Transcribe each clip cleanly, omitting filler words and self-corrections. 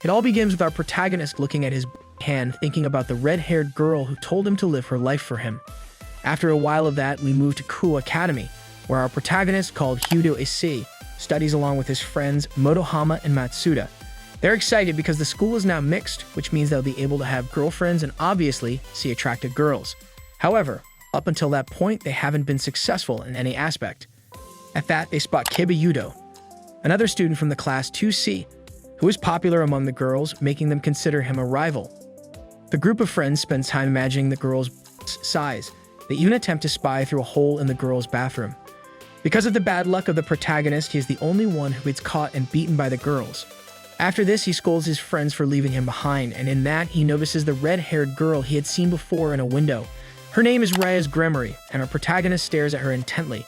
It all begins with our protagonist looking at his hand, thinking about the red-haired girl who told him to live her life for him. After a while of that, we move to Kuo Academy, where our protagonist, called Hyoudou Issei, studies along with his friends Motohama and Matsuda. They're excited because the school is now mixed, which means they'll be able to have girlfriends and obviously see attractive girls. However, up until that point, they haven't been successful in any aspect. At that, they spot Kokabiel, another student from the class 2C, who is popular among the girls, making them consider him a rival. The group of friends spends time imagining the girl's size. They even attempt to spy through a hole in the girl's bathroom. Because of the bad luck of the protagonist, he is the only one who gets caught and beaten by the girls. After this, he scolds his friends for leaving him behind, and in that, he notices the red-haired girl he had seen before in a window. Her name is Rias Gremory, and our protagonist stares at her intently.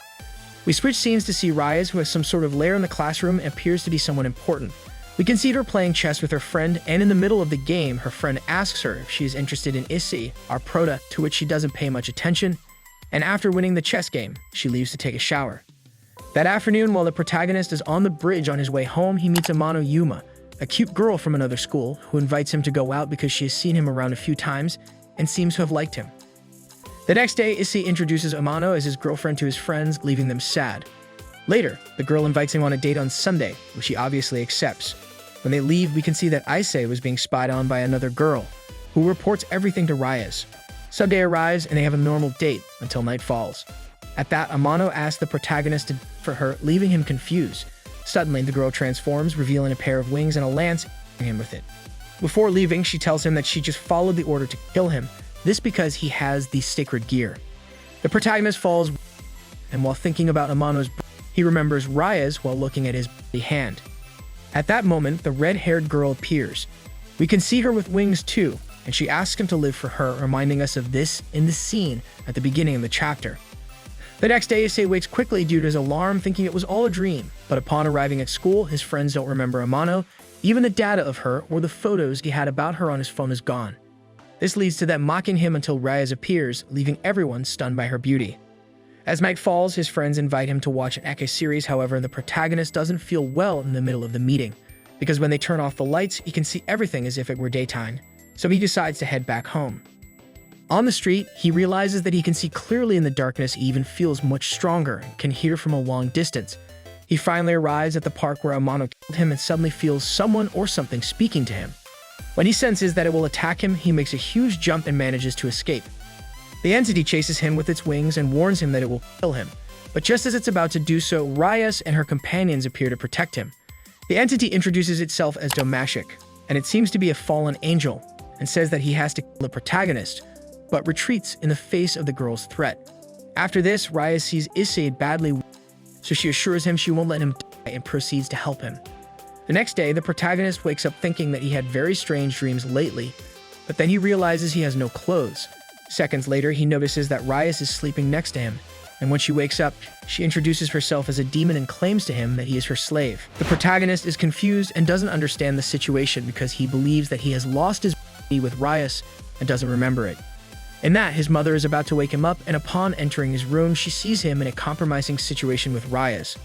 We switch scenes to see Rias, who has some sort of lair in the classroom and appears to be someone important. We can see her playing chess with her friend, and in the middle of the game, her friend asks her if she is interested in Issei, our prota, to which she doesn't pay much attention, and after winning the chess game, she leaves to take a shower. That afternoon, while the protagonist is on the bridge on his way home, he meets Amano Yuma, a cute girl from another school, who invites him to go out because she has seen him around a few times and seems to have liked him. The next day, Issei introduces Amano as his girlfriend to his friends, leaving them sad. Later, the girl invites him on a date on Sunday, which he obviously accepts. When they leave, we can see that Issei was being spied on by another girl, who reports everything to Rias. Sunday arrives and they have a normal date until night falls. At that, Amano asks the protagonist for her, leaving him confused. Suddenly, the girl transforms, revealing a pair of wings and a lance, hitting him with it. Before leaving, she tells him that she just followed the order to kill him, this because he has the sacred gear. The protagonist falls, and while thinking about Amano's, he remembers Rias while looking at his hand. At that moment, the red-haired girl appears. We can see her with wings too, and she asks him to live for her, reminding us of this in the scene at the beginning of the chapter. The next day, Issei wakes quickly due to his alarm, thinking it was all a dream, but upon arriving at school, his friends don't remember Amano. Even the data of her or the photos he had about her on his phone is gone. This leads to them mocking him until Rias appears, leaving everyone stunned by her beauty. As night falls, his friends invite him to watch an Eke series. However, the protagonist doesn't feel well in the middle of the meeting, because when they turn off the lights, he can see everything as if it were daytime, so he decides to head back home. On the street, he realizes that he can see clearly in the darkness. He even feels much stronger and can hear from a long distance. He finally arrives at the park where Amano killed him and suddenly feels someone or something speaking to him. When he senses that it will attack him, he makes a huge jump and manages to escape. The entity chases him with its wings and warns him that it will kill him. But just as it's about to do so, Rias and her companions appear to protect him. The entity introduces itself as Domashik, and it seems to be a fallen angel, and says that he has to kill the protagonist, but retreats in the face of the girl's threat. After this, Rias sees Issei badly, so she assures him she won't let him die and proceeds to help him. The next day, the protagonist wakes up thinking that he had very strange dreams lately, but then he realizes he has no clothes. Seconds later, he notices that Rias is sleeping next to him, and when she wakes up, she introduces herself as a demon and claims to him that he is her slave. The protagonist is confused and doesn't understand the situation because he believes that he has lost his body with Rias and doesn't remember it. In that, his mother is about to wake him up, and upon entering his room, she sees him in a compromising situation with Rias.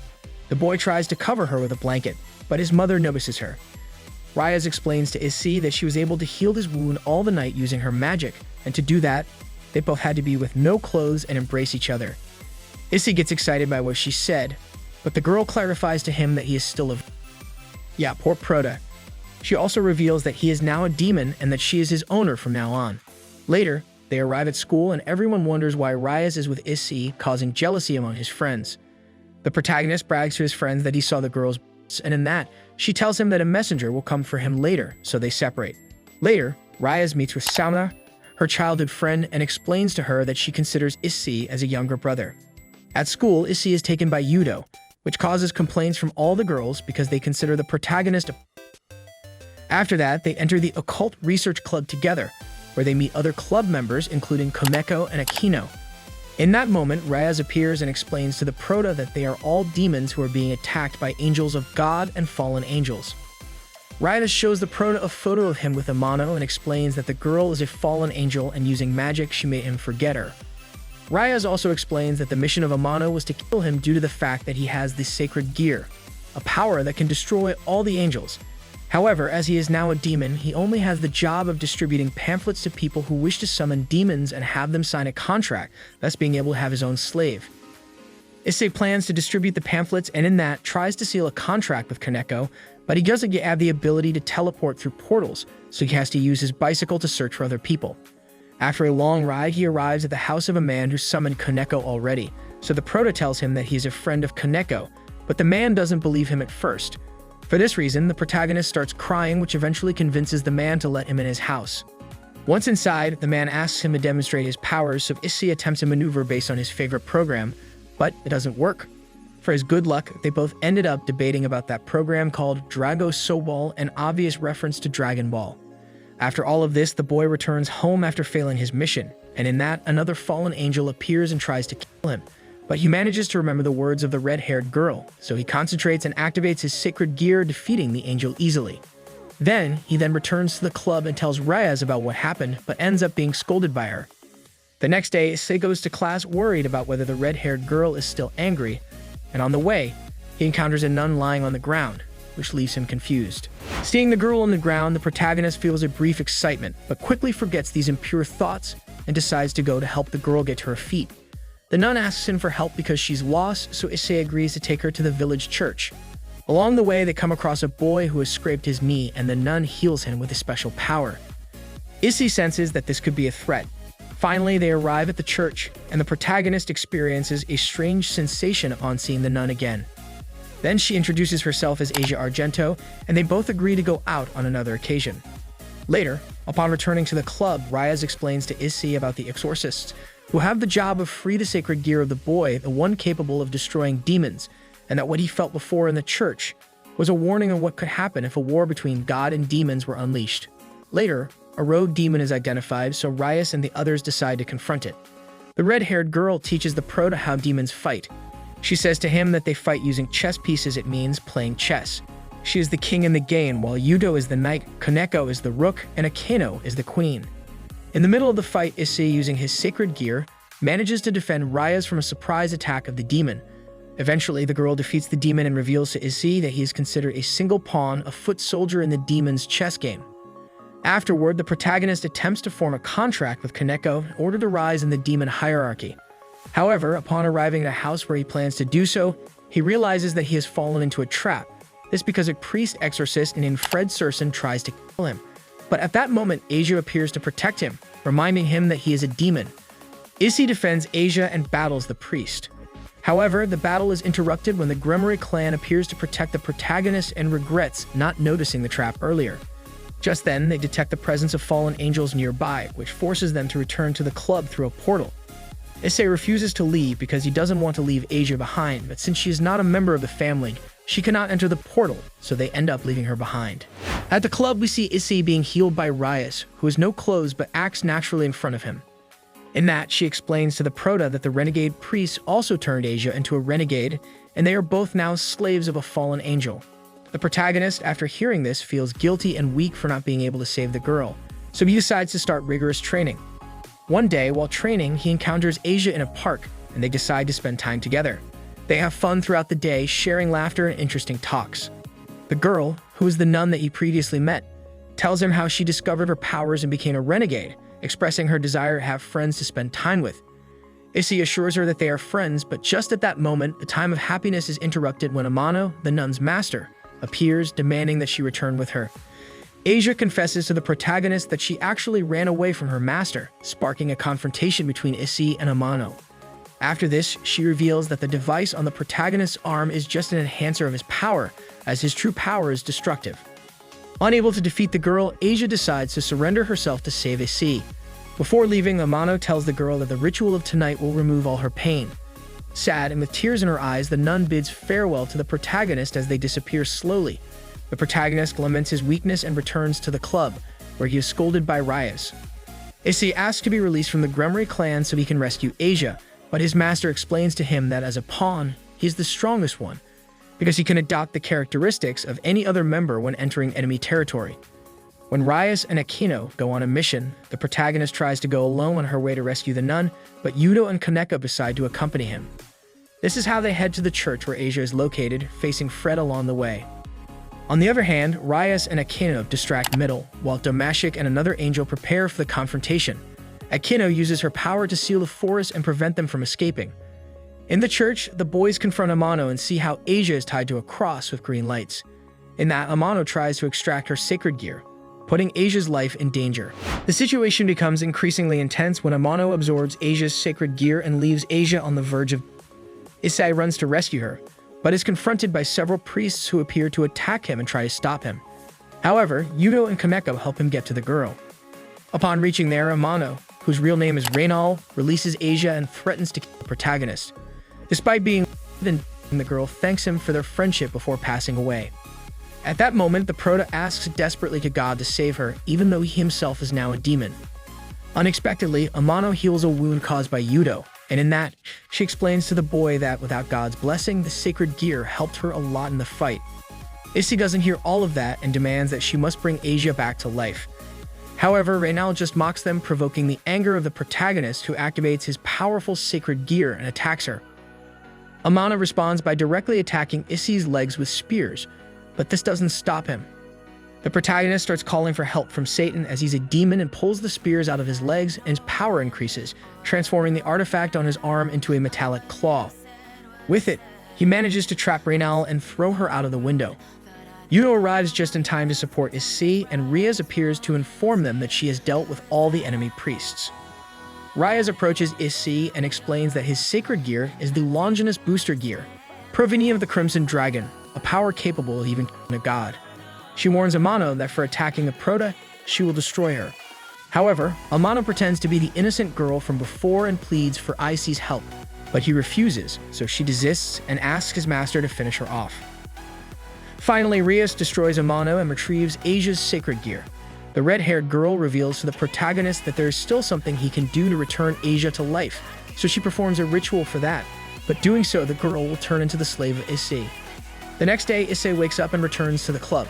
The boy tries to cover her with a blanket, but his mother notices her. Rias explains to Issei that she was able to heal his wound all the night using her magic, and to do that, they both had to be with no clothes and embrace each other. Issei gets excited by what she said, but the girl clarifies to him that he is still a... Yeah, poor Prota. She also reveals that he is now a demon and that she is his owner from now on. Later, they arrive at school and everyone wonders why Rias is with Issei, causing jealousy among his friends. The protagonist brags to his friends that he saw the girl's and in that, she tells him that a messenger will come for him later, so they separate. Later, Rias meets with Sauna, her childhood friend, and explains to her that she considers Issei as a younger brother. At school, Issei is taken by Hyoudou, which causes complaints from all the girls because they consider the protagonist a... After that, they enter the Occult Research Club together, where they meet other club members including Komeko and Akeno. In that moment, Rias appears and explains to the Prota that they are all demons who are being attacked by angels of God and fallen angels. Rias shows the Prota a photo of him with Amano and explains that the girl is a fallen angel and using magic she made him forget her. Rias also explains that the mission of Amano was to kill him due to the fact that he has the sacred gear, a power that can destroy all the angels. However, as he is now a demon, he only has the job of distributing pamphlets to people who wish to summon demons and have them sign a contract, thus being able to have his own slave. Issei plans to distribute the pamphlets and in that tries to seal a contract with Kaneko, but he doesn't have the ability to teleport through portals, so he has to use his bicycle to search for other people. After a long ride, he arrives at the house of a man who summoned Kaneko already, so the Proto tells him that he is a friend of Kaneko, but the man doesn't believe him at first. For this reason, the protagonist starts crying, which eventually convinces the man to let him in his house. Once inside, the man asks him to demonstrate his powers, so Issei attempts a maneuver based on his favorite program, but it doesn't work. For his good luck, they both ended up debating about that program called Drago Soball, an obvious reference to Dragon Ball. After all of this, the boy returns home after failing his mission, and in that, another fallen angel appears and tries to kill him. But he manages to remember the words of the red-haired girl, so he concentrates and activates his sacred gear, defeating the angel easily. He then returns to the club and tells Rias about what happened, but ends up being scolded by her. The next day, Issei goes to class worried about whether the red-haired girl is still angry, and on the way, he encounters a nun lying on the ground, which leaves him confused. Seeing the girl on the ground, the protagonist feels a brief excitement, but quickly forgets these impure thoughts and decides to go to help the girl get to her feet. The nun asks him for help because she's lost, so Issei agrees to take her to the village church. Along the way, they come across a boy who has scraped his knee, and the nun heals him with a special power. Issei senses that this could be a threat. Finally, they arrive at the church, and the protagonist experiences a strange sensation upon seeing the nun again. Then she introduces herself as Asia Argento, and they both agree to go out on another occasion. Later, upon returning to the club, Rias explains to Issei about the exorcists, who have the job of free the sacred gear of the boy, the one capable of destroying demons, and that what he felt before in the church was a warning of what could happen if a war between God and demons were unleashed. Later, a rogue demon is identified, so Rias and the others decide to confront it. The red-haired girl teaches the Proto how demons fight. She says to him that they fight using chess pieces. It means playing chess. She is the king in the game, while Hyoudou is the knight, Kaneko is the rook, and Akeno is the queen. In the middle of the fight, Issei, using his sacred gear, manages to defend Rias from a surprise attack of the demon. Eventually, the girl defeats the demon and reveals to Issei that he is considered a single pawn, a foot soldier in the demon's chess game. Afterward, the protagonist attempts to form a contract with Kaneko in order to rise in the demon hierarchy. However, upon arriving at a house where he plans to do so, he realizes that he has fallen into a trap. This because a priest exorcist named Fred Surson tries to kill him. But at that moment, Asia appears to protect him, reminding him that he is a demon. Issei defends Asia and battles the priest. However, the battle is interrupted when the Gremory clan appears to protect the protagonist and regrets not noticing the trap earlier. Just then, they detect the presence of fallen angels nearby, which forces them to return to the club through a portal. Issei refuses to leave because he doesn't want to leave Asia behind, but since she is not a member of the family, she cannot enter the portal, so they end up leaving her behind. At the club, we see Issei being healed by Rias, who has no clothes but acts naturally in front of him. In that, she explains to the Proto that the renegade priest also turned Asia into a renegade, and they are both now slaves of a fallen angel. The protagonist, after hearing this, feels guilty and weak for not being able to save the girl, so he decides to start rigorous training. One day, while training, he encounters Asia in a park, and they decide to spend time together. They have fun throughout the day, sharing laughter and interesting talks. The girl, who is the nun that he previously met, tells him how she discovered her powers and became a renegade, expressing her desire to have friends to spend time with. Issei assures her that they are friends, but just at that moment, the time of happiness is interrupted when Amano, the nun's master, appears, demanding that she return with her. Asia confesses to the protagonist that she actually ran away from her master, sparking a confrontation between Issei and Amano. After this, she reveals that the device on the protagonist's arm is just an enhancer of his power, as his true power is destructive. Unable to defeat the girl, Asia decides to surrender herself to save Issei. Before leaving, Amano tells the girl that the ritual of tonight will remove all her pain. Sad and with tears in her eyes, the nun bids farewell to the protagonist as they disappear slowly. The protagonist laments his weakness and returns to the club, where he is scolded by Rias. Issei asks to be released from the Gremory clan so he can rescue Asia, but his master explains to him that as a pawn, he is the strongest one, because he can adopt the characteristics of any other member when entering enemy territory. When Rias and Akeno go on a mission, the protagonist tries to go alone on her way to rescue the nun, but Hyoudou and Kaneko decide to accompany him. This is how they head to the church where Asia is located, facing Fred along the way. On the other hand, Rias and Akeno distract Middle, while Domashik and another angel prepare for the confrontation. Akeno uses her power to seal the forest and prevent them from escaping. In the church, the boys confront Amano and see how Asia is tied to a cross with green lights. In that, Amano tries to extract her sacred gear, putting Asia's life in danger. The situation becomes increasingly intense when Amano absorbs Asia's sacred gear and leaves Asia on the verge of... Issei runs to rescue her, but is confronted by several priests who appear to attack him and try to stop him. However, Hyoudou and Kameko help him get to the girl. Upon reaching there, Amano, whose real name is Reynal, releases Asia and threatens to kill the protagonist. Despite being the girl thanks him for their friendship before passing away. At that moment, the Prota asks desperately to God to save her, even though he himself is now a demon. Unexpectedly, Amano heals a wound caused by Hyoudou, and in that, she explains to the boy that without God's blessing, the sacred gear helped her a lot in the fight. Issei doesn't hear all of that and demands that she must bring Asia back to life. However, Reynal just mocks them, provoking the anger of the protagonist, who activates his powerful sacred gear and attacks her. Amano responds by directly attacking Issei's legs with spears, but this doesn't stop him. The protagonist starts calling for help from Satan as he's a demon and pulls the spears out of his legs, and his power increases, transforming the artifact on his arm into a metallic claw. With it, he manages to trap Reynal and throw her out of the window. Hyoudou arrives just in time to support Issei, and Rias appears to inform them that she has dealt with all the enemy priests. Rias approaches Issei and explains that his sacred gear is the Longinus Booster Gear, provenient of the Crimson Dragon, a power capable of even killing a god. She warns Amano that for attacking the Prota, she will destroy her. However, Amano pretends to be the innocent girl from before and pleads for Issei's help, but he refuses, so she desists and asks his master to finish her off. Finally, Rias destroys Amano and retrieves Asia's sacred gear. The red-haired girl reveals to the protagonist that there is still something he can do to return Asia to life, so she performs a ritual for that, but doing so, the girl will turn into the slave of Issei. The next day, Issei wakes up and returns to the club.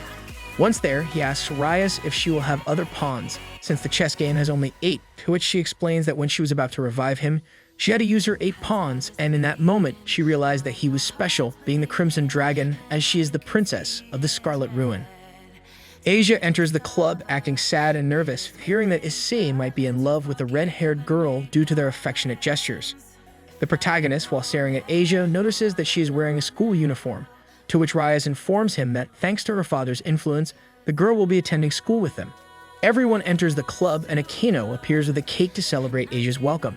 Once there, he asks Rias if she will have other pawns, since the chess game has only 8, to which she explains that when she was about to revive him, she had to use her 8 pawns, and in that moment, she realized that he was special, being the Crimson Dragon, as she is the princess of the Scarlet Ruin. Asia enters the club, acting sad and nervous, fearing that Issei might be in love with the red-haired girl due to their affectionate gestures. The protagonist, while staring at Asia, notices that she is wearing a school uniform, to which Rias informs him that, thanks to her father's influence, the girl will be attending school with them. Everyone enters the club, and Akeno appears with a cake to celebrate Asia's welcome.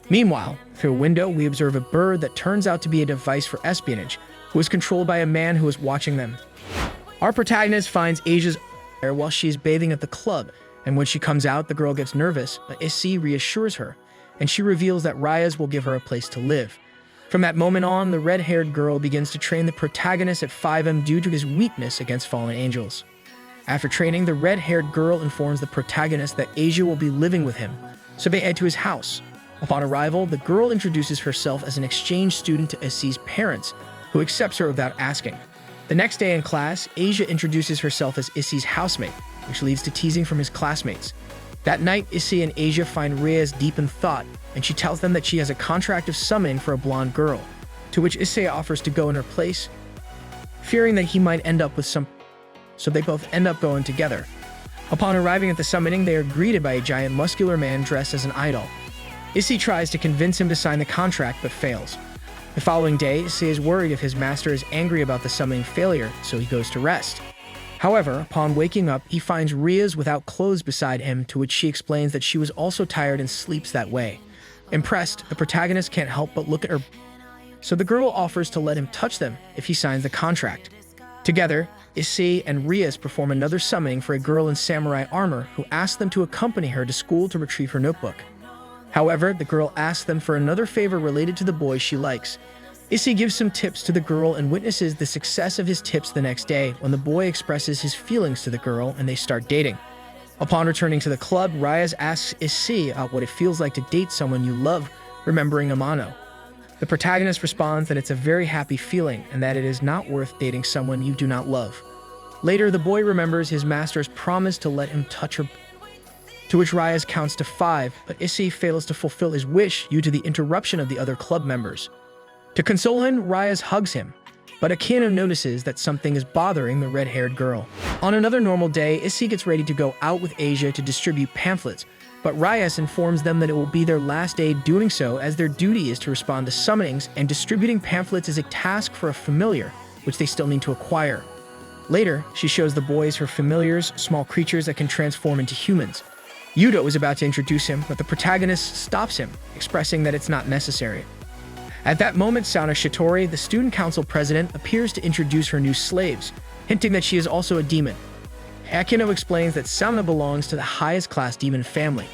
Meanwhile, through a window, we observe a bird that turns out to be a device for espionage, who is controlled by a man who is watching them. Our protagonist finds Asia's there while she is bathing at the club, and when she comes out, the girl gets nervous, but Issei reassures her, and she reveals that Rias will give her a place to live. From that moment on, the red-haired girl begins to train the protagonist at 5M due to his weakness against fallen angels. After training, the red-haired girl informs the protagonist that Asia will be living with him, so they head to his house. Upon arrival, the girl introduces herself as an exchange student to Issei's parents, who accepts her without asking. The next day in class, Asia introduces herself as Issei's housemate, which leads to teasing from his classmates. That night, Issei and Asia find Rias deep in thought, and she tells them that she has a contract of summoning for a blonde girl, to which Issei offers to go in her place, fearing that he might end up with some, so they both end up going together. Upon arriving at the summoning, they are greeted by a giant muscular man dressed as an idol. Issei tries to convince him to sign the contract, but fails. The following day, Issei is worried if his master is angry about the summoning failure, so he goes to rest. However, upon waking up, he finds Rias without clothes beside him, to which she explains that she was also tired and sleeps that way. Impressed, the protagonist can't help but look at her, so the girl offers to let him touch them if he signs the contract. Together, Issei and Rias perform another summoning for a girl in samurai armor who asks them to accompany her to school to retrieve her notebook. However, the girl asks them for another favor related to the boy she likes. Issei gives some tips to the girl and witnesses the success of his tips the next day when the boy expresses his feelings to the girl and they start dating. Upon returning to the club, Rias asks Issei about what it feels like to date someone you love, remembering Amano. The protagonist responds that it's a very happy feeling and that it is not worth dating someone you do not love. Later, the boy remembers his master's promise to let him touch her, to which Rias counts to 5, but Issei fails to fulfill his wish due to the interruption of the other club members. To console him, Rias hugs him, But Akeno notices that something is bothering the red-haired girl. On another normal day, Issei gets ready to go out with Asia to distribute pamphlets, but Rias informs them that it will be their last day doing so, as their duty is to respond to summonings, and distributing pamphlets is a task for a familiar, which they still need to acquire. Later, she shows the boys her familiars, small creatures that can transform into humans. Hyoudou is about to introduce him, but the protagonist stops him, expressing that it's not necessary. At that moment, Sauna Shitori, the student council president, appears to introduce her new slaves, hinting that she is also a demon. Akeno explains that Sauna belongs to the highest class demon family.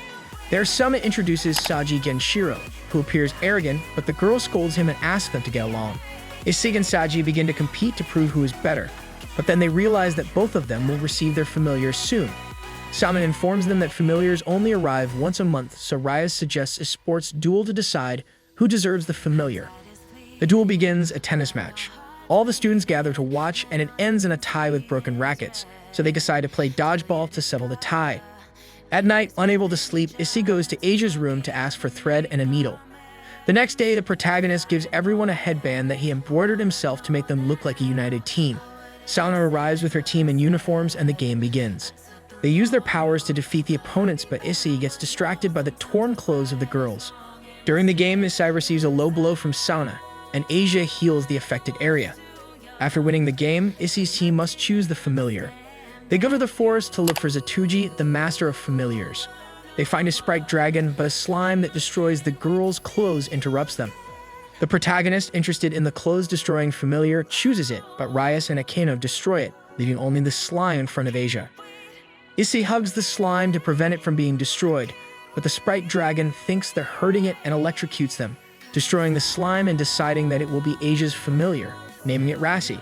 There, Sauna introduces Saji Genshiro, who appears arrogant, but the girl scolds him and asks them to get along. Issei and Saji begin to compete to prove who is better, but then they realize that both of them will receive their familiars soon. Sauna informs them that familiars only arrive once a month, so Rias suggests a sports duel to decide who deserves the familiar. The duel begins a tennis match. All the students gather to watch, and it ends in a tie with broken rackets, so they decide to play dodgeball to settle the tie. At night, unable to sleep, Issei goes to Asia's room to ask for thread and a needle. The next day, the protagonist gives everyone a headband that he embroidered himself to make them look like a united team. Sauna arrives with her team in uniforms, and the game begins. They use their powers to defeat the opponents, but Issei gets distracted by the torn clothes of the girls. During the game, Issei receives a low blow from Sauna, and Asia heals the affected area. After winning the game, Issei's team must choose the familiar. They go to the forest to look for Zatuji, the master of familiars. They find a sprite dragon, but a slime that destroys the girls' clothes interrupts them. The protagonist, interested in the clothes-destroying familiar, chooses it, but Rias and Akeno destroy it, leaving only the slime in front of Asia. Issei hugs the slime to prevent it from being destroyed, but the sprite dragon thinks they're hurting it and electrocutes them, destroying the slime and deciding that it will be Asia's familiar, naming it Rassi.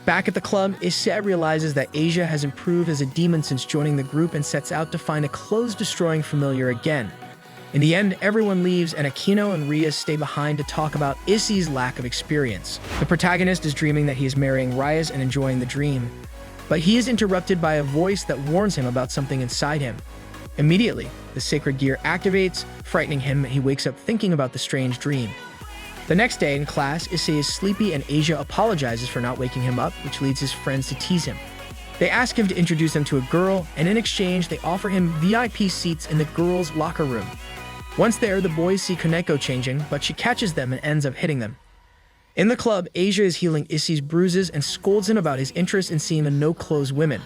Back at the club, Issei realizes that Asia has improved as a demon since joining the group and sets out to find a clothes-destroying familiar again. In the end, everyone leaves, and Akeno and Rias stay behind to talk about Issei's lack of experience. The protagonist is dreaming that he is marrying Rias and enjoying the dream, but he is interrupted by a voice that warns him about something inside him. Immediately, the sacred gear activates, frightening him, and he wakes up thinking about the strange dream. The next day in class, Issei is sleepy and Asia apologizes for not waking him up, which leads his friends to tease him. They ask him to introduce them to a girl, and in exchange, they offer him VIP seats in the girls' locker room. Once there, the boys see Kaneko changing, but she catches them and ends up hitting them. In the club, Asia is healing Issei's bruises and scolds him about his interest in seeing the no-clothes women.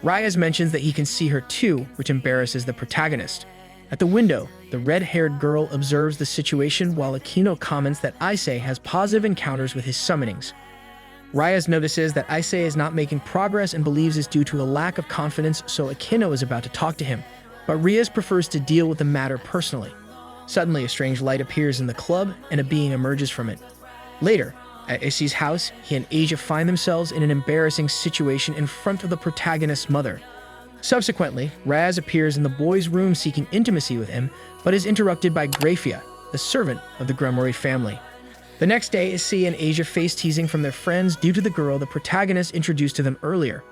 Rias mentions that he can see her too, which embarrasses the protagonist. At the window, the red-haired girl observes the situation while Akeno comments that Issei has positive encounters with his summonings. Rias notices that Issei is not making progress and believes it's due to a lack of confidence, so Akeno is about to talk to him, but Rias prefers to deal with the matter personally. Suddenly, a strange light appears in the club, and a being emerges from it. Later, at Issei's house, he and Asia find themselves in an embarrassing situation in front of the protagonist's mother. Subsequently, Raz appears in the boy's room seeking intimacy with him, but is interrupted by Grafia, the servant of the Gremory family. The next day, Issei and Asia face teasing from their friends due to the girl the protagonist introduced to them earlier.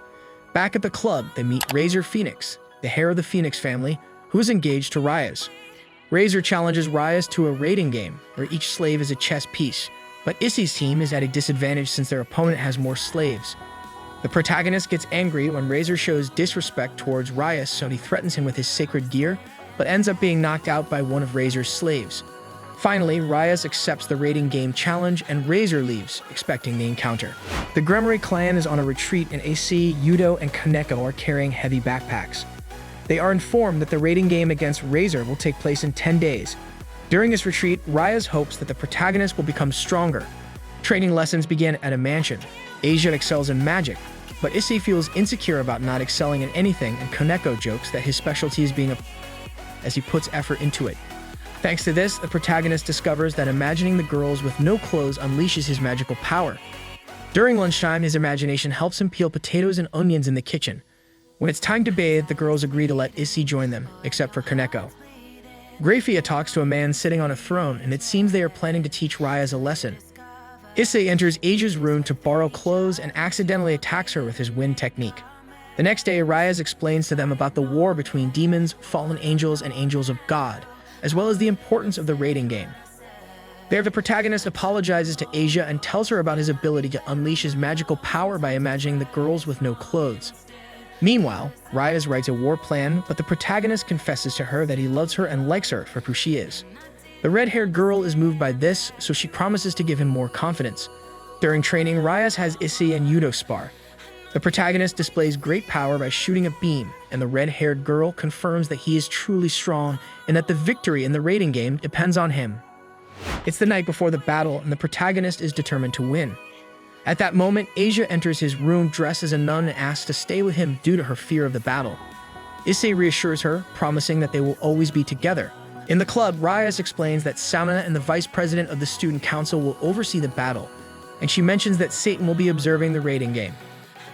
Back at the club, they meet Razor Phoenix, the heir of the Phoenix family, who is engaged to Rias. Razor challenges Rias to a raiding game, where each slave is a chess piece, but Issei's team is at a disadvantage since their opponent has more slaves. The protagonist gets angry when Razor shows disrespect towards Rias, so he threatens him with his sacred gear, but ends up being knocked out by one of Razor's slaves. Finally, Rias accepts the raiding game challenge, and Razor leaves, expecting the encounter. The Gremory clan is on a retreat, and Issei, Hyoudou, and Kaneko are carrying heavy backpacks. They are informed that the raiding game against Razor will take place in 10 days. During this retreat, Rias hopes that the protagonist will become stronger. Training lessons begin at a mansion. Asia excels in magic, but Issei feels insecure about not excelling in anything, and Kaneko jokes that his specialty is being as he puts effort into it. Thanks to this, the protagonist discovers that imagining the girls with no clothes unleashes his magical power. During lunchtime, his imagination helps him peel potatoes and onions in the kitchen. When it's time to bathe, the girls agree to let Issei join them, except for Kaneko. Grafia talks to a man sitting on a throne, and it seems they are planning to teach Rias a lesson. Issei enters Asia's room to borrow clothes and accidentally attacks her with his wind technique. The next day, Rias explains to them about the war between demons, fallen angels, and angels of God, as well as the importance of the raiding game. There, the protagonist apologizes to Asia and tells her about his ability to unleash his magical power by imagining the girls with no clothes. Meanwhile, Rias writes a war plan, but the protagonist confesses to her that he loves her and likes her for who she is. The red-haired girl is moved by this, so she promises to give him more confidence. During training, Rias has Issei and Hyoudou spar. The protagonist displays great power by shooting a beam, and the red-haired girl confirms that he is truly strong and that the victory in the raiding game depends on him. It's the night before the battle, and the protagonist is determined to win. At that moment, Asia enters his room dressed as a nun and asks to stay with him due to her fear of the battle. Issei reassures her, promising that they will always be together. In the club, Rias explains that Samana and the vice president of the student council will oversee the battle, and she mentions that Satan will be observing the raiding game.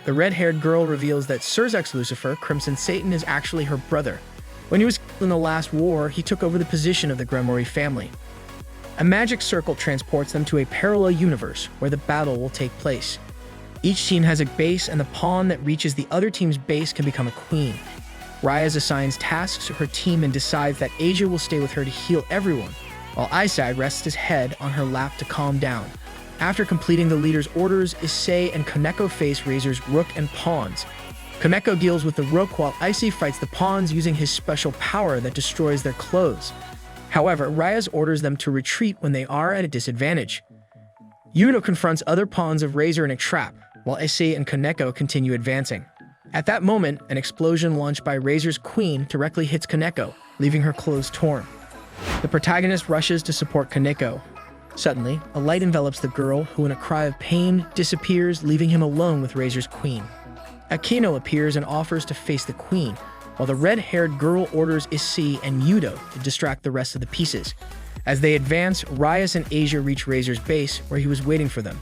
The red-haired girl reveals that Surzek's Lucifer, Crimson Satan, is actually her brother. When he was killed in the last war, he took over the position of the Gremory family. A magic circle transports them to a parallel universe where the battle will take place. Each team has a base, and the pawn that reaches the other team's base can become a queen. Rias assigns tasks to her team and decides that Asia will stay with her to heal everyone, while Issei rests his head on her lap to calm down. After completing the leader's orders, Issei and Kaneko face Razor's rook and pawns. Kaneko deals with the rook while Issei fights the pawns using his special power that destroys their clothes. However, Rias orders them to retreat when they are at a disadvantage. Hyoudou confronts other pawns of Razor in a trap, while Issei and Kaneko continue advancing. At that moment, an explosion launched by Razor's queen directly hits Kaneko, leaving her clothes torn. The protagonist rushes to support Kaneko. Suddenly, a light envelops the girl, who in a cry of pain disappears, leaving him alone with Razor's queen. Akeno appears and offers to face the queen, while the red-haired girl orders Issei and Hyoudou to distract the rest of the pieces. As they advance, Rias and Asia reach Razor's base, where he was waiting for them.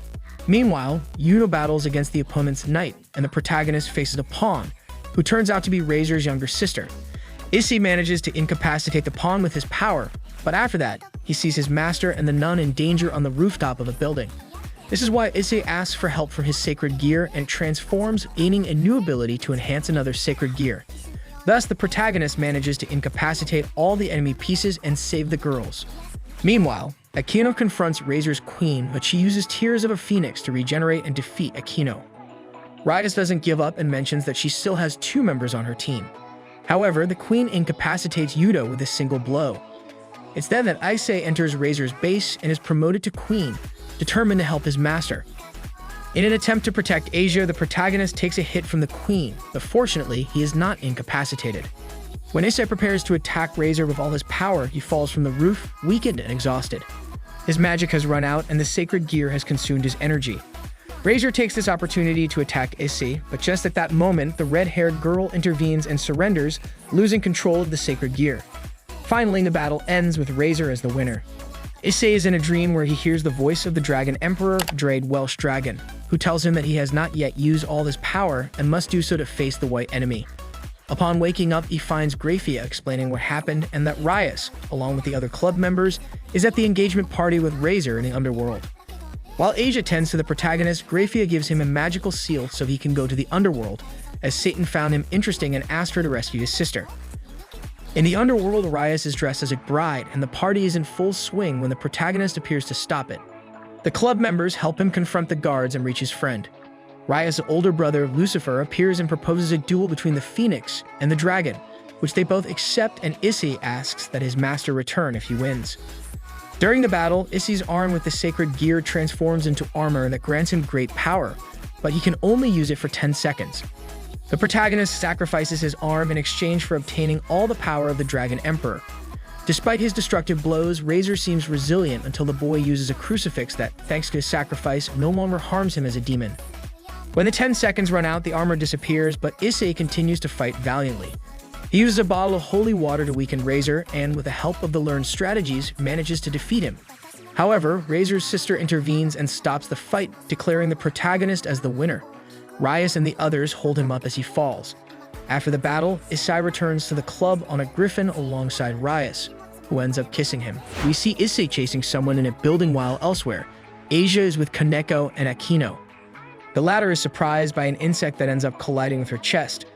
Meanwhile, Hyoudou battles against the opponent's knight, and the protagonist faces a pawn, who turns out to be Razor's younger sister. Issei manages to incapacitate the pawn with his power, but after that, he sees his master and the nun in danger on the rooftop of a building. This is why Issei asks for help from his sacred gear and transforms, gaining a new ability to enhance another sacred gear. Thus, the protagonist manages to incapacitate all the enemy pieces and save the girls. Meanwhile, Akeno confronts Razor's queen, but she uses Tears of a Phoenix to regenerate and defeat Akeno. Rias doesn't give up and mentions that she still has 2 members on her team. However, the queen incapacitates Hyoudou with a single blow. It's then that Issei enters Razor's base and is promoted to queen, determined to help his master. In an attempt to protect Asia, the protagonist takes a hit from the queen, but fortunately, he is not incapacitated. When Issei prepares to attack Razor with all his power, he falls from the roof, weakened and exhausted. His magic has run out, and the sacred gear has consumed his energy. Razor takes this opportunity to attack Issei, but just at that moment, the red-haired girl intervenes and surrenders, losing control of the sacred gear. Finally, the battle ends with Razor as the winner. Issei is in a dream where he hears the voice of the Dragon Emperor, Drade Welsh Dragon, who tells him that he has not yet used all his power and must do so to face the white enemy. Upon waking up, he finds Grafia explaining what happened and that Rias, along with the other club members, is at the engagement party with Razor in the underworld. While Asia tends to the protagonist, Grafia gives him a magical seal so he can go to the underworld, as Satan found him interesting and asked her to rescue his sister. In the underworld, Rias is dressed as a bride, and the party is in full swing when the protagonist appears to stop it. The club members help him confront the guards and reach his friend. Rias' older brother, Lucifer, appears and proposes a duel between the Phoenix and the Dragon, which they both accept, and Issei asks that his master return if he wins. During the battle, Issei's arm with the sacred gear transforms into armor that grants him great power, but he can only use it for 10 seconds. The protagonist sacrifices his arm in exchange for obtaining all the power of the Dragon Emperor. Despite his destructive blows, Razor seems resilient until the boy uses a crucifix that, thanks to his sacrifice, no longer harms him as a demon. When the 10 seconds run out, the armor disappears, but Issei continues to fight valiantly. He uses a bottle of holy water to weaken Razor, and with the help of the learned strategies, manages to defeat him. However, Razor's sister intervenes and stops the fight, declaring the protagonist as the winner. Rias and the others hold him up as he falls. After the battle, Issei returns to the club on a griffin alongside Rias, who ends up kissing him. We see Issei chasing someone in a building while elsewhere. Asia is with Kaneko and Akeno. The latter is surprised by an insect that ends up colliding with her chest.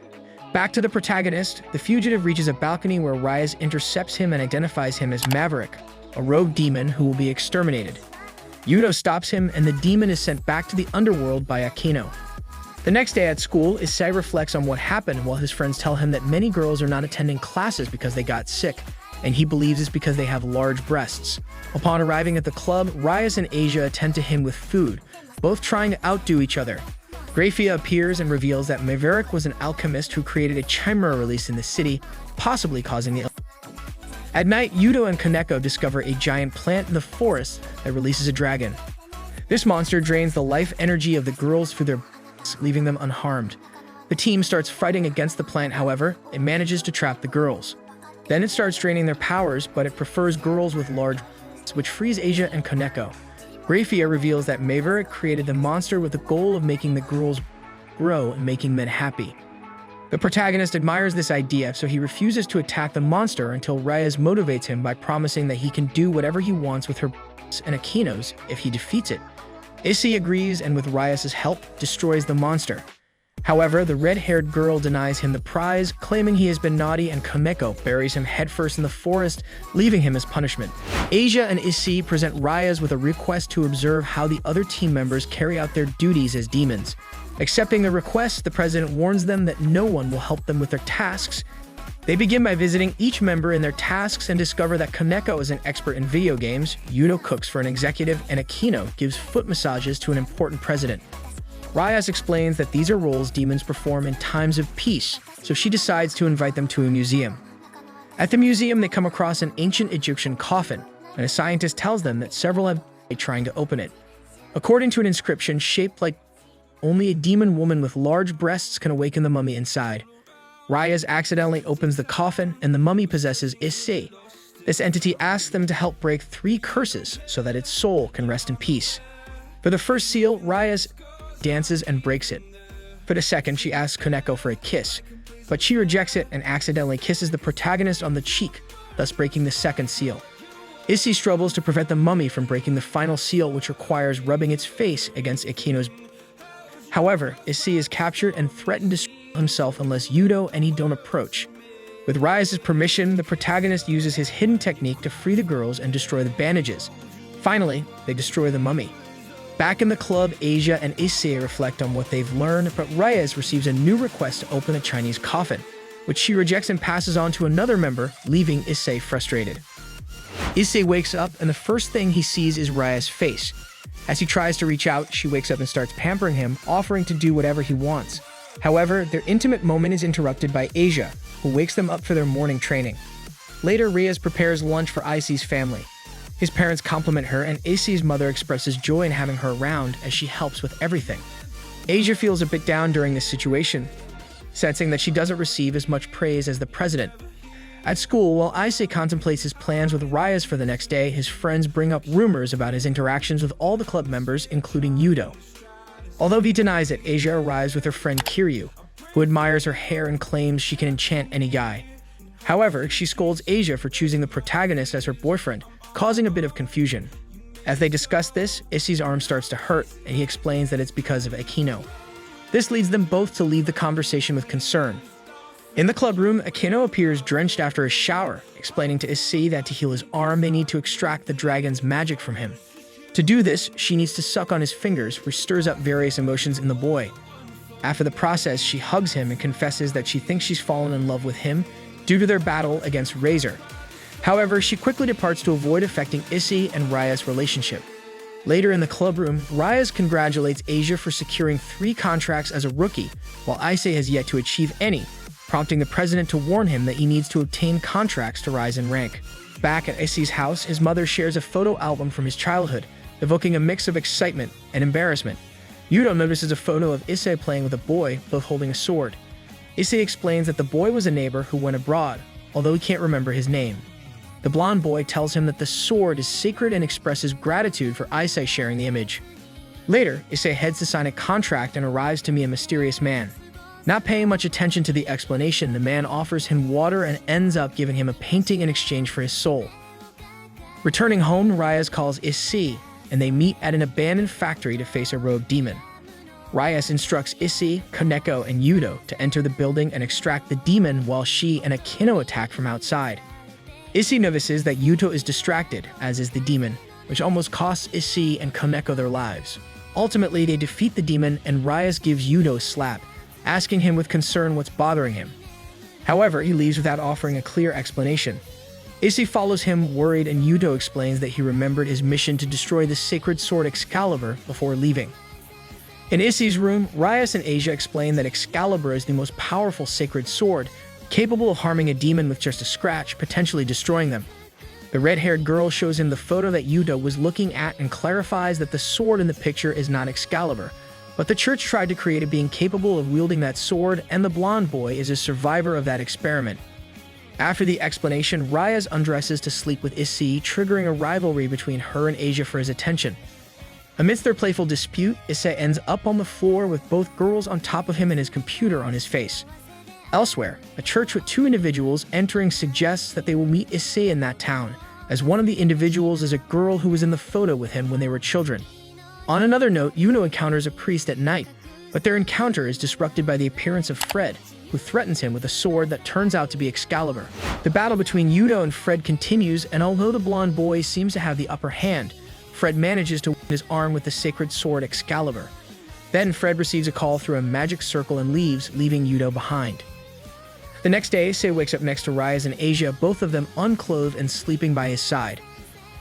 Back to the protagonist, the fugitive reaches a balcony where Rias intercepts him and identifies him as Maverick, a rogue demon who will be exterminated. Hyoudou stops him, and the demon is sent back to the underworld by Akeno. The next day at school, Issei reflects on what happened while his friends tell him that many girls are not attending classes because they got sick, and he believes it's because they have large breasts. Upon arriving at the club, Rias and Asia attend to him with food, both trying to outdo each other. Grafia appears and reveals that Maverick was an alchemist who created a chimera release in the city, possibly causing the illness. At night, Hyoudou and Kaneko discover a giant plant in the forest that releases a dragon. This monster drains the life energy of the girls through their bodies, leaving them unharmed. The team starts fighting against the plant, however, it manages to trap the girls. Then it starts draining their powers, but it prefers girls with large breasts, which frees Asia and Kaneko. Grafia reveals that Maverick created the monster with the goal of making the girls grow and making men happy. The protagonist admires this idea, so he refuses to attack the monster until Rias motivates him by promising that he can do whatever he wants with her and Akeno's if he defeats it. Issei agrees and with Rias' help destroys the monster. However, the red-haired girl denies him the prize, claiming he has been naughty, and Kaneko buries him headfirst in the forest, leaving him as punishment. Asia and Issei present Rias with a request to observe how the other team members carry out their duties as demons. Accepting the request, the president warns them that no one will help them with their tasks. They begin by visiting each member in their tasks and discover that Kaneko is an expert in video games, Hyoudou cooks for an executive, and Akeno gives foot massages to an important president. Rias explains that these are roles demons perform in times of peace, so she decides to invite them to a museum. At the museum, they come across an ancient Egyptian coffin, and a scientist tells them that several have died trying to open it. According to an inscription shaped like only a demon woman with large breasts can awaken the mummy inside. Rias accidentally opens the coffin, and the mummy possesses Issei. This entity asks them to help break 3 curses so that its soul can rest in peace. For the first seal, Rias dances and breaks it. For the second, she asks Kaneko for a kiss, but she rejects it and accidentally kisses the protagonist on the cheek, thus breaking the second seal. Issei struggles to prevent the mummy from breaking the final seal, which requires rubbing its face against Akeno's. However, Issei is captured and threatened to destroy himself unless Hyoudou and he don't approach. With Rias' permission, the protagonist uses his hidden technique to free the girls and destroy the bandages. Finally, they destroy the mummy. Back in the club, Asia and Issei reflect on what they've learned, but Rias receives a new request to open a Chinese coffin, which she rejects and passes on to another member, leaving Issei frustrated. Issei wakes up, and the first thing he sees is Rias' face. As he tries to reach out, she wakes up and starts pampering him, offering to do whatever he wants. However, their intimate moment is interrupted by Asia, who wakes them up for their morning training. Later, Rias prepares lunch for Issei's family. His parents compliment her, and Issei's mother expresses joy in having her around as she helps with everything. Asia feels a bit down during this situation, sensing that she doesn't receive as much praise as the president. At school, while Issei contemplates his plans with Rias for the next day, his friends bring up rumors about his interactions with all the club members, including Hyoudou. Although he denies it, Asia arrives with her friend Kiryu, who admires her hair and claims she can enchant any guy. However, she scolds Asia for choosing the protagonist as her boyfriend, causing a bit of confusion. As they discuss this, Issei's arm starts to hurt, and he explains that it's because of Akeno. This leads them both to leave the conversation with concern. In the club room, Akeno appears drenched after a shower, explaining to Issei that to heal his arm, they need to extract the dragon's magic from him. To do this, she needs to suck on his fingers, which stirs up various emotions in the boy. After the process, she hugs him and confesses that she thinks she's fallen in love with him due to their battle against Razor. However, she quickly departs to avoid affecting Issei and Rias' relationship. Later in the club room, Rias congratulates Asia for securing 3 contracts as a rookie, while Issei has yet to achieve any, prompting the president to warn him that he needs to obtain contracts to rise in rank. Back at Issei's house, his mother shares a photo album from his childhood, evoking a mix of excitement and embarrassment. Hyoudou notices a photo of Issei playing with a boy, both holding a sword. Issei explains that the boy was a neighbor who went abroad, although he can't remember his name. The blonde boy tells him that the sword is sacred and expresses gratitude for Issei sharing the image. Later, Issei heads to sign a contract and arrives to meet a mysterious man. Not paying much attention to the explanation, the man offers him water and ends up giving him a painting in exchange for his soul. Returning home, Rias calls Issei, and they meet at an abandoned factory to face a rogue demon. Rias instructs Issei, Kaneko, and Hyoudou to enter the building and extract the demon while she and Akeno attack from outside. Issei notices that Hyoudou is distracted, as is the demon, which almost costs Issei and Kaneko their lives. Ultimately, they defeat the demon and Rias gives Hyoudou a slap, asking him with concern what's bothering him. However, he leaves without offering a clear explanation. Issei follows him, worried, and Hyoudou explains that he remembered his mission to destroy the sacred sword Excalibur before leaving. In Issei's room, Rias and Asia explain that Excalibur is the most powerful sacred sword, capable of harming a demon with just a scratch, potentially destroying them. The red-haired girl shows him the photo that Hyoudou was looking at and clarifies that the sword in the picture is not Excalibur, but the church tried to create a being capable of wielding that sword, and the blonde boy is a survivor of that experiment. After the explanation, Rias undresses to sleep with Issei, triggering a rivalry between her and Asia for his attention. Amidst their playful dispute, Issei ends up on the floor with both girls on top of him and his computer on his face. Elsewhere, a church with two individuals entering suggests that they will meet Issei in that town, as one of the individuals is a girl who was in the photo with him when they were children. On another note, Hyoudou encounters a priest at night, but their encounter is disrupted by the appearance of Fred, who threatens him with a sword that turns out to be Excalibur. The battle between Hyoudou and Fred continues, and although the blonde boy seems to have the upper hand, Fred manages to win his arm with the sacred sword Excalibur. Then Fred receives a call through a magic circle and leaves, leaving Hyoudou behind. The next day, Issei wakes up next to Rias and Asia, both of them unclothed and sleeping by his side.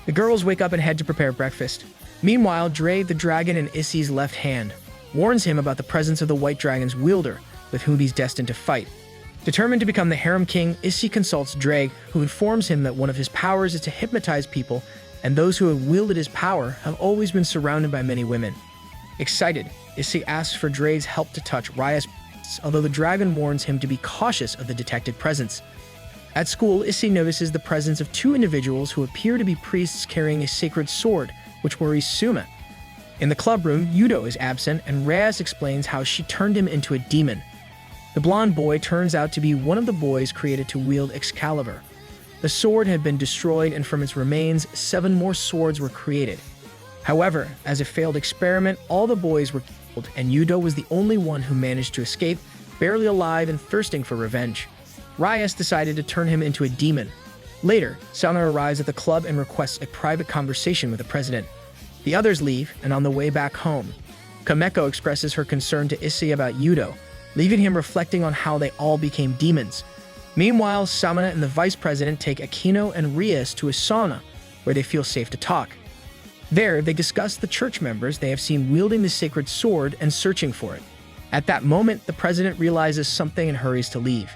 The girls wake up and head to prepare breakfast. Meanwhile, Dre, the dragon in Issei's left hand, warns him about the presence of the White Dragon's wielder, with whom he's destined to fight. Determined to become the Harem King, Issei consults Dre, who informs him that one of his powers is to hypnotize people, and those who have wielded his power have always been surrounded by many women. Excited, Issei asks for Dre's help to touch Rias', although the dragon warns him to be cautious of the detected presence. At school, Issei notices the presence of two individuals who appear to be priests carrying a sacred sword, which worries Suma. In the club room, Hyoudou is absent, and Rias explains how she turned him into a demon. The blonde boy turns out to be one of the boys created to wield Excalibur. The sword had been destroyed, and from its remains, 7 more swords were created. However, as a failed experiment, all the boys were killed, and Hyoudou was the only one who managed to escape, barely alive and thirsting for revenge. Rias decided to turn him into a demon. Later, Sana arrives at the club and requests a private conversation with the president. The others leave, and on the way back home, Kaneko expresses her concern to Issei about Hyoudou, leaving him reflecting on how they all became demons. Meanwhile, Samana and the vice president take Akeno and Rias to a sauna, where they feel safe to talk. There, they discuss the church members they have seen wielding the sacred sword and searching for it. At that moment, the president realizes something and hurries to leave.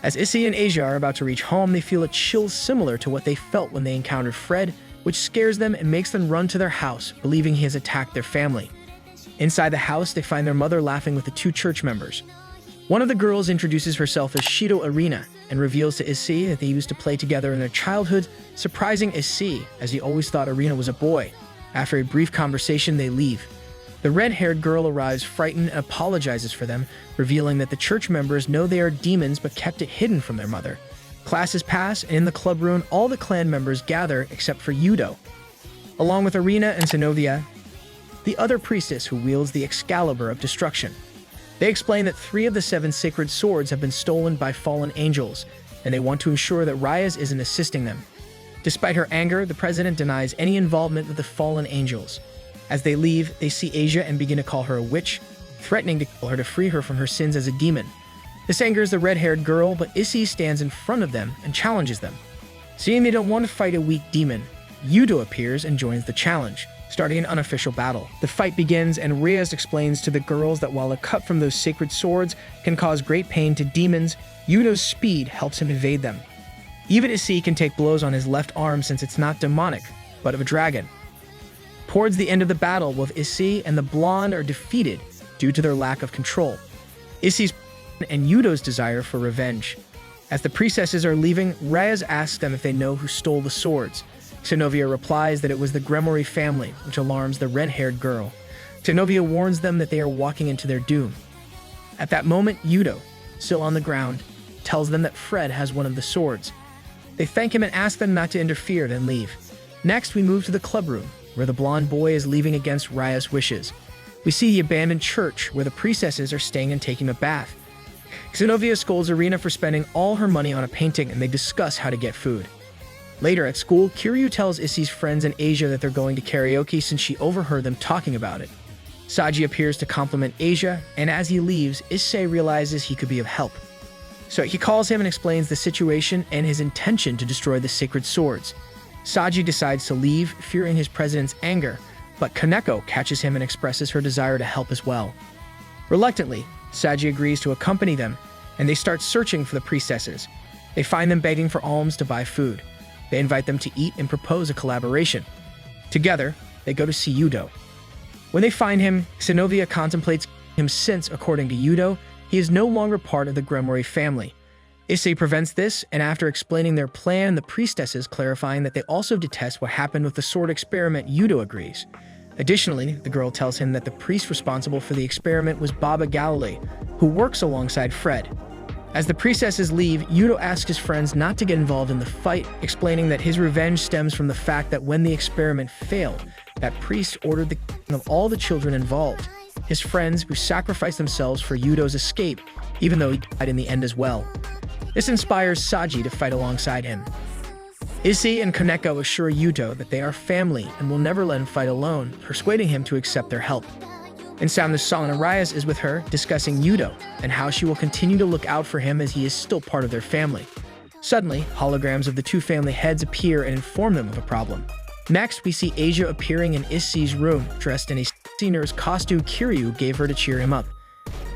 As Issei and Asia are about to reach home, they feel a chill similar to what they felt when they encountered Fred, which scares them and makes them run to their house, believing he has attacked their family. Inside the house, they find their mother laughing with the two church members. One of the girls introduces herself as Shido Arena and reveals to Issei that they used to play together in their childhood, surprising Issei, as he always thought Arena was a boy. After a brief conversation, they leave. The red-haired girl arrives frightened and apologizes for them, revealing that the church members know they are demons but kept it hidden from their mother. Classes pass, and in the club room, all the clan members gather except for Hyoudou. Along with Arena and Zenovia, the other priestess who wields the Excalibur of Destruction. They explain that 3 of the 7 sacred swords have been stolen by fallen angels, and they want to ensure that Rias isn't assisting them. Despite her anger, the president denies any involvement with the fallen angels. As they leave, they see Asia and begin to call her a witch, threatening to kill her to free her from her sins as a demon. This angers the red-haired girl, but Issei stands in front of them and challenges them. Seeing they don't want to fight a weak demon, Hyoudou appears and joins the challenge, starting an unofficial battle. The fight begins, and Rias explains to the girls that while a cut from those sacred swords can cause great pain to demons, Hyoudou's speed helps him evade them. Even Issei can take blows on his left arm since it's not demonic, but of a dragon. Towards the end of the battle, both Issei and the blonde are defeated due to their lack of control. Issei's and Hyoudou's desire for revenge. As the priestesses are leaving, Rias asks them if they know who stole the swords. Zenovia replies that it was the Gremory family, which alarms the red-haired girl. Zenovia warns them that they are walking into their doom. At that moment, Hyoudou, still on the ground, tells them that Fred has one of the swords. They thank him and ask them not to interfere, then leave. Next, we move to the club room, where the blonde boy is leaving against Rias' wishes. We see the abandoned church, where the priestesses are staying and taking a bath. Zenovia scolds Arena for spending all her money on a painting, and they discuss how to get food. Later at school, Kiryu tells Issei's friends in Asia that they're going to karaoke since she overheard them talking about it. Saji appears to compliment Asia, and as he leaves, Issei realizes he could be of help. So he calls him and explains the situation and his intention to destroy the sacred swords. Saji decides to leave, fearing his president's anger, but Kaneko catches him and expresses her desire to help as well. Reluctantly, Saji agrees to accompany them, and they start searching for the priestesses. They find them begging for alms to buy food. They invite them to eat and propose a collaboration. Together, they go to see Hyoudou. When they find him, Xenovia contemplates him since, according to Hyoudou, he is no longer part of the Gremory family. Issei prevents this, and after explaining their plan, the priestesses clarifying that they also detest what happened with the sword experiment, Hyoudou agrees. Additionally, the girl tells him that the priest responsible for the experiment was Baba Galilee, who works alongside Fred. As the priestesses leave, Hyoudou asks his friends not to get involved in the fight, explaining that his revenge stems from the fact that when the experiment failed, that priest ordered the killing of all the children involved, his friends who sacrificed themselves for Hyoudou's escape, even though he died in the end as well. This inspires Saji to fight alongside him. Issei and Kaneko assure Hyoudou that they are family and will never let him fight alone, persuading him to accept their help. Inside the salon, Rias is with her, discussing Hyoudou and how she will continue to look out for him as he is still part of their family. Suddenly, holograms of the two family heads appear and inform them of a problem. Next, we see Asia appearing in Issei's room, dressed in a senior's costume Kiryu gave her to cheer him up.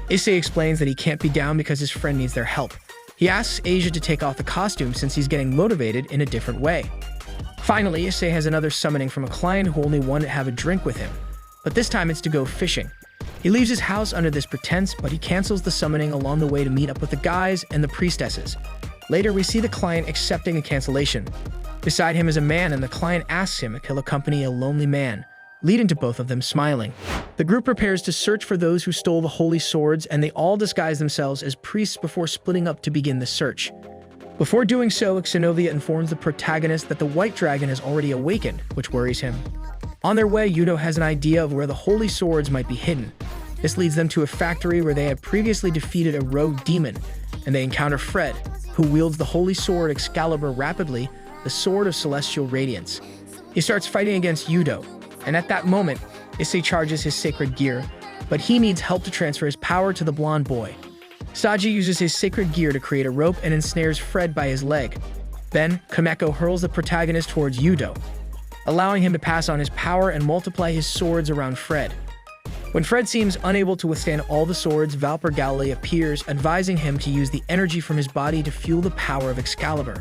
Issei explains that he can't be down because his friend needs their help. He asks Asia to take off the costume since he's getting motivated in a different way. Finally, Issei has another summoning from a client who only wanted to have a drink with him, but this time it's to go fishing. He leaves his house under this pretense, but he cancels the summoning along the way to meet up with the guys and the priestesses. Later, we see the client accepting a cancellation. Beside him is a man, and the client asks him if he'll accompany a lonely man, leading to both of them smiling. The group prepares to search for those who stole the holy swords, and they all disguise themselves as priests before splitting up to begin the search. Before doing so, Xenovia informs the protagonist that the white dragon has already awakened, which worries him. On their way, Hyoudou has an idea of where the holy swords might be hidden. This leads them to a factory where they had previously defeated a rogue demon, and they encounter Fred, who wields the holy sword Excalibur rapidly, the sword of celestial radiance. He starts fighting against Hyoudou, and at that moment, Issei charges his sacred gear, but he needs help to transfer his power to the blonde boy. Saji uses his sacred gear to create a rope and ensnares Fred by his leg. Then, Kaneko hurls the protagonist towards Hyoudou, allowing him to pass on his power and multiply his swords around Fred. When Fred seems unable to withstand all the swords, Valper Galilee appears, advising him to use the energy from his body to fuel the power of Excalibur.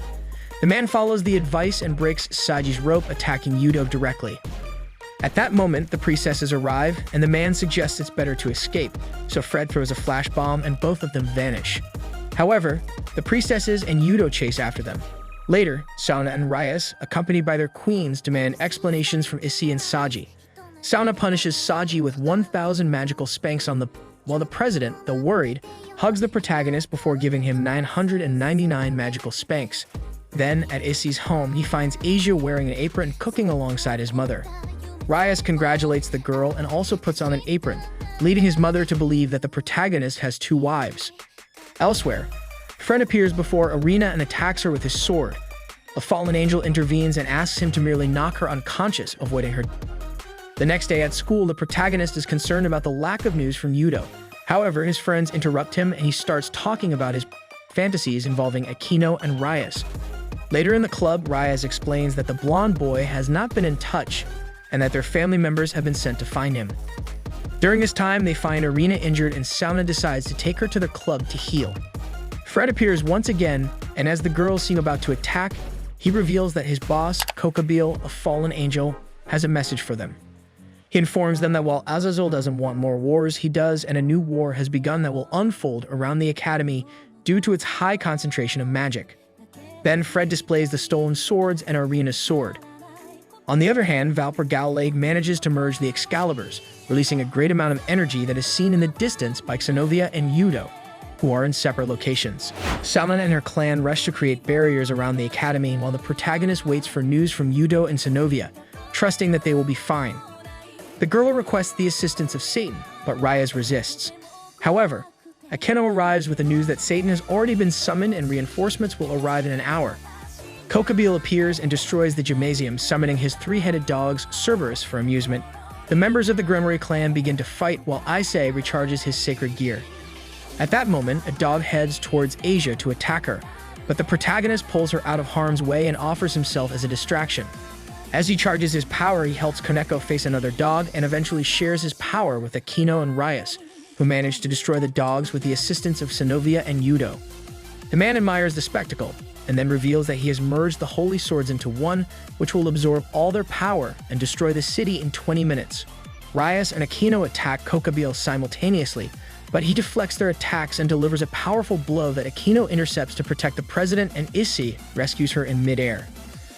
The man follows the advice and breaks Saji's rope, attacking Hyoudou directly. At that moment, the priestesses arrive, and the man suggests it's better to escape, so Fred throws a flash bomb and both of them vanish. However, the priestesses and Hyoudou chase after them. Later, Sauna and Rias, accompanied by their queens, demand explanations from Issei and Saji. Sauna punishes Saji with 1,000 magical spanks on the while the president, though worried, hugs the protagonist before giving him 999 magical spanks. Then, at Issei's home, he finds Asia wearing an apron cooking alongside his mother. Rias congratulates the girl and also puts on an apron, leading his mother to believe that the protagonist has two wives. Elsewhere, Fred appears before Arena and attacks her with his sword. A fallen angel intervenes and asks him to merely knock her unconscious, avoiding her. The next day at school, the protagonist is concerned about the lack of news from Hyoudou. However, his friends interrupt him and he starts talking about his fantasies involving Akeno and Rias. Later in the club, Rias explains that the blonde boy has not been in touch and that their family members have been sent to find him. During this time, they find Arena injured and Sauna decides to take her to their club to heal. Fred appears once again, and as the girls seem about to attack, he reveals that his boss, Kokabiel, a fallen angel, has a message for them. He informs them that while Azazel doesn't want more wars, he does, and a new war has begun that will unfold around the academy due to its high concentration of magic. Then Fred displays the stolen swords and Arena's sword. On the other hand, Valper Galilee manages to merge the Excaliburs, releasing a great amount of energy that is seen in the distance by Xenovia and Hyoudou, who are in separate locations. Salman and her clan rush to create barriers around the academy while the protagonist waits for news from Hyoudou and Xenovia, trusting that they will be fine. The girl requests the assistance of Satan, but Rias resists. However, Akeno arrives with the news that Satan has already been summoned and reinforcements will arrive in an hour. Kokabiel appears and destroys the gymnasium, summoning his three-headed dogs, Cerberus, for amusement. The members of the Gremory clan begin to fight while Issei recharges his sacred gear. At that moment, a dog heads towards Asia to attack her, but the protagonist pulls her out of harm's way and offers himself as a distraction. As he charges his power, he helps Koneko face another dog and eventually shares his power with Akeno and Rias, who manage to destroy the dogs with the assistance of Synovia and Hyoudou. The man admires the spectacle, and then reveals that he has merged the holy swords into one, which will absorb all their power and destroy the city in 20 minutes. Rias and Akeno attack Kokabiel simultaneously, but he deflects their attacks and delivers a powerful blow that Akeno intercepts to protect the president, and Issei rescues her in midair.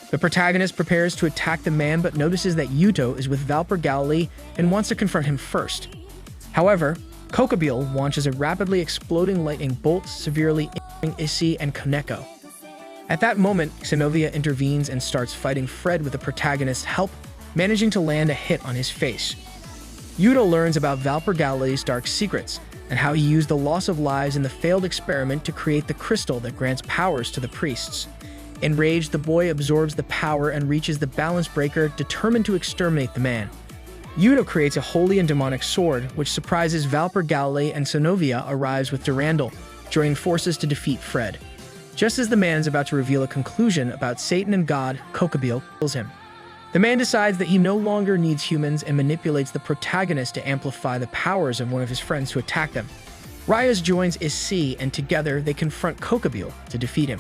The protagonist prepares to attack the man but notices that Hyoudou is with Valper Galilee and wants to confront him first. However, Kokabiel launches a rapidly exploding lightning bolt, severely injuring Issei and Koneko. At that moment, Synovia intervenes and starts fighting Fred with the protagonist's help, managing to land a hit on his face. Hyoudou learns about Valper Galilee's dark secrets and how he used the loss of lives in the failed experiment to create the crystal that grants powers to the priests. Enraged, the boy absorbs the power and reaches the balance breaker, determined to exterminate the man. Hyoudou creates a holy and demonic sword, which surprises Valper Galilee, and Synovia arrives with Durandal, joining forces to defeat Fred. Just as the man is about to reveal a conclusion about Satan and God, Kokabiel kills him. The man decides that he no longer needs humans and manipulates the protagonist to amplify the powers of one of his friends to attack them. Rias joins Issei, and together they confront Kokabiel to defeat him.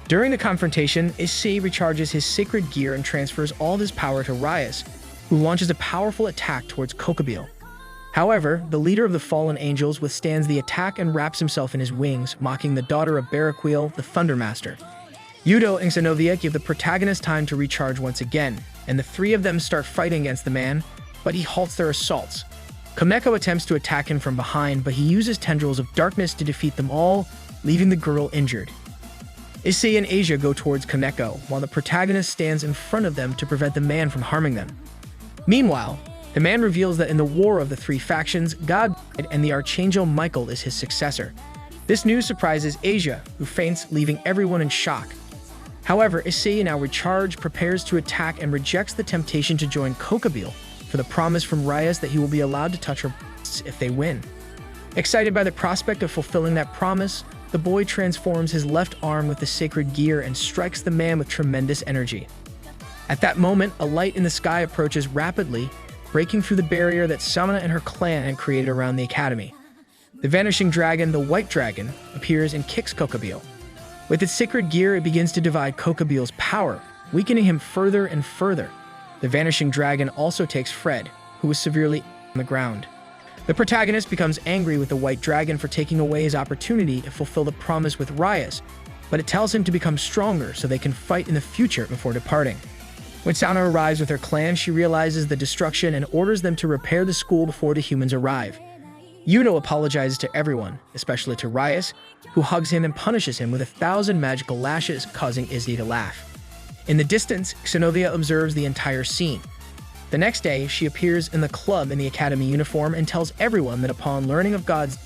During the confrontation, Issei recharges his sacred gear and transfers all of his power to Rias, who launches a powerful attack towards Kokabiel. However, the leader of the fallen angels withstands the attack and wraps himself in his wings, mocking the daughter of Baraquiel, the Thundermaster. Hyoudou and Synovia give the protagonist time to recharge once again, and the three of them start fighting against the man, but he halts their assaults. Koneko attempts to attack him from behind, but he uses tendrils of darkness to defeat them all, leaving the girl injured. Issei and Asia go towards Koneko, while the protagonist stands in front of them to prevent the man from harming them. Meanwhile, the man reveals that in the war of the three factions, God and the Archangel Michael is his successor. This news surprises Asia, who faints, leaving everyone in shock. However, Issei, now recharged, prepares to attack and rejects the temptation to join Kokabiel for the promise from Rias that he will be allowed to touch her breasts if they win. Excited by the prospect of fulfilling that promise, the boy transforms his left arm with the sacred gear and strikes the man with tremendous energy. At that moment, a light in the sky approaches rapidly, breaking through the barrier that Samana and her clan had created around the academy. The vanishing dragon, the White Dragon, appears and kicks Kokabiel. With its sacred gear, it begins to divide Kokabiel's power, weakening him further and further. The vanishing dragon also takes Fred, who was severely on the ground. The protagonist becomes angry with the White Dragon for taking away his opportunity to fulfill the promise with Rias, but it tells him to become stronger so they can fight in the future before departing. When Sauna arrives with her clan, she realizes the destruction and orders them to repair the school before the humans arrive. Hyoudou apologizes to everyone, especially to Rias, who hugs him and punishes him with 1,000 magical lashes, causing Issei to laugh. In the distance, Synovia observes the entire scene. The next day, she appears in the club in the academy uniform and tells everyone that upon learning of God's,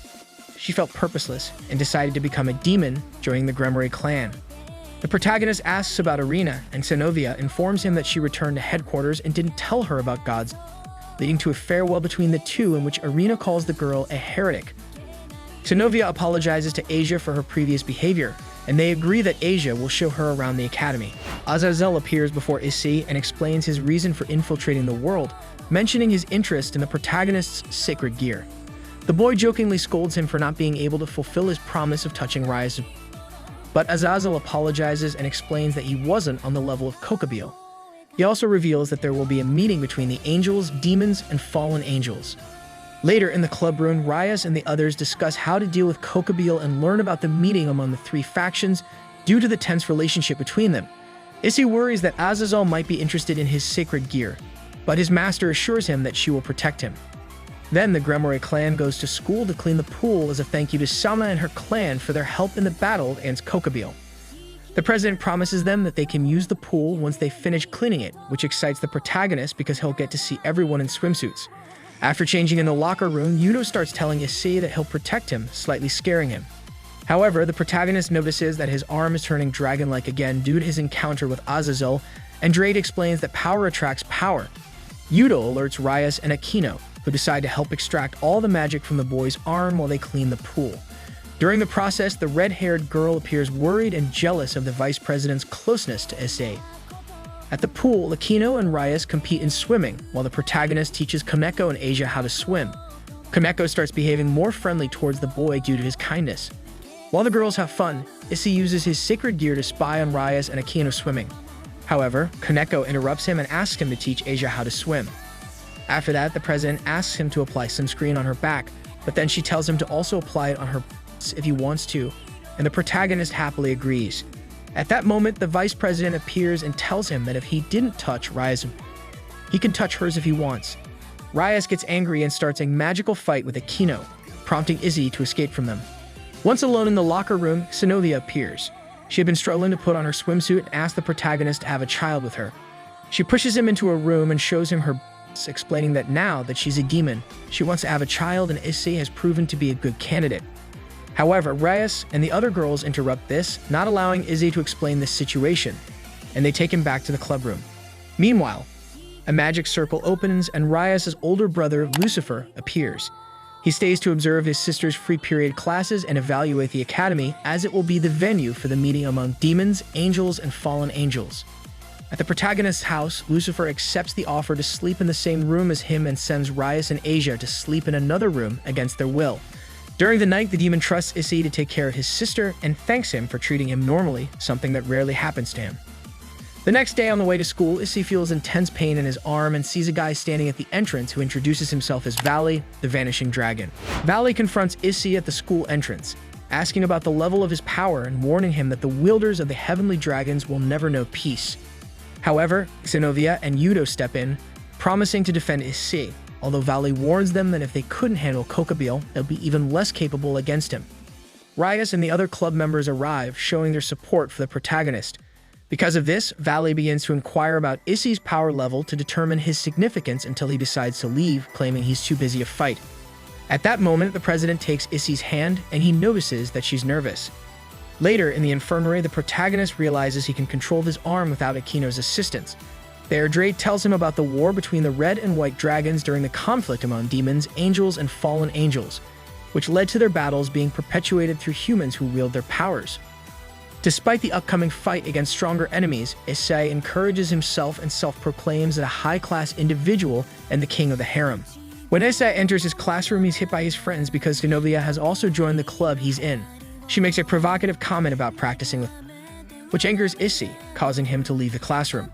she felt purposeless and decided to become a demon, joining the Gremory clan. The protagonist asks about Arena, and Synovia informs him that she returned to headquarters and didn't tell her about God's, leading to a farewell between the two in which Arena calls the girl a heretic. Synovia apologizes to Asia for her previous behavior, and they agree that Asia will show her around the academy. Azazel appears before Issei and explains his reason for infiltrating the world, mentioning his interest in the protagonist's sacred gear. The boy jokingly scolds him for not being able to fulfill his promise of touching Rias, but Azazel apologizes and explains that he wasn't on the level of Kokabiel. He also reveals that there will be a meeting between the angels, demons, and fallen angels. Later in the club room, Rias and the others discuss how to deal with Kokabiel and learn about the meeting among the three factions due to the tense relationship between them. Issei worries that Azazel might be interested in his sacred gear, but his master assures him that she will protect him. Then the Gremory clan goes to school to clean the pool as a thank you to Sama and her clan for their help in the battle against Kokabiel. The president promises them that they can use the pool once they finish cleaning it, which excites the protagonist because he'll get to see everyone in swimsuits. After changing in the locker room, Hyoudou starts telling Issei that he'll protect him, slightly scaring him. However, the protagonist notices that his arm is turning dragon-like again due to his encounter with Azazel, and Drake explains that power attracts power. Hyoudou alerts Rias and Akeno, who decide to help extract all the magic from the boy's arm while they clean the pool. During the process, the red-haired girl appears worried and jealous of the vice president's closeness to Issei. At the pool, Akeno and Rias compete in swimming, while the protagonist teaches Kaneko and Asia how to swim. Kaneko starts behaving more friendly towards the boy due to his kindness. While the girls have fun, Issei uses his sacred gear to spy on Rias and Akeno swimming. However, Kaneko interrupts him and asks him to teach Asia how to swim. After that, the president asks him to apply sunscreen on her back, but then she tells him to also apply it on her if he wants to, and the protagonist happily agrees. At that moment, the vice president appears and tells him that if he didn't touch Rias, he can touch hers if he wants. Rias gets angry and starts a magical fight with Akeno, prompting Issei to escape from them. Once alone in the locker room, Xenovia appears. She had been struggling to put on her swimsuit and asks the protagonist to have a child with her. She pushes him into a room and shows him her explaining that now that she's a demon, she wants to have a child, and Issei has proven to be a good candidate. However, Rias and the other girls interrupt this, not allowing Issei to explain this situation, and they take him back to the club room. Meanwhile, a magic circle opens and Rias' older brother, Lucifer, appears. He stays to observe his sister's free period classes and evaluate the academy, as it will be the venue for the meeting among demons, angels, and fallen angels. At the protagonist's house, Lucifer accepts the offer to sleep in the same room as him and sends Rias and Asia to sleep in another room against their will. During the night, the demon trusts Issei to take care of his sister and thanks him for treating him normally, something that rarely happens to him. The next day on the way to school, Issei feels intense pain in his arm and sees a guy standing at the entrance who introduces himself as Valley, the Vanishing Dragon. Valley confronts Issei at the school entrance, asking about the level of his power and warning him that the wielders of the heavenly dragons will never know peace. However, Xenovia and Hyoudou step in, promising to defend Issei, although Valley warns them that if they couldn't handle Kokabiel, they'll be even less capable against him. Rias and the other club members arrive, showing their support for the protagonist. Because of this, Valley begins to inquire about Issei's power level to determine his significance until he decides to leave, claiming he's too busy to fight. At that moment, the president takes Issei's hand, and he notices that she's nervous. Later, in the infirmary, the protagonist realizes he can control his arm without Akeno's assistance. There, Drake tells him about the war between the red and white dragons during the conflict among demons, angels, and fallen angels, which led to their battles being perpetuated through humans who wield their powers. Despite the upcoming fight against stronger enemies, Issei encourages himself and self-proclaims as a high-class individual and the king of the harem. When Issei enters his classroom, he's hit by his friends because Xenovia has also joined the club he's in. She makes a provocative comment about practicing with, which angers Issei, causing him to leave the classroom.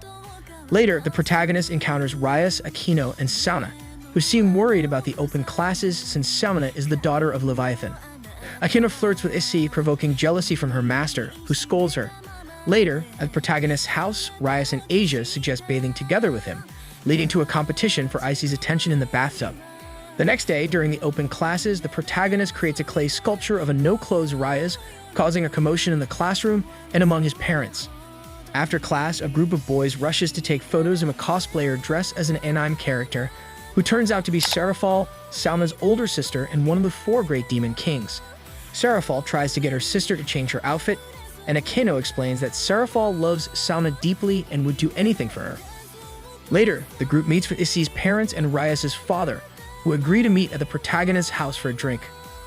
Later, the protagonist encounters Rias, Akeno, and Sauna, who seem worried about the open classes since Sauna is the daughter of Leviathan. Akeno flirts with Issei, provoking jealousy from her master, who scolds her. Later, at the protagonist's house, Rias and Asia suggest bathing together with him, leading to a competition for Issei's attention in the bathtub. The next day, during the open classes, the protagonist creates a clay sculpture of a no-clothes Rias, causing a commotion in the classroom and among his parents. After class, a group of boys rushes to take photos of a cosplayer dressed as an anime character, who turns out to be Sairaorg, Sauna's older sister and one of the 4 great demon kings. Sairaorg tries to get her sister to change her outfit, and Akeno explains that Sairaorg loves Sauna deeply and would do anything for her. Later, the group meets with Issei's parents and Rias' father, who agree to meet at the protagonist's house for a drink.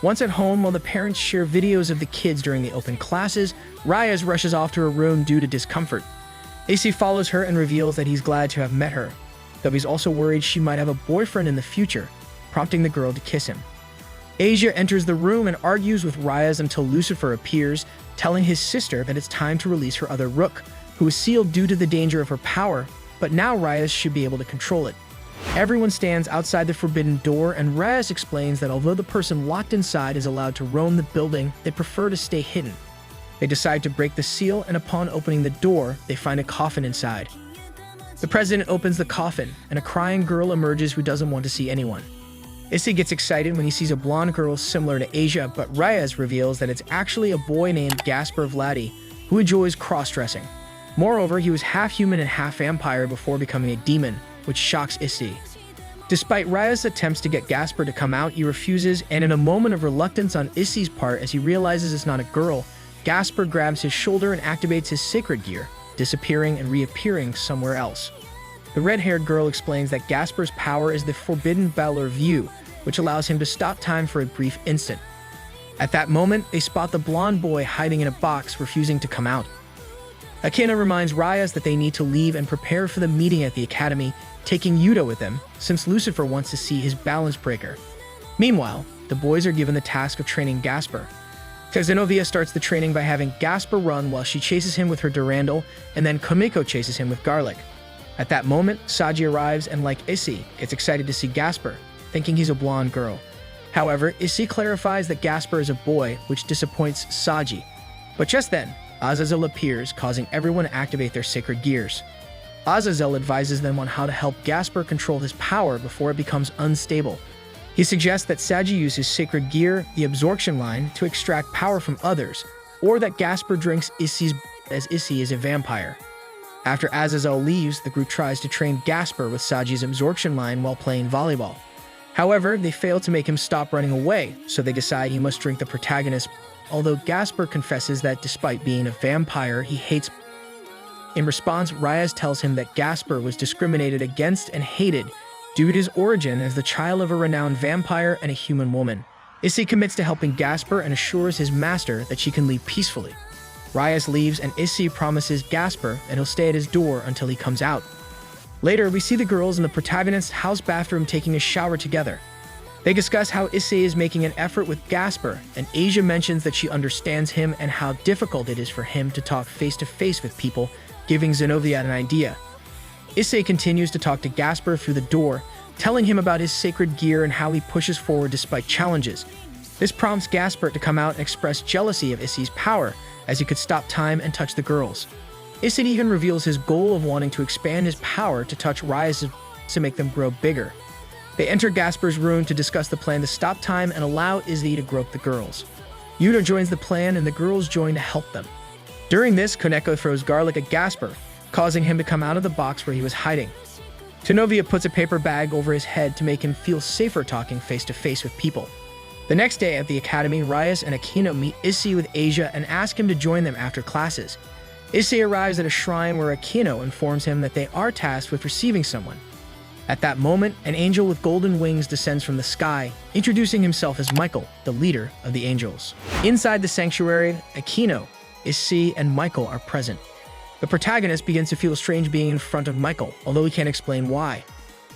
Once at home, while the parents share videos of the kids during the open classes, Rias rushes off to her room due to discomfort. Issei follows her and reveals that he's glad to have met her, though he's also worried she might have a boyfriend in the future, prompting the girl to kiss him. Asia enters the room and argues with Rias until Lucifer appears, telling his sister that it's time to release her other rook, who is sealed due to the danger of her power, but now Rias should be able to control it. Everyone stands outside the forbidden door, and Rias explains that although the person locked inside is allowed to roam the building, they prefer to stay hidden. They decide to break the seal, and upon opening the door, they find a coffin inside. The president opens the coffin, and a crying girl emerges who doesn't want to see anyone. Issei gets excited when he sees a blonde girl similar to Asia, but Rias reveals that it's actually a boy named Gasper Vladi, who enjoys cross-dressing. Moreover, he was half human and half vampire before becoming a demon, which shocks Issei. Despite Rias' attempts to get Gasper to come out, he refuses, and in a moment of reluctance on Issei's part as he realizes it's not a girl, Gasper grabs his shoulder and activates his sacred gear, disappearing and reappearing somewhere else. The red-haired girl explains that Gasper's power is the forbidden valor view, which allows him to stop time for a brief instant. At that moment, they spot the blonde boy hiding in a box, refusing to come out. Akeno reminds Rias that they need to leave and prepare for the meeting at the academy, taking Hyoudou with them, since Lucifer wants to see his balance breaker. Meanwhile, the boys are given the task of training Gasper. Zenovia starts the training by having Gasper run while she chases him with her Durandal, and then Komiko chases him with Garlic. At that moment, Saji arrives and, like Issei, gets excited to see Gasper, thinking he's a blonde girl. However, Issei clarifies that Gasper is a boy, which disappoints Saji. But just then, Azazel appears, causing everyone to activate their sacred gears. Azazel advises them on how to help Gasper control his power before it becomes unstable. He suggests that Saji use his sacred gear, the absorption line, to extract power from others, or that Gasper drinks Issei's as Issei is a vampire. After Azazel leaves, the group tries to train Gasper with Saji's absorption line while playing volleyball. However, they fail to make him stop running away, so they decide he must drink the protagonist, although Gasper confesses that despite being a vampire, he hates. In response, Rias tells him that Gasper was discriminated against and hated due to his origin as the child of a renowned vampire and a human woman. Issei commits to helping Gasper and assures his master that she can leave peacefully. Rias leaves and Issei promises Gasper that he'll stay at his door until he comes out. Later, we see the girls in the protagonist's house bathroom taking a shower together. They discuss how Issei is making an effort with Gasper, and Asia mentions that she understands him and how difficult it is for him to talk face-to-face with people, giving Zenovia an idea. Issei continues to talk to Gasper through the door, telling him about his sacred gear and how he pushes forward despite challenges. This prompts Gasper to come out and express jealousy of Issei's power, as he could stop time and touch the girls. Issei even reveals his goal of wanting to expand his power to touch Rias to make them grow bigger. They enter Gasper's room to discuss the plan to stop time and allow Issei to grope the girls. Hyoudou joins the plan and the girls join to help them. During this, Koneko throws Garlic at Gasper, causing him to come out of the box where he was hiding. Zenovia puts a paper bag over his head to make him feel safer talking face-to-face with people. The next day at the academy, Rias and Akeno meet Issei with Asia and ask him to join them after classes. Issei arrives at a shrine where Akeno informs him that they are tasked with receiving someone. At that moment, an angel with golden wings descends from the sky, introducing himself as Michael, the leader of the angels. Inside the sanctuary, Akeno, Issei, and Michael are present. The protagonist begins to feel strange being in front of Michael, although he can't explain why.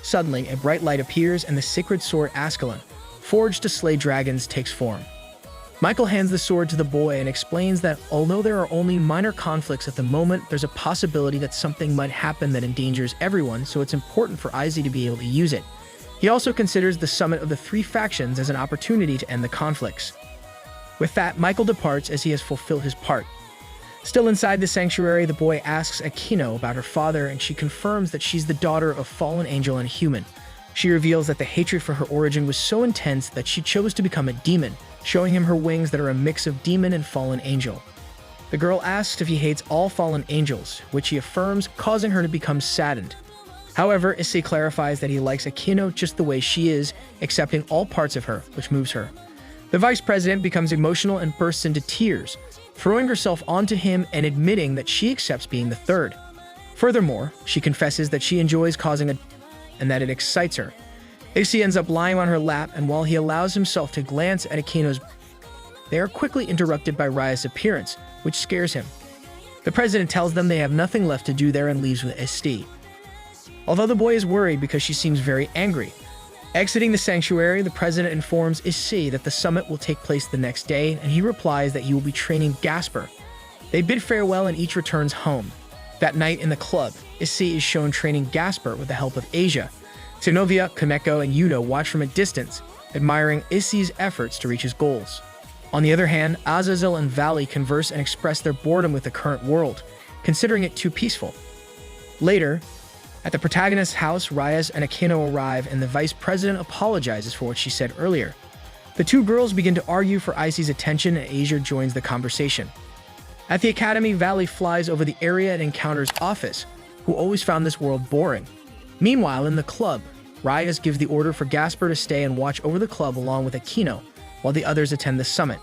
Suddenly, a bright light appears and the sacred sword Ascalon, forged to slay dragons, takes form. Michael hands the sword to the boy and explains that although there are only minor conflicts at the moment, there's a possibility that something might happen that endangers everyone, so it's important for Issei to be able to use it. He also considers the summit of the three factions as an opportunity to end the conflicts. With that, Michael departs as he has fulfilled his part. Still inside the sanctuary, the boy asks Akeno about her father, and she confirms that she's the daughter of fallen angel and human. She reveals that the hatred for her origin was so intense that she chose to become a demon, showing him her wings that are a mix of demon and fallen angel. The girl asks if he hates all fallen angels, which he affirms, causing her to become saddened. However, Issei clarifies that he likes Akeno just the way she is, accepting all parts of her, which moves her. The vice president becomes emotional and bursts into tears, throwing herself onto him and admitting that she accepts being the third. Furthermore, she confesses that she enjoys causing a and that it excites her. Issei ends up lying on her lap, and while he allows himself to glance at Akeno's, they are quickly interrupted by Rias' appearance, which scares him. The president tells them they have nothing left to do there and leaves with Issei. Although the boy is worried because she seems very angry. Exiting the sanctuary, the president informs Issei that the summit will take place the next day, and he replies that he will be training Gasper. They bid farewell and each returns home. That night in the club, Issei is shown training Gasper with the help of Asia. Zenovia, Koneko, and Hyoudou watch from a distance, admiring Issei's efforts to reach his goals. On the other hand, Azazel and Valley converse and express their boredom with the current world, considering it too peaceful. Later, at the protagonist's house, Rias and Akeno arrive and the vice president apologizes for what she said earlier. The two girls begin to argue for Issei's attention and Asia joins the conversation. At the academy, Valley flies over the area and encounters Office, who always found this world boring. Meanwhile, in the club, Rias gives the order for Gasper to stay and watch over the club along with Akeno, while the others attend the summit.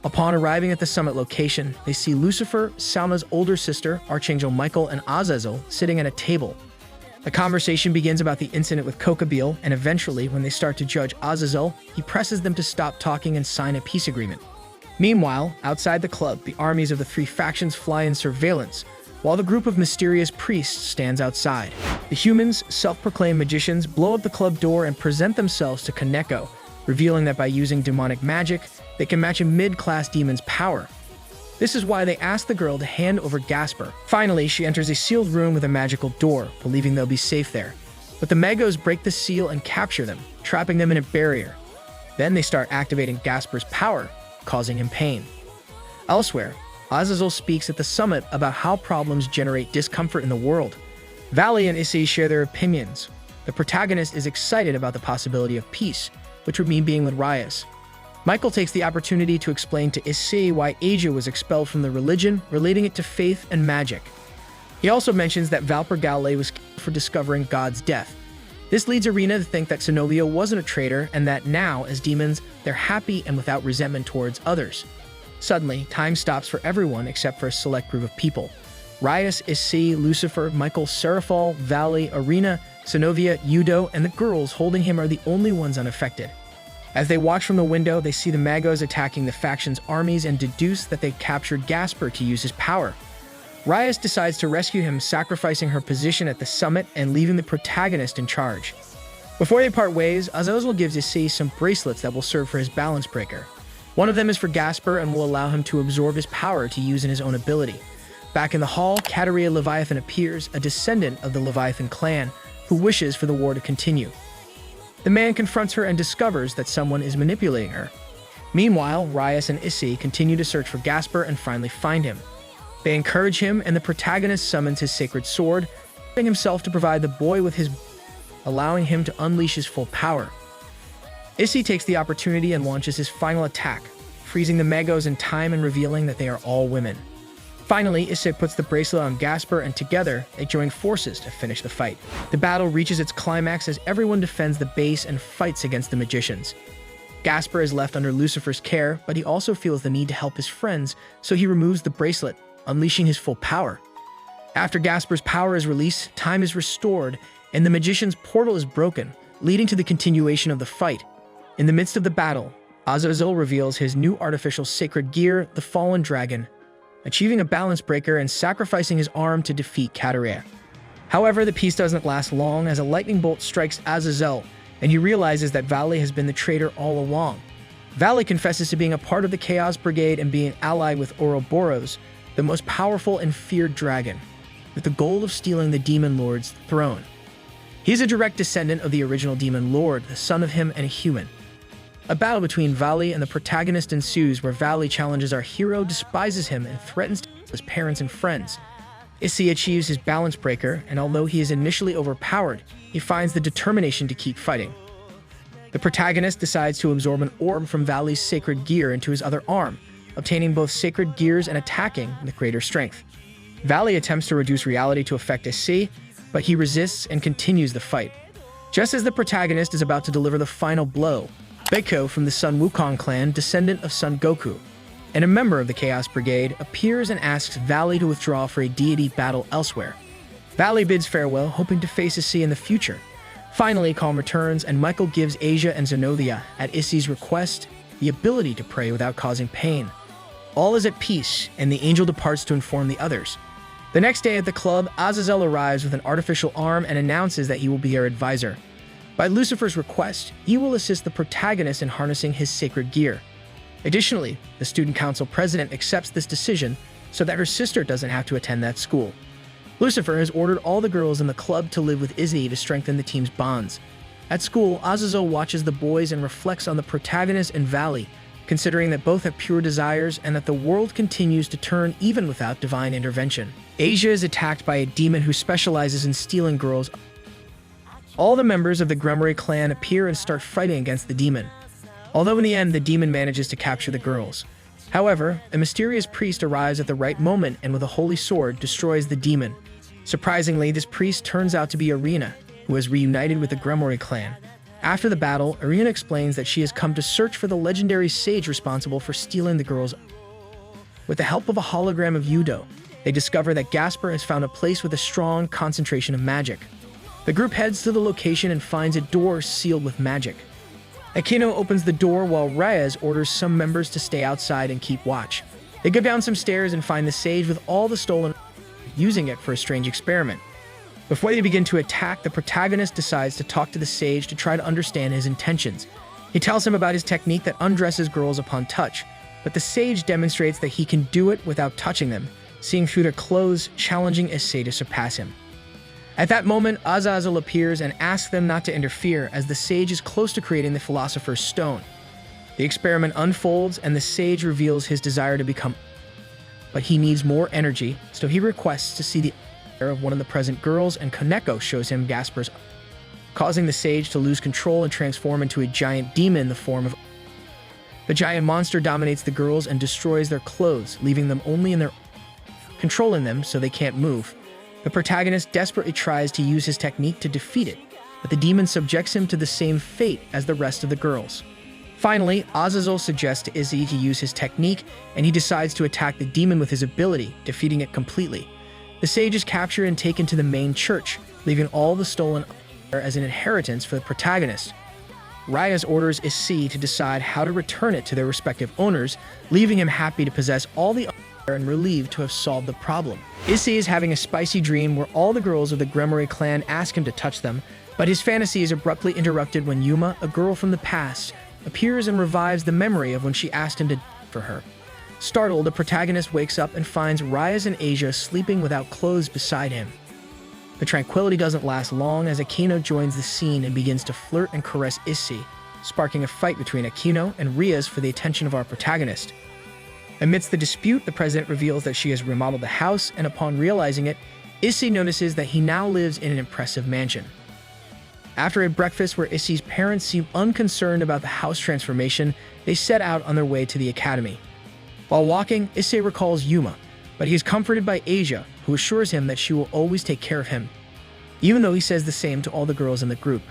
Upon arriving at the summit location, they see Lucifer, Salma's older sister, Archangel Michael, and Azazel sitting at a table. The conversation begins about the incident with Kokabiel, and eventually, when they start to judge Azazel, he presses them to stop talking and sign a peace agreement. Meanwhile, outside the club, the armies of the three factions fly in surveillance, while the group of mysterious priests stands outside. The humans, self-proclaimed magicians, blow up the club door and present themselves to Kaneko, revealing that by using demonic magic, they can match a mid-class demon's power. This is why they ask the girl to hand over Gasper. Finally, she enters a sealed room with a magical door, believing they'll be safe there. But the Magos break the seal and capture them, trapping them in a barrier. Then they start activating Gasper's power, causing him pain. Elsewhere, Azazel speaks at the summit about how problems generate discomfort in the world. Valley and Issei share their opinions. The protagonist is excited about the possibility of peace, which would mean being with Rias. Michael takes the opportunity to explain to Issei why Asia was expelled from the religion, relating it to faith and magic. He also mentions that Valpergale was killed for discovering God's death. This leads Arena to think that Zenobia wasn't a traitor, and that now, as demons, they're happy and without resentment towards others. Suddenly, time stops for everyone except for a select group of people. Rias, Issei, Lucifer, Michael, Serafal, Valley, Arena, Zenobia, Hyoudou, and the girls holding him are the only ones unaffected. As they watch from the window, they see the Magos attacking the faction's armies and deduce that they captured Gasper to use his power. Rias decides to rescue him, sacrificing her position at the summit and leaving the protagonist in charge. Before they part ways, Azazel gives Issei some bracelets that will serve for his balance breaker. One of them is for Gasper and will allow him to absorb his power to use in his own ability. Back in the hall, Kateria Leviathan appears, a descendant of the Leviathan clan, who wishes for the war to continue. The man confronts her and discovers that someone is manipulating her. Meanwhile, Rias and Issei continue to search for Gasper and finally find him. They encourage him, and the protagonist summons his sacred sword, preparing himself to provide the boy with his, allowing him to unleash his full power. Issei takes the opportunity and launches his final attack, freezing the Magos in time and revealing that they are all women. Finally, Issei puts the bracelet on Gasper, and together, they join forces to finish the fight. The battle reaches its climax as everyone defends the base and fights against the magicians. Gasper is left under Lucifer's care, but he also feels the need to help his friends, so he removes the bracelet, unleashing his full power. After Gasper's power is released, time is restored, and the magician's portal is broken, leading to the continuation of the fight. In the midst of the battle, Azazel reveals his new artificial sacred gear, the Fallen Dragon, achieving a balance breaker and sacrificing his arm to defeat Kateria. However, the peace doesn't last long as a lightning bolt strikes Azazel, and he realizes that Valley has been the traitor all along. Valley confesses to being a part of the Chaos Brigade and being allied with Ouroboros, the most powerful and feared dragon, with the goal of stealing the Demon Lord's throne. He is a direct descendant of the original Demon Lord, the son of him and a human. A battle between Valley and the protagonist ensues, where Valley challenges our hero, despises him, and threatens to kill his parents and friends. Issei achieves his balance breaker, and although he is initially overpowered, he finds the determination to keep fighting. The protagonist decides to absorb an orb from Valley's sacred gear into his other arm, obtaining both sacred gears and attacking with greater strength. Valley attempts to reduce reality to affect Issei, but he resists and continues the fight. Just as the protagonist is about to deliver the final blow, Baeko from the Sun Wukong clan, descendant of Son Goku, and a member of the Chaos Brigade, appears and asks Valley to withdraw for a deity battle elsewhere. Valley bids farewell, hoping to face Issei in the future. Finally, calm returns, and Michael gives Asia and Zenobia, at Issei's request, the ability to pray without causing pain. All is at peace, and the angel departs to inform the others. The next day at the club, Azazel arrives with an artificial arm and announces that he will be our advisor. By Lucifer's request, he will assist the protagonist in harnessing his sacred gear. Additionally, the student council president accepts this decision so that her sister doesn't have to attend that school. Lucifer has ordered all the girls in the club to live with Issei to strengthen the team's bonds. At school, Azazel watches the boys and reflects on the protagonist and Valley, considering that both have pure desires and that the world continues to turn even without divine intervention. Asia is attacked by a demon who specializes in stealing girls. All the members of the Gremory clan appear and start fighting against the demon, although in the end the demon manages to capture the girls. However, a mysterious priest arrives at the right moment and with a holy sword destroys the demon. Surprisingly, this priest turns out to be Arena, who who has reunited with the Gremory clan. After the battle, Irina explains that she has come to search for the legendary sage responsible for stealing the girls. With the help of a hologram of Hyoudou, they discover that Gasper has found a place with a strong concentration of magic. The group heads to the location and finds a door sealed with magic. Akeno opens the door while Rias orders some members to stay outside and keep watch. They go down some stairs and find the sage with all the stolen, using it for a strange experiment. Before they begin to attack, the protagonist decides to talk to the sage to try to understand his intentions. He tells him about his technique that undresses girls upon touch, but the sage demonstrates that he can do it without touching them, seeing through their clothes, challenging Issei to surpass him. At that moment, Azazel appears and asks them not to interfere as the sage is close to creating the Philosopher's Stone. The experiment unfolds and the sage reveals his desire to become, but he needs more energy, so he requests to see the of one of the present girls, and Kaneko shows him Gasper's, causing the sage to lose control and transform into a giant demon in the form of. The giant monster dominates the girls and destroys their clothes, leaving them only in their, controlling them so they can't move. The protagonist desperately tries to use his technique to defeat it, but the demon subjects him to the same fate as the rest of the girls. Finally, Azazel suggests to Issei to use his technique, and he decides to attack the demon with his ability, defeating it completely. The sage is captured and taken to the main church, leaving all the stolen as an inheritance for the protagonist. Rias orders Issei to decide how to return it to their respective owners, leaving him happy to possess all the and relieved to have solved the problem. Issei is having a spicy dream where all the girls of the Gremory clan ask him to touch them, but his fantasy is abruptly interrupted when Yuma, a girl from the past, appears and revives the memory of when she asked him to for her. Startled, the protagonist wakes up and finds Rias and Asia sleeping without clothes beside him. The tranquility doesn't last long as Akeno joins the scene and begins to flirt and caress Issei, sparking a fight between Akeno and Rias for the attention of our protagonist. Amidst the dispute, the president reveals that she has remodeled the house, and upon realizing it, Issei notices that he now lives in an impressive mansion. After a breakfast where Issei's parents seem unconcerned about the house transformation, they set out on their way to the academy. While walking, Issei recalls Yuma, but he is comforted by Asia, who assures him that she will always take care of him, even though he says the same to all the girls in the group.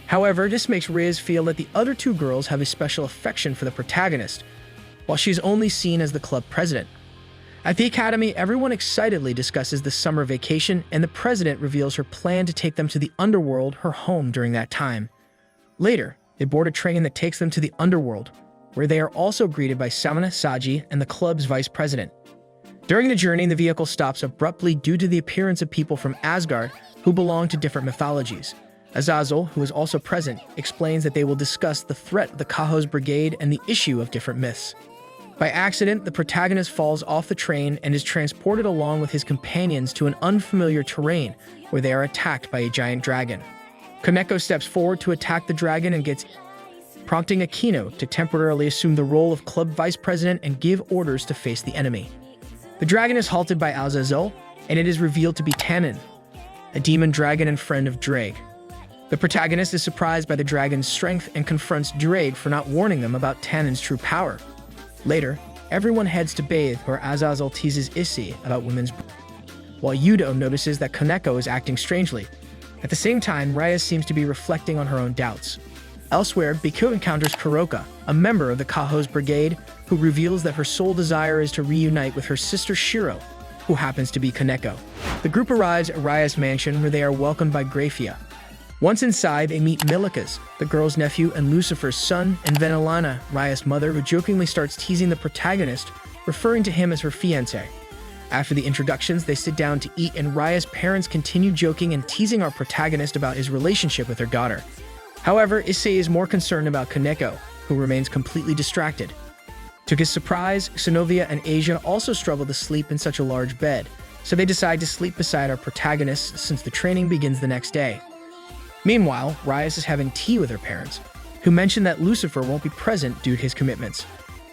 However, this makes Rias feel that the other two girls have a special affection for the protagonist, while she is only seen as the club president. At the academy, everyone excitedly discusses the summer vacation, and the president reveals her plan to take them to the underworld, her home during that time. Later, they board a train that takes them to the underworld, where they are also greeted by Samana Saji and the club's vice president. During the journey, the vehicle stops abruptly due to the appearance of people from Asgard who belong to different mythologies. Azazel, who is also present, explains that they will discuss the threat of the Cajo's Brigade and the issue of different myths. By accident, the protagonist falls off the train and is transported along with his companions to an unfamiliar terrain where they are attacked by a giant dragon. Kaneko steps forward to attack the dragon and gets prompting Akeno to temporarily assume the role of club vice president and give orders to face the enemy. The dragon is halted by Azazel, and it is revealed to be Tannen, a demon dragon and friend of Drake. The protagonist is surprised by the dragon's strength and confronts Drake for not warning them about Tannen's true power. Later, everyone heads to bathe where Azazel teases Issei about women's while Hyoudou notices that Kaneko is acting strangely. At the same time, Rias seems to be reflecting on her own doubts. Elsewhere, Biko encounters Kuroka, a member of the Cajo's Brigade, who reveals that her sole desire is to reunite with her sister Shiro, who happens to be Kaneko. The group arrives at Rias' mansion where they are welcomed by Grafia. Once inside, they meet Milikas, the girl's nephew and Lucifer's son, and Venelana, Rias' mother, who jokingly starts teasing the protagonist, referring to him as her fiancé. After the introductions, they sit down to eat, and Rias' parents continue joking and teasing our protagonist about his relationship with her daughter. However, Issei is more concerned about Kaneko, who remains completely distracted. To his surprise, Xenovia and Asia also struggle to sleep in such a large bed, so they decide to sleep beside our protagonist since the training begins the next day. Meanwhile, Rias is having tea with her parents, who mention that Lucifer won't be present due to his commitments.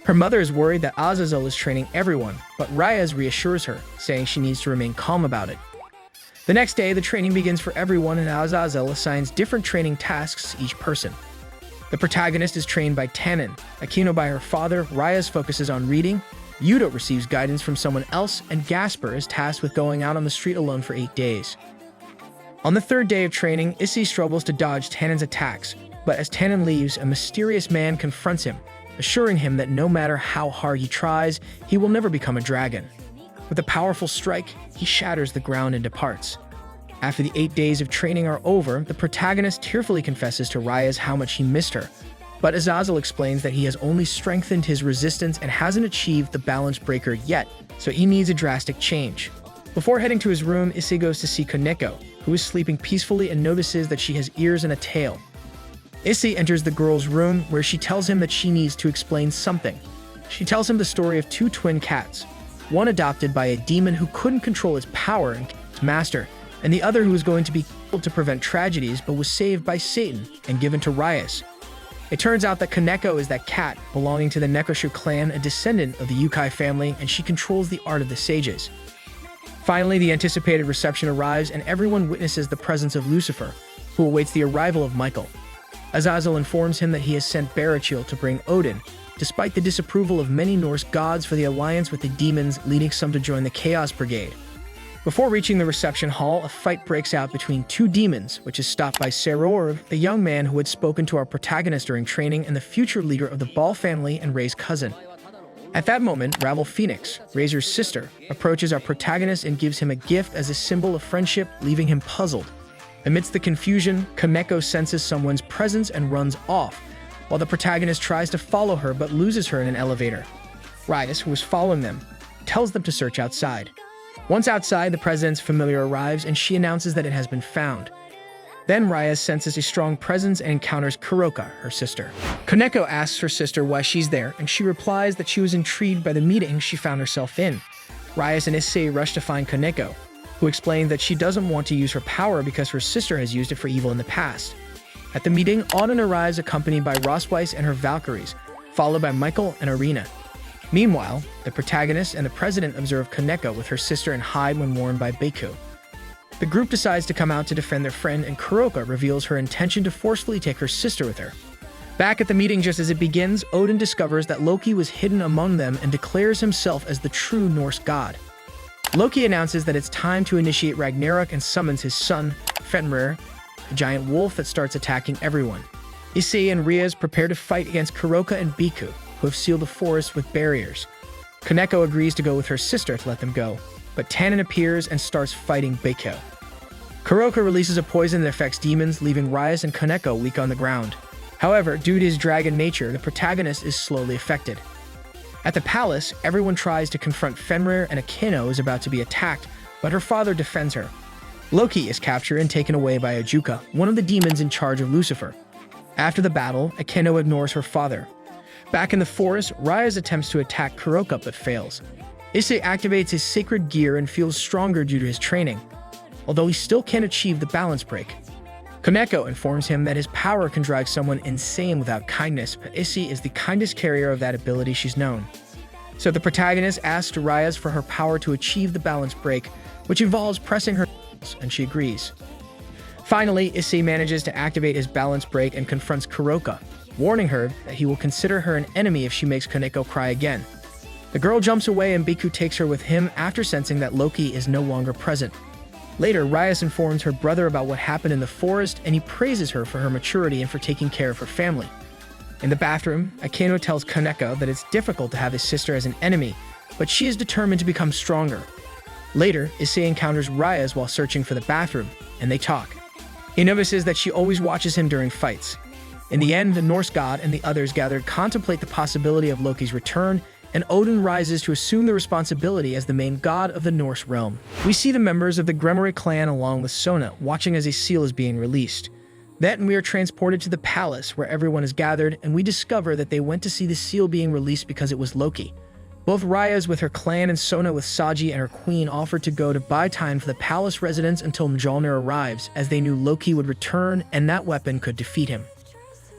Her mother is worried that Azazel is training everyone, but Rias reassures her, saying she needs to remain calm about it. The next day, the training begins for everyone, and Azazel assigns different training tasks to each person. The protagonist is trained by Tannen, Akeno by her father, Rias focuses on reading, Hyoudou receives guidance from someone else, and Gasper is tasked with going out on the street alone for 8 days. On the third day of training, Issei struggles to dodge Tannen's attacks, but as Tannen leaves, a mysterious man confronts him, assuring him that no matter how hard he tries, he will never become a dragon. With a powerful strike, he shatters the ground and departs. After the 8 days of training are over, the protagonist tearfully confesses to Rias how much he missed her, but Azazel explains that he has only strengthened his resistance and hasn't achieved the balance breaker yet, so he needs a drastic change. Before heading to his room, Issei goes to see Kaneko, who is sleeping peacefully and notices that she has ears and a tail. Issei enters the girl's room, where she tells him that she needs to explain something. She tells him the story of 2 twin cats, one adopted by a demon who couldn't control its power and its master, and the other who was going to be killed to prevent tragedies but was saved by Satan and given to Rias. It turns out that Kaneko is that cat belonging to the Nekoshu clan, a descendant of the Yukai family, and she controls the art of the sages. Finally, the anticipated reception arrives and everyone witnesses the presence of Lucifer, who awaits the arrival of Michael. Azazel informs him that he has sent Barachil to bring Odin, despite the disapproval of many Norse gods for the alliance with the demons, leading some to join the Chaos Brigade. Before reaching the reception hall, a fight breaks out between 2 demons, which is stopped by Sairaorg, the young man who had spoken to our protagonist during training and the future leader of the Ball family and Ray's cousin. At that moment, Ravel Phoenix, Razor's sister, approaches our protagonist and gives him a gift as a symbol of friendship, leaving him puzzled. Amidst the confusion, Kaneko senses someone's presence and runs off, while the protagonist tries to follow her but loses her in an elevator. Rias, who is following them, tells them to search outside. Once outside, the president's familiar arrives and she announces that it has been found. Then Rias senses a strong presence and encounters Kuroka, her sister. Kaneko asks her sister why she's there, and she replies that she was intrigued by the meeting she found herself in. Rias and Issei rush to find Kaneko, who explains that she doesn't want to use her power because her sister has used it for evil in the past. At the meeting, Auden arrives accompanied by Rosweiss and her Valkyries, followed by Michael and Arena. Meanwhile, the protagonist and the president observe Kaneko with her sister and hide when warned by Beiku. The group decides to come out to defend their friend, and Kuroka reveals her intention to forcefully take her sister with her. Back at the meeting just as it begins, Odin discovers that Loki was hidden among them and declares himself as the true Norse god. Loki announces that it's time to initiate Ragnarok and summons his son, Fenrir, a giant wolf that starts attacking everyone. Issei and Rias prepare to fight against Kuroka and Beiku, who have sealed the forest with barriers. Kaneko agrees to go with her sister to let them go, but Tannen appears and starts fighting Beiku. Kuroka releases a poison that affects demons, leaving Rias and Kaneko weak on the ground. However, due to his dragon nature, the protagonist is slowly affected. At the palace, everyone tries to confront Fenrir, and Akeno is about to be attacked, but her father defends her. Loki is captured and taken away by Ajuka, one of the demons in charge of Lucifer. After the battle, Akeno ignores her father. Back in the forest, Rias attempts to attack Kuroka but fails. Issei activates his sacred gear and feels stronger due to his training, although he still can't achieve the balance break. Kaneko informs him that his power can drive someone insane without kindness, but Issei is the kindest carrier of that ability she's known. So the protagonist asks Rias for her power to achieve the balance break, which involves pressing her and she agrees. Finally, Issei manages to activate his balance break and confronts Kuroka, warning her that he will consider her an enemy if she makes Kaneko cry again. The girl jumps away and Beiku takes her with him after sensing that Loki is no longer present. Later, Rias informs her brother about what happened in the forest, and he praises her for her maturity and for taking care of her family. In the bathroom, Akeno tells Kaneko that it's difficult to have his sister as an enemy, but she is determined to become stronger. Later, Issei encounters Rias while searching for the bathroom, and they talk. He notices that she always watches him during fights. In the end, the Norse god and the others gathered contemplate the possibility of Loki's return, and Odin rises to assume the responsibility as the main god of the Norse realm. We see the members of the Gremory clan along with Sona watching as a seal is being released. Then we are transported to the palace where everyone is gathered, and we discover that they went to see the seal being released because it was Loki. Both Rias with her clan and Sona with Saji and her queen offered to go to buy time for the palace residents until Mjolnir arrives, as they knew Loki would return and that weapon could defeat him.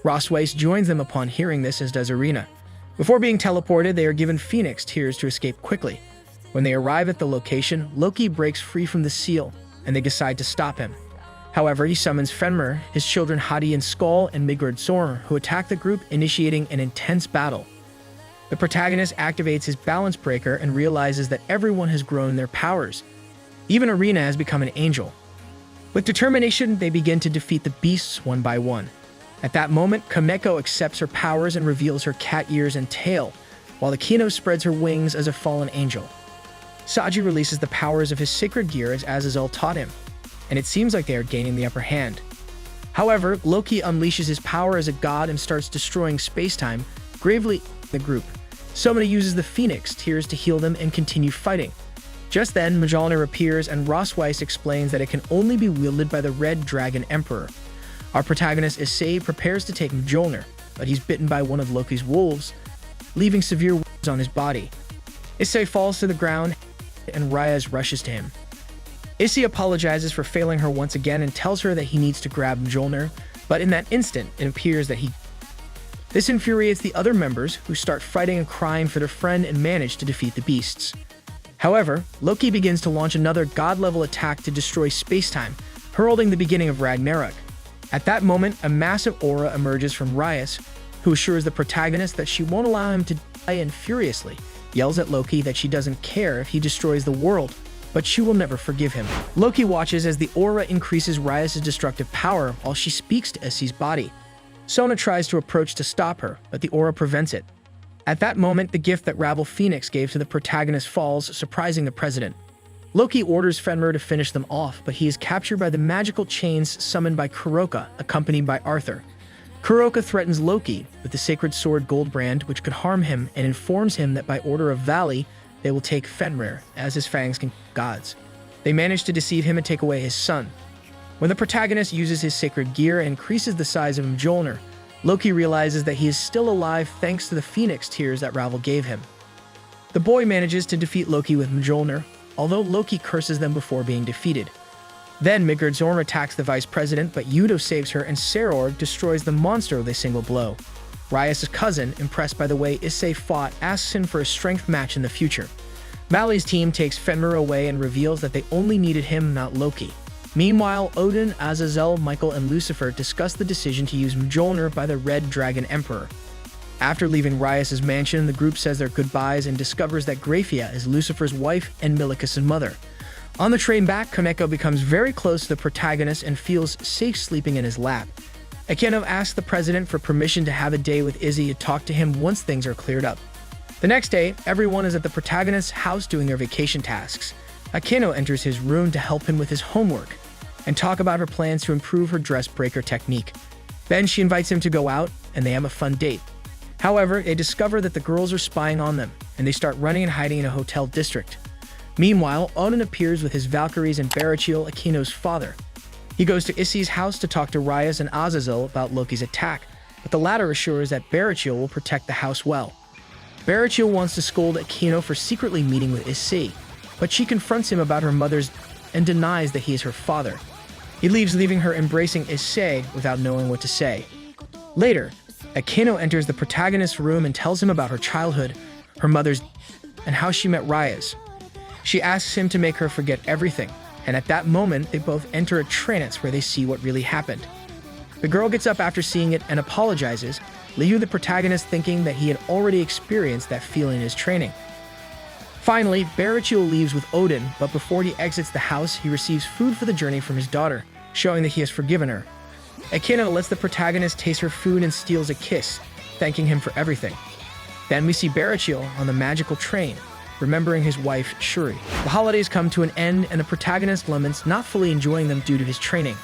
Rosweiss joins them upon hearing this, as does Arena. Before being teleported, they are given Phoenix tears to escape quickly. When they arrive at the location, Loki breaks free from the seal, and they decide to stop him. However, he summons Fenrir, his children Hadi and Skull, and Midgard Zorn, who attack the group, initiating an intense battle. The protagonist activates his balance breaker and realizes that everyone has grown their powers. Even Arena has become an angel. With determination, they begin to defeat the beasts one by one. At that moment, Kameko accepts her powers and reveals her cat ears and tail, while Akeno spreads her wings as a fallen angel. Saji releases the powers of his sacred gear as Azazel taught him, and it seems like they are gaining the upper hand. However, Loki unleashes his power as a god and starts destroying space-time, gravely the group. Sona uses the Phoenix Tears to heal them and continue fighting. Just then, Mjolnir appears and Ross Weiss explains that it can only be wielded by the Red Dragon Emperor. Our protagonist Issei prepares to take Mjolnir, but he's bitten by one of Loki's wolves, leaving severe wounds on his body. Issei falls to the ground and Rias rushes to him. Issei apologizes for failing her once again and tells her that he needs to grab Mjolnir, but in that instant, it appears that he... This infuriates the other members, who start fighting and crying for their friend and manage to defeat the beasts. However, Loki begins to launch another god-level attack to destroy space-time, heralding the beginning of Ragnarok. At that moment, a massive aura emerges from Rias, who assures the protagonist that she won't allow him to die, and furiously yells at Loki that she doesn't care if he destroys the world, but she will never forgive him. Loki watches as the aura increases Rias' destructive power while she speaks to Issei's body. Sona tries to approach to stop her, but the aura prevents it. At that moment, the gift that Ravel Phoenix gave to the protagonist falls, surprising the president. Loki orders Fenrir to finish them off, but he is captured by the magical chains summoned by Kuroka, accompanied by Arthur. Kuroka threatens Loki with the sacred sword Goldbrand, which could harm him, and informs him that by order of Valley, they will take Fenrir, as his fangs can gods. They manage to deceive him and take away his son. When the protagonist uses his sacred gear and increases the size of Mjolnir, Loki realizes that he is still alive thanks to the Phoenix Tears that Ravel gave him. The boy manages to defeat Loki with Mjolnir, although Loki curses them before being defeated. Then Midgardsorm attacks the vice president, but Hyoudou saves her and Sairaorg destroys the monster with a single blow. Rias' cousin, impressed by the way Issei fought, asks him for a strength match in the future. Valley's team takes Fenrir away and reveals that they only needed him, not Loki. Meanwhile, Odin, Azazel, Michael, and Lucifer discuss the decision to use Mjolnir by the Red Dragon Emperor. After leaving Rias' mansion, the group says their goodbyes and discovers that Graphia is Lucifer's wife and Milikis' mother. On the train back, Kameko becomes very close to the protagonist and feels safe sleeping in his lap. Akeno asks the president for permission to have a day with Izzy to talk to him once things are cleared up. The next day, everyone is at the protagonist's house doing their vacation tasks. Akeno enters his room to help him with his homework and talk about her plans to improve her dress breaker technique. Then she invites him to go out, and they have a fun date. However, they discover that the girls are spying on them, and they start running and hiding in a hotel district. Meanwhile, Odin appears with his Valkyries and Betrayal, Akeno's father. He goes to Issei's house to talk to Rias and Azazel about Loki's attack, but the latter assures that Betrayal will protect the house well. Betrayal wants to scold Akeno for secretly meeting with Issei, but she confronts him about her mother's and denies that he is her father. He leaves, leaving her embracing Issei without knowing what to say. Later, Akeno enters the protagonist's room and tells him about her childhood, her mother's and how she met Rias. She asks him to make her forget everything, and at that moment, they both enter a trance where they see what really happened. The girl gets up after seeing it and apologizes, leaving the protagonist thinking that he had already experienced that feeling in his training. Finally, Betrayal leaves with Odin, but before he exits the house, he receives food for the journey from his daughter, showing that he has forgiven her. Akeno lets the protagonist taste her food and steals a kiss, thanking him for everything. Then we see Betrayal on the magical train, remembering his wife, Shuri. The holidays come to an end, and the protagonist laments not fully enjoying them due to his training.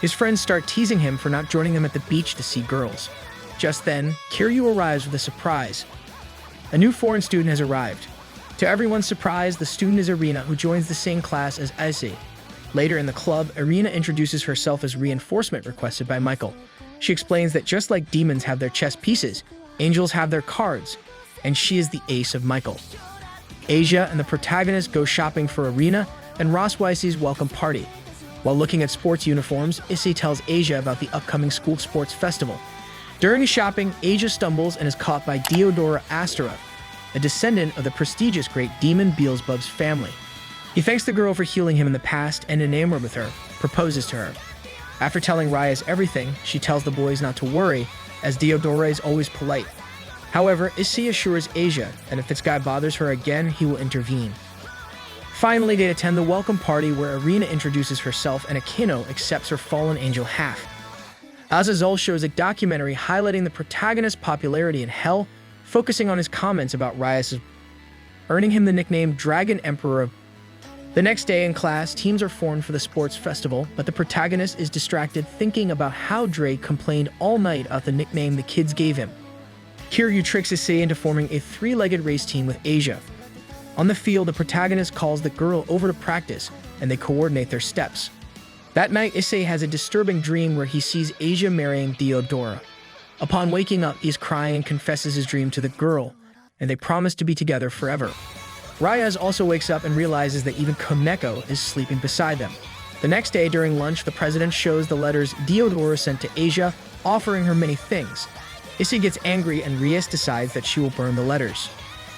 His friends start teasing him for not joining them at the beach to see girls. Just then, Kiryu arrives with a surprise. A new foreign student has arrived. To everyone's surprise, the student is Irina, who joins the same class as Issei. Later in the club, Irina introduces herself as reinforcement requested by Michael. She explains that just like demons have their chess pieces, angels have their cards, and she is the ace of Michael. Asia and the protagonist go shopping for Irina and Ross Weiss's welcome party. While looking at sports uniforms, Issei tells Asia about the upcoming school sports festival. During his shopping, Asia stumbles and is caught by Diodora Astaroth, a descendant of the prestigious great demon Beelzebub's family. He thanks the girl for healing him in the past and, enamored with her, proposes to her. After telling Rias everything, she tells the boys not to worry, as Diodora is always polite. However, Issei assures Asia that if this guy bothers her again, he will intervene. Finally, they attend the welcome party where Arena introduces herself and Akeno accepts her fallen angel half. Azazel shows a documentary highlighting the protagonist's popularity in Hell, focusing on his comments about Rias, earning him the nickname Dragon Emperor. The next day in class, teams are formed for the sports festival, but the protagonist is distracted thinking about how Drake complained all night about the nickname the kids gave him. Kiryu tricks Issei into forming a three-legged race team with Asia. On the field, the protagonist calls the girl over to practice, and they coordinate their steps. That night, Issei has a disturbing dream where he sees Asia marrying Diodora. Upon waking up, he is crying and confesses his dream to the girl, and they promise to be together forever. Rias also wakes up and realizes that even Koneko is sleeping beside them. The next day, during lunch, the president shows the letters Diodora sent to Asia, offering her many things. Issei gets angry and Rias decides that she will burn the letters.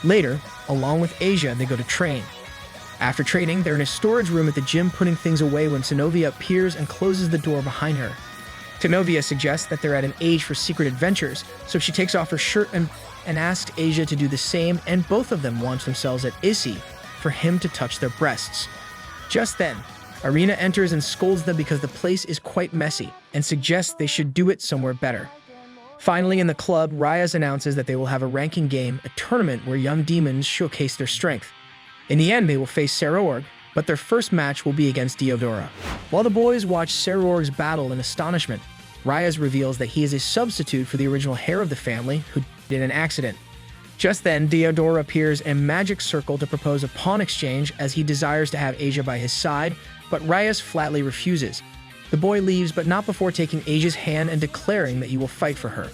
Later, along with Asia, they go to train. After training, they're in a storage room at the gym putting things away when Sinovia appears and closes the door behind her. Sinovia suggests that they're at an age for secret adventures, so she takes off her shirt and asks Asia to do the same, and both of them launch themselves at Issei for him to touch their breasts. Just then, Arena enters and scolds them because the place is quite messy and suggests they should do it somewhere better. Finally, in the club, Rias announces that they will have a ranking game, a tournament where young demons showcase their strength. In the end, they will face Sairaorg, but their first match will be against Diodora. While the boys watch Sairaorg's battle in astonishment, Rias reveals that he is a substitute for the original heir of the family who died in an accident. Just then, Diodora appears in a magic circle to propose a pawn exchange as he desires to have Asia by his side, but Rias flatly refuses. The boy leaves, but not before taking Asia's hand and declaring that he will fight for her.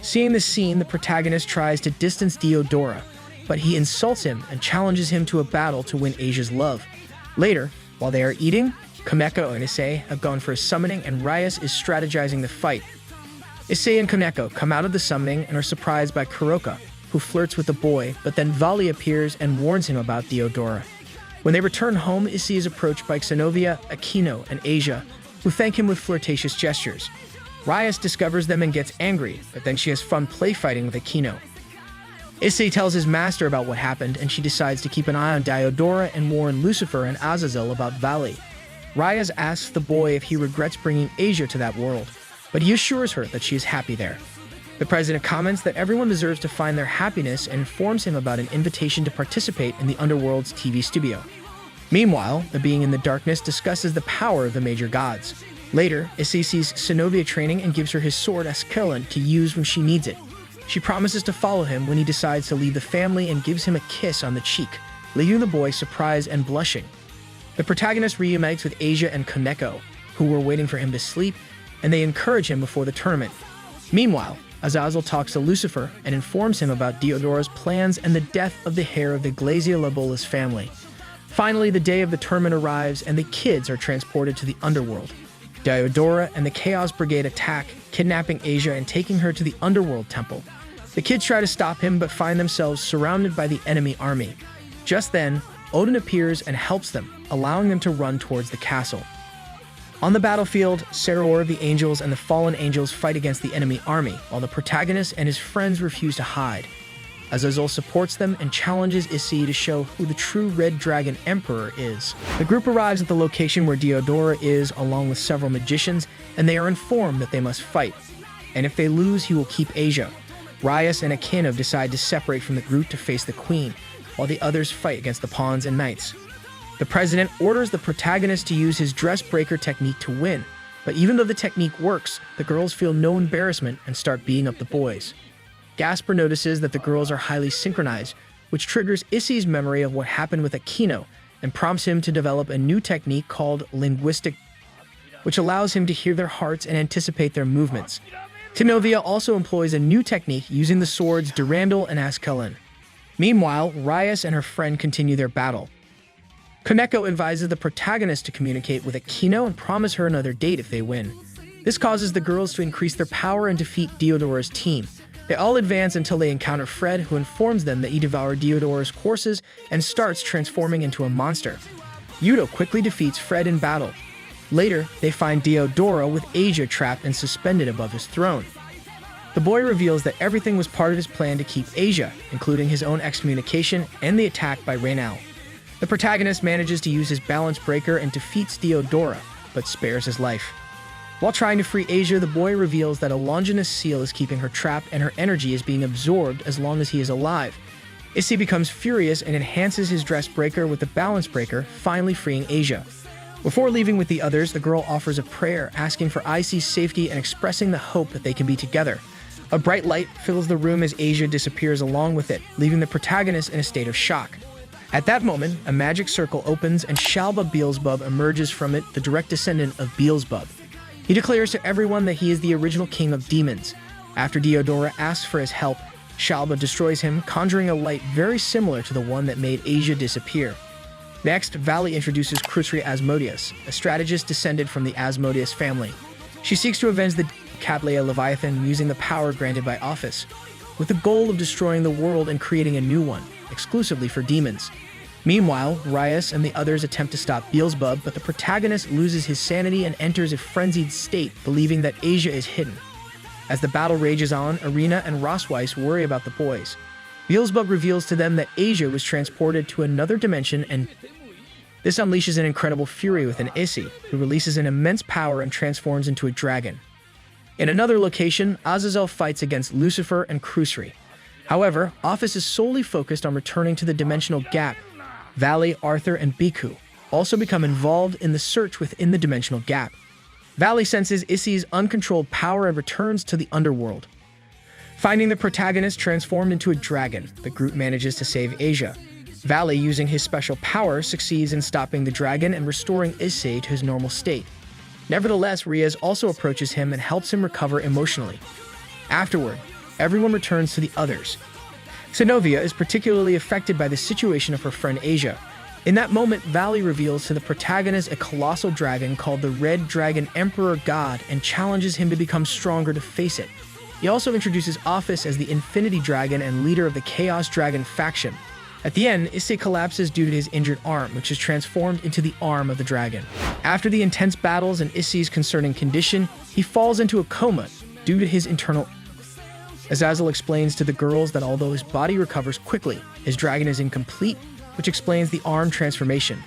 Seeing this scene, the protagonist tries to distance Diodora, but he insults him and challenges him to a battle to win Asia's love. Later, while they are eating, Koneko and Issei have gone for a summoning and Rias is strategizing the fight. Issei and Koneko come out of the summoning and are surprised by Kuroka, who flirts with the boy, but then Vali appears and warns him about Diodora. When they return home, Issei is approached by Xenovia, Akeno, and Asia, who thank him with flirtatious gestures. Rias discovers them and gets angry, but then she has fun play fighting with Akeno. Issei tells his master about what happened, and she decides to keep an eye on Diodora and warn Lucifer and Azazel about Vali. Rias asks the boy if he regrets bringing Asia to that world, but he assures her that she is happy there. The president comments that everyone deserves to find their happiness and informs him about an invitation to participate in the underworld's TV studio. Meanwhile, the being in the darkness discusses the power of the major gods. Later, Issei sees Sinovia training and gives her his sword Excalibur to use when she needs it. She promises to follow him when he decides to leave the family and gives him a kiss on the cheek, leaving the boy surprised and blushing. The protagonist reunites with Asia and Koneko, who were waiting for him to sleep, and they encourage him before the tournament. Meanwhile, Azazel talks to Lucifer and informs him about Diodora's plans and the death of the heir of the Glacia Labola's family. Finally, the day of the tournament arrives and the kids are transported to the underworld. Diodora and the Chaos Brigade attack, kidnapping Asia and taking her to the underworld temple. The kids try to stop him but find themselves surrounded by the enemy army. Just then, Odin appears and helps them, allowing them to run towards the castle. On the battlefield, Sairaorg, the angels, and the fallen angels fight against the enemy army, while the protagonist and his friends refuse to hide. Azazel supports them and challenges Issei to show who the true Red Dragon Emperor is. The group arrives at the location where Diodora is, along with several magicians, and they are informed that they must fight. And if they lose, he will keep Asia. Rias and Akeno decide to separate from the group to face the queen, while the others fight against the pawns and knights. The president orders the protagonist to use his dress breaker technique to win, but even though the technique works, the girls feel no embarrassment and start beating up the boys. Gasper notices that the girls are highly synchronized, which triggers Issei's memory of what happened with Akeno and prompts him to develop a new technique called linguistic, which allows him to hear their hearts and anticipate their movements. Sinovia also employs a new technique using the swords Durandal and Askelin. Meanwhile, Rias and her friend continue their battle. Koneko advises the protagonist to communicate with Akeno and promise her another date if they win. This causes the girls to increase their power and defeat Diodora's team. They all advance until they encounter Fred, who informs them that he devoured Diodora's horses and starts transforming into a monster. Hyoudou quickly defeats Fred in battle. Later, they find Diodora with Asia trapped and suspended above his throne. The boy reveals that everything was part of his plan to keep Asia, including his own excommunication and the attack by Reynal. The protagonist manages to use his balance breaker and defeats Diodora, but spares his life. While trying to free Asia, the boy reveals that a longinus seal is keeping her trapped and her energy is being absorbed as long as he is alive. Issei becomes furious and enhances his dress breaker with the balance breaker, finally freeing Asia. Before leaving with the others, the girl offers a prayer, asking for Issei's safety and expressing the hope that they can be together. A bright light fills the room as Asia disappears along with it, leaving the protagonist in a state of shock. At that moment, a magic circle opens and Shalba Beelzebub emerges from it, the direct descendant of Beelzebub. He declares to everyone that he is the original king of demons. After Diodora asks for his help, Shalba destroys him, conjuring a light very similar to the one that made Asia disappear. Next, Valley introduces Krusri Asmodeus, a strategist descended from the Asmodeus family. She seeks to avenge the Catlea Leviathan using the power granted by Office, with the goal of destroying the world and creating a new one, exclusively for demons. Meanwhile, Rias and the others attempt to stop Beelzebub, but the protagonist loses his sanity and enters a frenzied state, believing that Asia is hidden. As the battle rages on, Arena and Rosweiss worry about the boys. Beelzebub reveals to them that Asia was transported to another dimension, and this unleashes an incredible fury within Issei, who releases an immense power and transforms into a dragon. In another location, Azazel fights against Lucifer and Krusri. However, Office is solely focused on returning to the dimensional gap. Valley, Arthur, and Biku also become involved in the search within the dimensional gap. Valley senses Issei's uncontrolled power and returns to the underworld. Finding the protagonist transformed into a dragon, the group manages to save Asia. Valley, using his special power, succeeds in stopping the dragon and restoring Issei to his normal state. Nevertheless, Rias also approaches him and helps him recover emotionally. Afterward, everyone returns to the others. Xenovia is particularly affected by the situation of her friend Asia. In that moment, Valley reveals to the protagonist a colossal dragon called the Red Dragon Emperor God and challenges him to become stronger to face it. He also introduces Office as the Infinity Dragon and leader of the Chaos Dragon faction. At the end, Issei collapses due to his injured arm, which is transformed into the arm of the dragon. After the intense battles and Issei's concerning condition, he falls into a coma due to his internal. Azazel explains to the girls that although his body recovers quickly, his dragon is incomplete, which explains the arm transformation.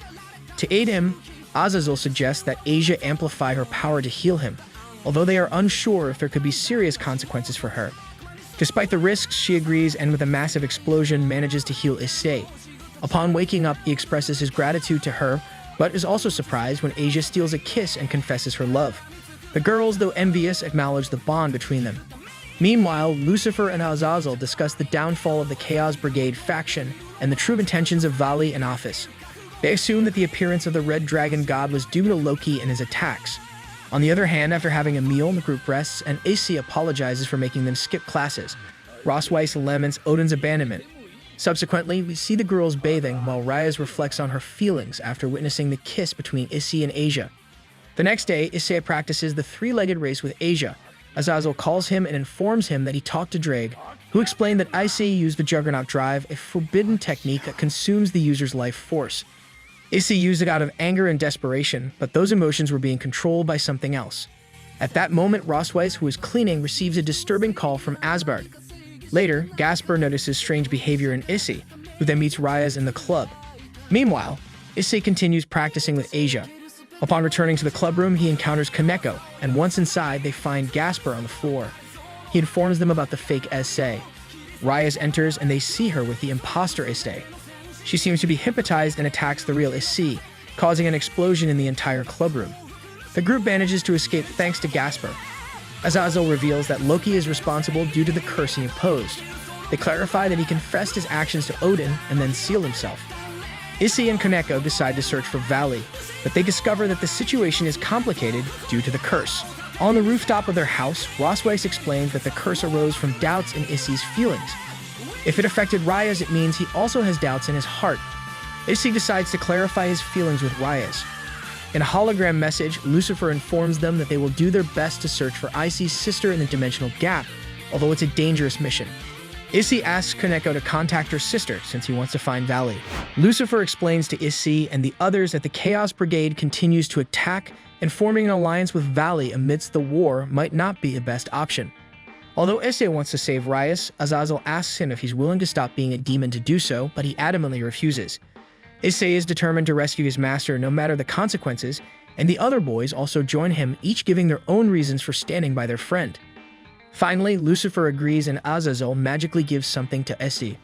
To aid him, Azazel suggests that Asia amplify her power to heal him, although they are unsure if there could be serious consequences for her. Despite the risks, she agrees and with a massive explosion manages to heal Issei. Upon waking up, he expresses his gratitude to her, but is also surprised when Asia steals a kiss and confesses her love. The girls, though envious, acknowledge the bond between them. Meanwhile, Lucifer and Azazel discuss the downfall of the Chaos Brigade faction and the true intentions of Valley and Office. They assume that the appearance of the Red Dragon God was due to Loki and his attacks. On the other hand, after having a meal, the group rests, and Issei apologizes for making them skip classes. Rosweiss laments Odin's abandonment. Subsequently, we see the girls bathing while Rias reflects on her feelings after witnessing the kiss between Issei and Asia. The next day, Issei practices the three-legged race with Asia. Azazel calls him and informs him that he talked to Drake, who explained that Issei used the Juggernaut Drive, a forbidden technique that consumes the user's life force. Issei used it out of anger and desperation, but those emotions were being controlled by something else. At that moment, Rosweiss, who is cleaning, receives a disturbing call from Asgard. Later, Gasper notices strange behavior in Issei, who then meets Rias in the club. Meanwhile, Issei continues practicing with Asia. Upon returning to the clubroom, he encounters Kaneko, and once inside, they find Gasper on the floor. He informs them about the fake Issei. Rias enters, and they see her with the imposter Issei. She seems to be hypnotized and attacks the real Issei, causing an explosion in the entire clubroom. The group manages to escape thanks to Gasper. Azazel reveals that Loki is responsible due to the curse he imposed. They clarify that he confessed his actions to Odin and then sealed himself. Issei and Kaneko decide to search for Valley, but they discover that the situation is complicated due to the curse. On the rooftop of their house, Rosweiss explains that the curse arose from doubts in Issei's feelings. If it affected Rias, it means he also has doubts in his heart. Issei decides to clarify his feelings with Rias. In a hologram message, Lucifer informs them that they will do their best to search for Issei's sister in the dimensional gap, although it's a dangerous mission. Issei asks Kaneko to contact her sister since he wants to find Valley. Lucifer explains to Issei and the others that the Chaos Brigade continues to attack, and forming an alliance with Valley amidst the war might not be the best option. Although Issei wants to save Rias, Azazel asks him if he's willing to stop being a demon to do so, but he adamantly refuses. Issei is determined to rescue his master no matter the consequences, and the other boys also join him, each giving their own reasons for standing by their friend. Finally, Lucifer agrees and Azazel magically gives something to Issei.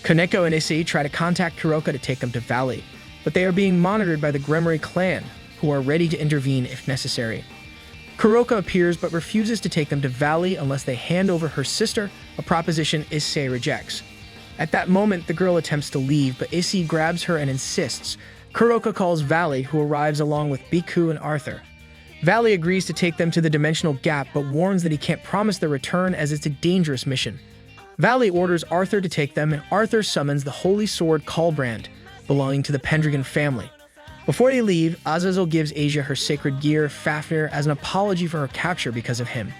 Kaneko and Issei try to contact Kuroka to take them to Valley, but they are being monitored by the Gremory clan, who are ready to intervene if necessary. Kuroka appears but refuses to take them to Valley unless they hand over her sister, a proposition Issei rejects. At that moment, the girl attempts to leave, but Issei grabs her and insists. Kuroka calls Valley, who arrives along with Biku and Arthur. Valley agrees to take them to the dimensional gap, but warns that he can't promise their return as it's a dangerous mission. Valley orders Arthur to take them, and Arthur summons the holy sword Kalbrand, belonging to the Pendragon family. Before they leave, Azazel gives Asia her sacred gear, Fafnir, as an apology for her capture because of him.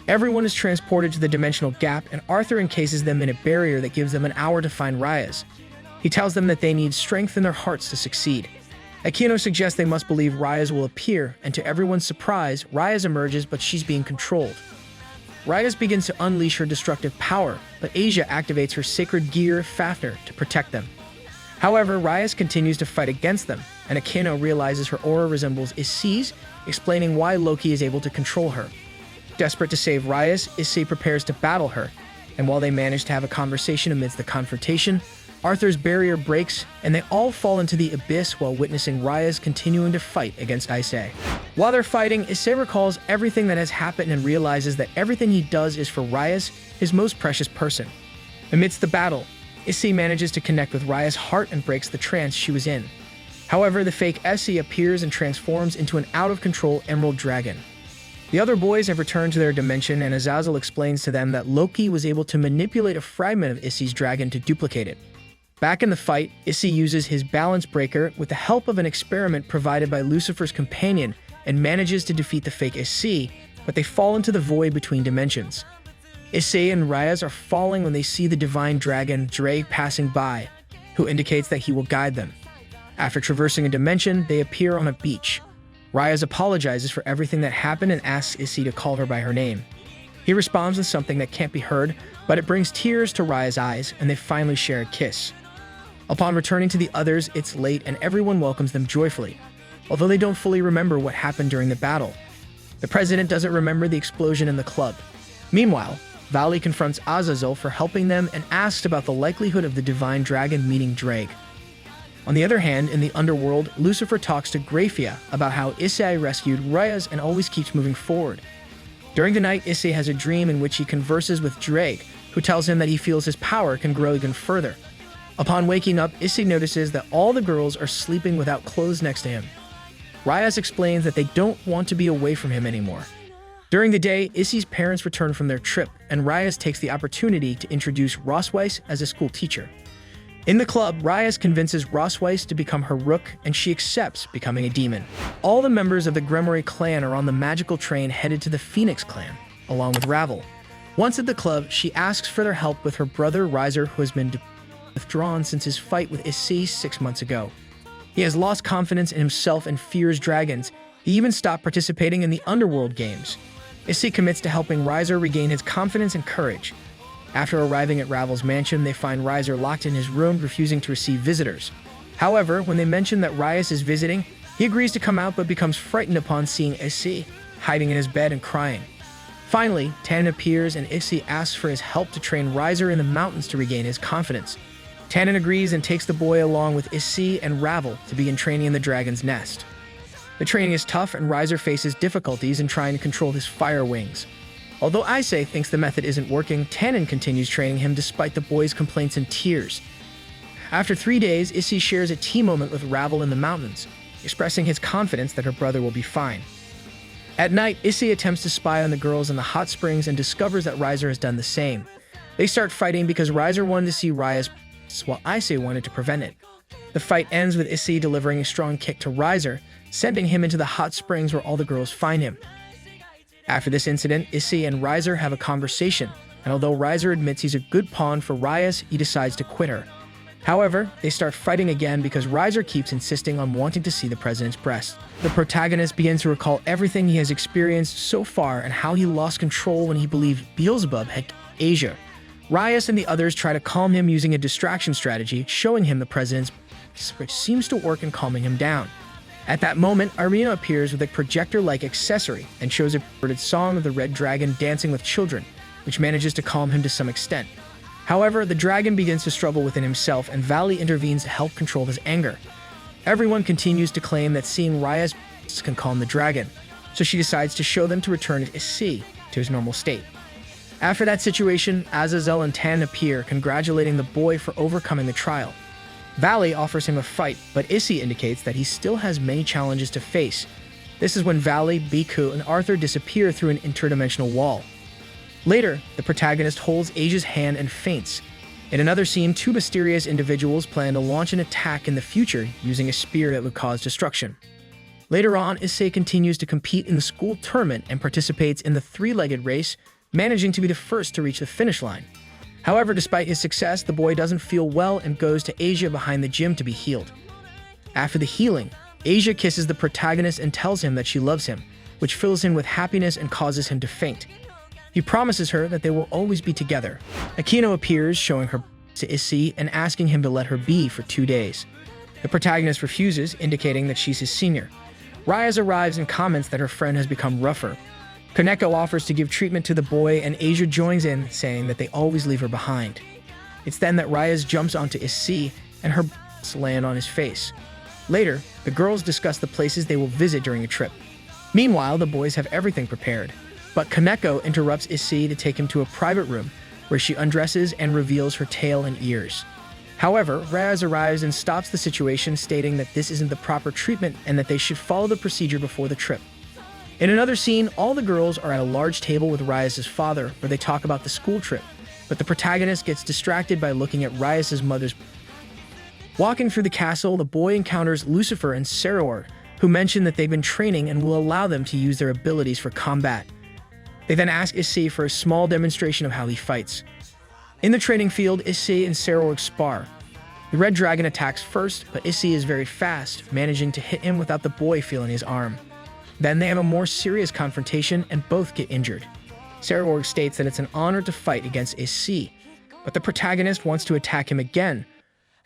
Everyone is transported to the dimensional gap, and Arthur encases them in a barrier that gives them an hour to find Rias. He tells them that they need strength in their hearts to succeed. Akeno suggests they must believe Rias will appear, and to everyone's surprise, Rias emerges, but she's being controlled. Rias begins to unleash her destructive power, but Asia activates her sacred gear, Fafnir, to protect them. However, Rias continues to fight against them, and Akeno realizes her aura resembles Issei's, explaining why Loki is able to control her. Desperate to save Rias, Issei prepares to battle her, and while they manage to have a conversation amidst the confrontation, Arthur's barrier breaks, and they all fall into the abyss while witnessing Rias continuing to fight against Issei. While they're fighting, Issei recalls everything that has happened and realizes that everything he does is for Rias, his most precious person. Amidst the battle, Issei manages to connect with Rias' heart and breaks the trance she was in. However, the fake Issei appears and transforms into an out-of-control emerald dragon. The other boys have returned to their dimension, and Azazel explains to them that Loki was able to manipulate a fragment of Issei's dragon to duplicate it. Back in the fight, Issei uses his balance breaker with the help of an experiment provided by Lucifer's companion and manages to defeat the fake Issei, but they fall into the void between dimensions. Issei and Rias are falling when they see the divine dragon Drake passing by, who indicates that he will guide them. After traversing a dimension, they appear on a beach. Rias apologizes for everything that happened and asks Issei to call her by her name. He responds with something that can't be heard, but it brings tears to Rias' eyes, and they finally share a kiss. Upon returning to the others, it's late and everyone welcomes them joyfully, although they don't fully remember what happened during the battle. The president doesn't remember the explosion in the club. Meanwhile, Valley confronts Azazel for helping them and asks about the likelihood of the divine dragon meeting Drake. On the other hand, in the underworld, Lucifer talks to Graphia about how Issei rescued Rias and always keeps moving forward. During the night, Issei has a dream in which he converses with Drake, who tells him that he feels his power can grow even further. Upon waking up, Issei notices that all the girls are sleeping without clothes next to him. Rias explains that they don't want to be away from him anymore. During the day, Issei's parents return from their trip, and Rias takes the opportunity to introduce Rosweiss as a school teacher. In the club, Rias convinces Rosweiss to become her rook, and she accepts becoming a demon. All the members of the Gremory clan are on the magical train headed to the Phoenix clan, along with Ravel. Once at the club, she asks for their help with her brother Riser, who has been withdrawn since his fight with Issei 6 months ago. He has lost confidence in himself and fears dragons. He even stopped participating in the underworld games. Issei commits to helping Riser regain his confidence and courage. After arriving at Ravel's mansion, they find Riser locked in his room, refusing to receive visitors. However, when they mention that Rias is visiting, he agrees to come out but becomes frightened upon seeing Issei, hiding in his bed and crying. Finally, Tannen appears and Issei asks for his help to train Riser in the mountains to regain his confidence. Tannen agrees and takes the boy along with Issei and Ravel to begin training in the dragon's nest. The training is tough and Riser faces difficulties in trying to control his fire wings. Although Issei thinks the method isn't working, Tannen continues training him despite the boy's complaints and tears. After 3 days, Issei shares a tea moment with Ravel in the mountains, expressing his confidence that her brother will be fine. At night, Issei attempts to spy on the girls in the hot springs and discovers that Riser has done the same. They start fighting because Riser wanted to see Rias, while Issei wanted to prevent it. The fight ends with Issei delivering a strong kick to Riser, sending him into the hot springs where all the girls find him. After this incident, Issei and Riser have a conversation, and although Riser admits he's a good pawn for Rias, he decides to quit her. However, they start fighting again because Riser keeps insisting on wanting to see the president's breast. The protagonist begins to recall everything he has experienced so far and how he lost control when he believed Beelzebub had Asia. Rias and the others try to calm him using a distraction strategy, showing him the president's which seems to work in calming him down. At that moment, Irina appears with a projector-like accessory and shows a perverted song of the red dragon dancing with children, which manages to calm him to some extent. However, the dragon begins to struggle within himself, and Valley intervenes to help control his anger. Everyone continues to claim that seeing Rias can calm the dragon, so she decides to show them to return Issei to his normal state. After that situation, Azazel and Tan appear, congratulating the boy for overcoming the trial. Valley offers him a fight, but Issei indicates that he still has many challenges to face. This is when Valley, Biku, and Arthur disappear through an interdimensional wall. Later, the protagonist holds Asia's hand and faints. In another scene, two mysterious individuals plan to launch an attack in the future using a spear that would cause destruction. Later on, Issei continues to compete in the school tournament and participates in the three-legged race, managing to be the first to reach the finish line. However, despite his success, the boy doesn't feel well and goes to Asia behind the gym to be healed. After the healing, Asia kisses the protagonist and tells him that she loves him, which fills him with happiness and causes him to faint. He promises her that they will always be together. Akeno appears, showing her to Issei and asking him to let her be for 2 days. The protagonist refuses, indicating that she's his senior. Rias arrives and comments that her friend has become rougher. Kaneko offers to give treatment to the boy, and Asia joins in, saying that they always leave her behind. It's then that Rias jumps onto Issei, and her land on his face. Later, the girls discuss the places they will visit during the trip. Meanwhile, the boys have everything prepared, but Kaneko interrupts Issei to take him to a private room, where she undresses and reveals her tail and ears. However, Rias arrives and stops the situation, stating that this isn't the proper treatment and that they should follow the procedure before the trip. In another scene, all the girls are at a large table with Rias' father, where they talk about the school trip, but the protagonist gets distracted by looking at Rias' mother's. Walking through the castle, the boy encounters Lucifer and Sairaorg, who mention that they've been training and will allow them to use their abilities for combat. They then ask Issei for a small demonstration of how he fights. In the training field, Issei and Sairaorg spar. The red dragon attacks first, but Issei is very fast, managing to hit him without the boy feeling his arm. Then they have a more serious confrontation and both get injured. Sairaorg states that it's an honor to fight against Issei, but the protagonist wants to attack him again,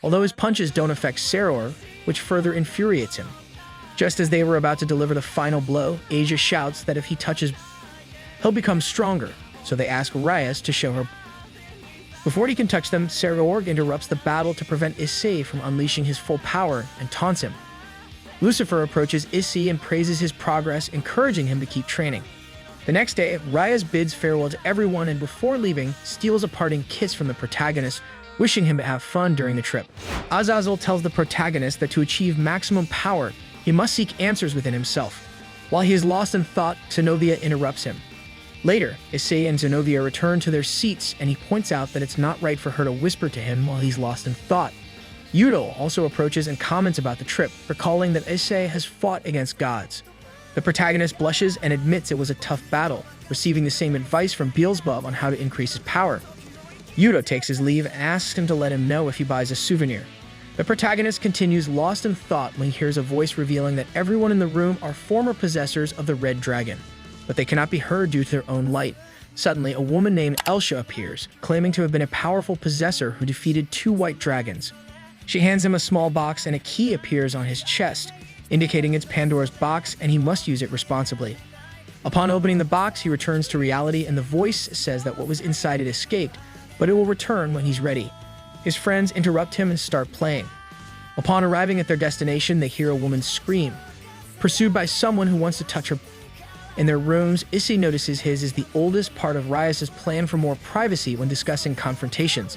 although his punches don't affect Sairaorg, which further infuriates him. Just as they were about to deliver the final blow, Asia shouts that if he touches, he'll become stronger, so they ask Rias to show her. Before he can touch them, Sairaorg interrupts the battle to prevent Issei from unleashing his full power and taunts him. Lucifer approaches Issei and praises his progress, encouraging him to keep training. The next day, Rias bids farewell to everyone and before leaving, steals a parting kiss from the protagonist, wishing him to have fun during the trip. Azazel tells the protagonist that to achieve maximum power, he must seek answers within himself. While he is lost in thought, Zenobia interrupts him. Later, Issei and Zenobia return to their seats, and he points out that it's not right for her to whisper to him while he's lost in thought. Hyoudou also approaches and comments about the trip, recalling that Issei has fought against gods. The protagonist blushes and admits it was a tough battle, receiving the same advice from Beelzebub on how to increase his power. Hyoudou takes his leave and asks him to let him know if he buys a souvenir. The protagonist continues lost in thought when he hears a voice revealing that everyone in the room are former possessors of the red dragon, but they cannot be heard due to their own light. Suddenly, a woman named Elsha appears, claiming to have been a powerful possessor who defeated 2 white dragons. She hands him a small box and a key appears on his chest, indicating it's Pandora's box and he must use it responsibly. Upon opening the box, he returns to reality and the voice says that what was inside it escaped, but it will return when he's ready. His friends interrupt him and start playing. Upon arriving at their destination, they hear a woman scream, pursued by someone who wants to touch her. In their rooms, Issei notices his is the oldest part of Rias' plan for more privacy when discussing confrontations.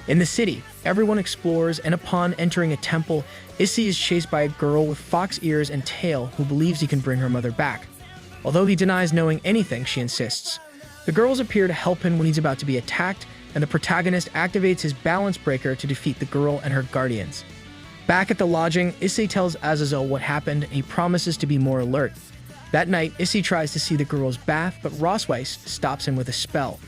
In the city, everyone explores, and upon entering a temple, Issei is chased by a girl with fox ears and tail who believes he can bring her mother back. Although he denies knowing anything, she insists. The girls appear to help him when he's about to be attacked, and the protagonist activates his balance breaker to defeat the girl and her guardians. Back at the lodging, Issei tells Azazel what happened, and he promises to be more alert. That night, Issei tries to see the girl's bath, but Rosweiss stops him with a spell.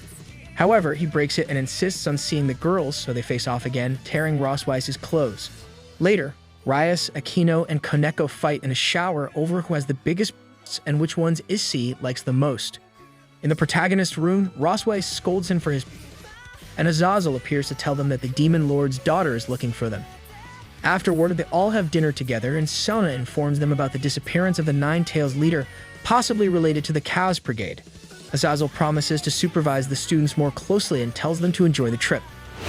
However, he breaks it and insists on seeing the girls, so they face off again, tearing Rosweiss's clothes. Later, Rias, Akeno, and Kaneko fight in a shower over who has the biggest and which ones Issei likes the most. In the protagonist's room, Rosweiss scolds him for his and Azazel appears to tell them that the Demon Lord's daughter is looking for them. Afterward, they all have dinner together, and Sona informs them about the disappearance of the Nine Tails leader, possibly related to the Chaos Brigade. Azazel promises to supervise the students more closely and tells them to enjoy the trip.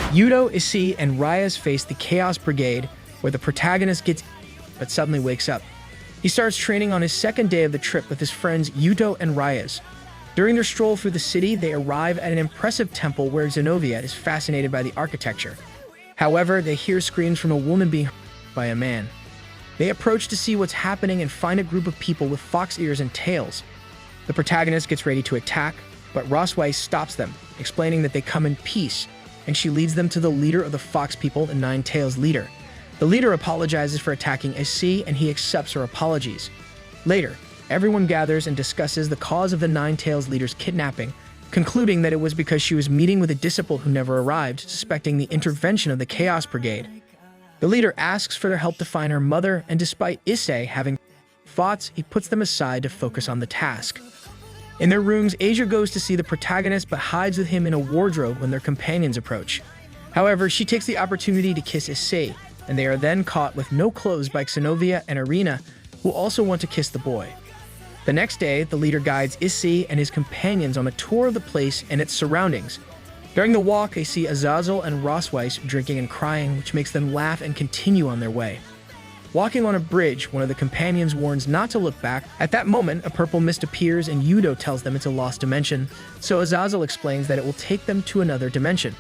Hyoudou Issei and Rias face the Chaos Brigade, where the protagonist gets but suddenly wakes up. He starts training on his second day of the trip with his friends Hyoudou and Rias. During their stroll through the city, they arrive at an impressive temple where Xenovia is fascinated by the architecture. However, they hear screams from a woman being by a man. They approach to see what's happening and find a group of people with fox ears and tails. The protagonist gets ready to attack, but Roswei stops them, explaining that they come in peace, and she leads them to the leader of the fox people, the Nine Tails leader. The leader apologizes for attacking Issei, and he accepts her apologies. Later, everyone gathers and discusses the cause of the Nine Tails leader's kidnapping, concluding that it was because she was meeting with a disciple who never arrived, suspecting the intervention of the Chaos Brigade. The leader asks for their help to find her mother, and despite Issei having thoughts, he puts them aside to focus on the task. In their rooms, Asia goes to see the protagonist but hides with him in a wardrobe when their companions approach. However, she takes the opportunity to kiss Issei, and they are then caught with no clothes by Xenovia and Irina, who also want to kiss the boy. The next day, the leader guides Issei and his companions on a tour of the place and its surroundings. During the walk, they see Azazel and Rosweiss drinking and crying, which makes them laugh and continue on their way. Walking on a bridge, one of the companions warns not to look back. At that moment, a purple mist appears and Hyoudou tells them it's a lost dimension, so Azazel explains that it will take them to another dimension.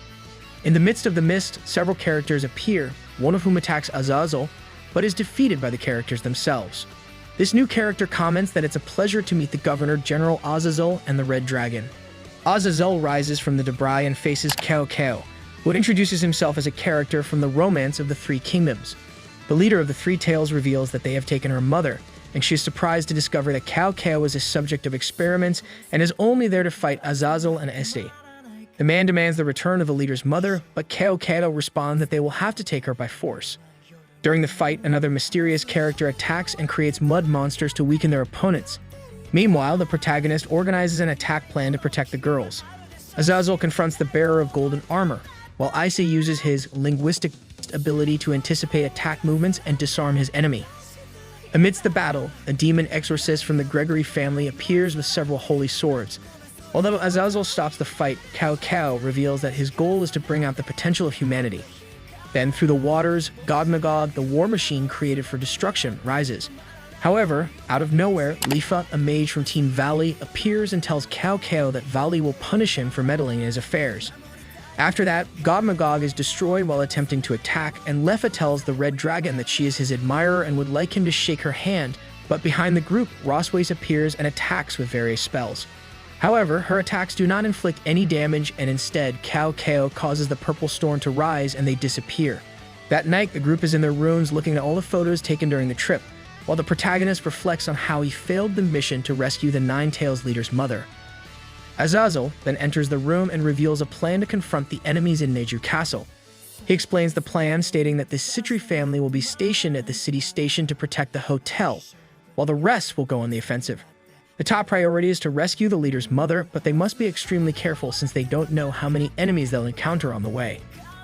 In the midst of the mist, several characters appear, one of whom attacks Azazel, but is defeated by the characters themselves. This new character comments that it's a pleasure to meet the Governor General Azazel and the Red Dragon. Azazel rises from the debris and faces Cao Cao, who introduces himself as a character from the Romance of the Three Kingdoms. The leader of the Three Tails reveals that they have taken her mother, and she is surprised to discover that Cao Cao is a subject of experiments and is only there to fight Azazel and Issei. The man demands the return of the leader's mother, but Cao Cao responds that they will have to take her by force. During the fight, another mysterious character attacks and creates mud monsters to weaken their opponents. Meanwhile, the protagonist organizes an attack plan to protect the girls. Azazel confronts the bearer of golden armor, while Issei uses his linguistic ability to anticipate attack movements and disarm his enemy. Amidst the battle, a demon exorcist from the Gregory family appears with several holy swords. Although Azazel stops the fight, Cao Cao reveals that his goal is to bring out the potential of humanity. Then, through the waters, God Magog, the war machine created for destruction, rises. However, out of nowhere, Lifa, a mage from Team Valley, appears and tells Cao Cao that Valley will punish him for meddling in his affairs. After that, God Magog is destroyed while attempting to attack, and Lefa tells the Red Dragon that she is his admirer and would like him to shake her hand, but behind the group, Rosweiss appears and attacks with various spells. However, her attacks do not inflict any damage, and instead, Cao Cao causes the purple storm to rise and they disappear. That night, the group is in their rooms looking at all the photos taken during the trip, while the protagonist reflects on how he failed the mission to rescue the Nine Tails leader's mother. Azazel then enters the room and reveals a plan to confront the enemies in Neju Castle. He explains the plan, stating that the Citri family will be stationed at the city station to protect the hotel, while the rest will go on the offensive. The top priority is to rescue the leader's mother, but they must be extremely careful since they don't know how many enemies they'll encounter on the way.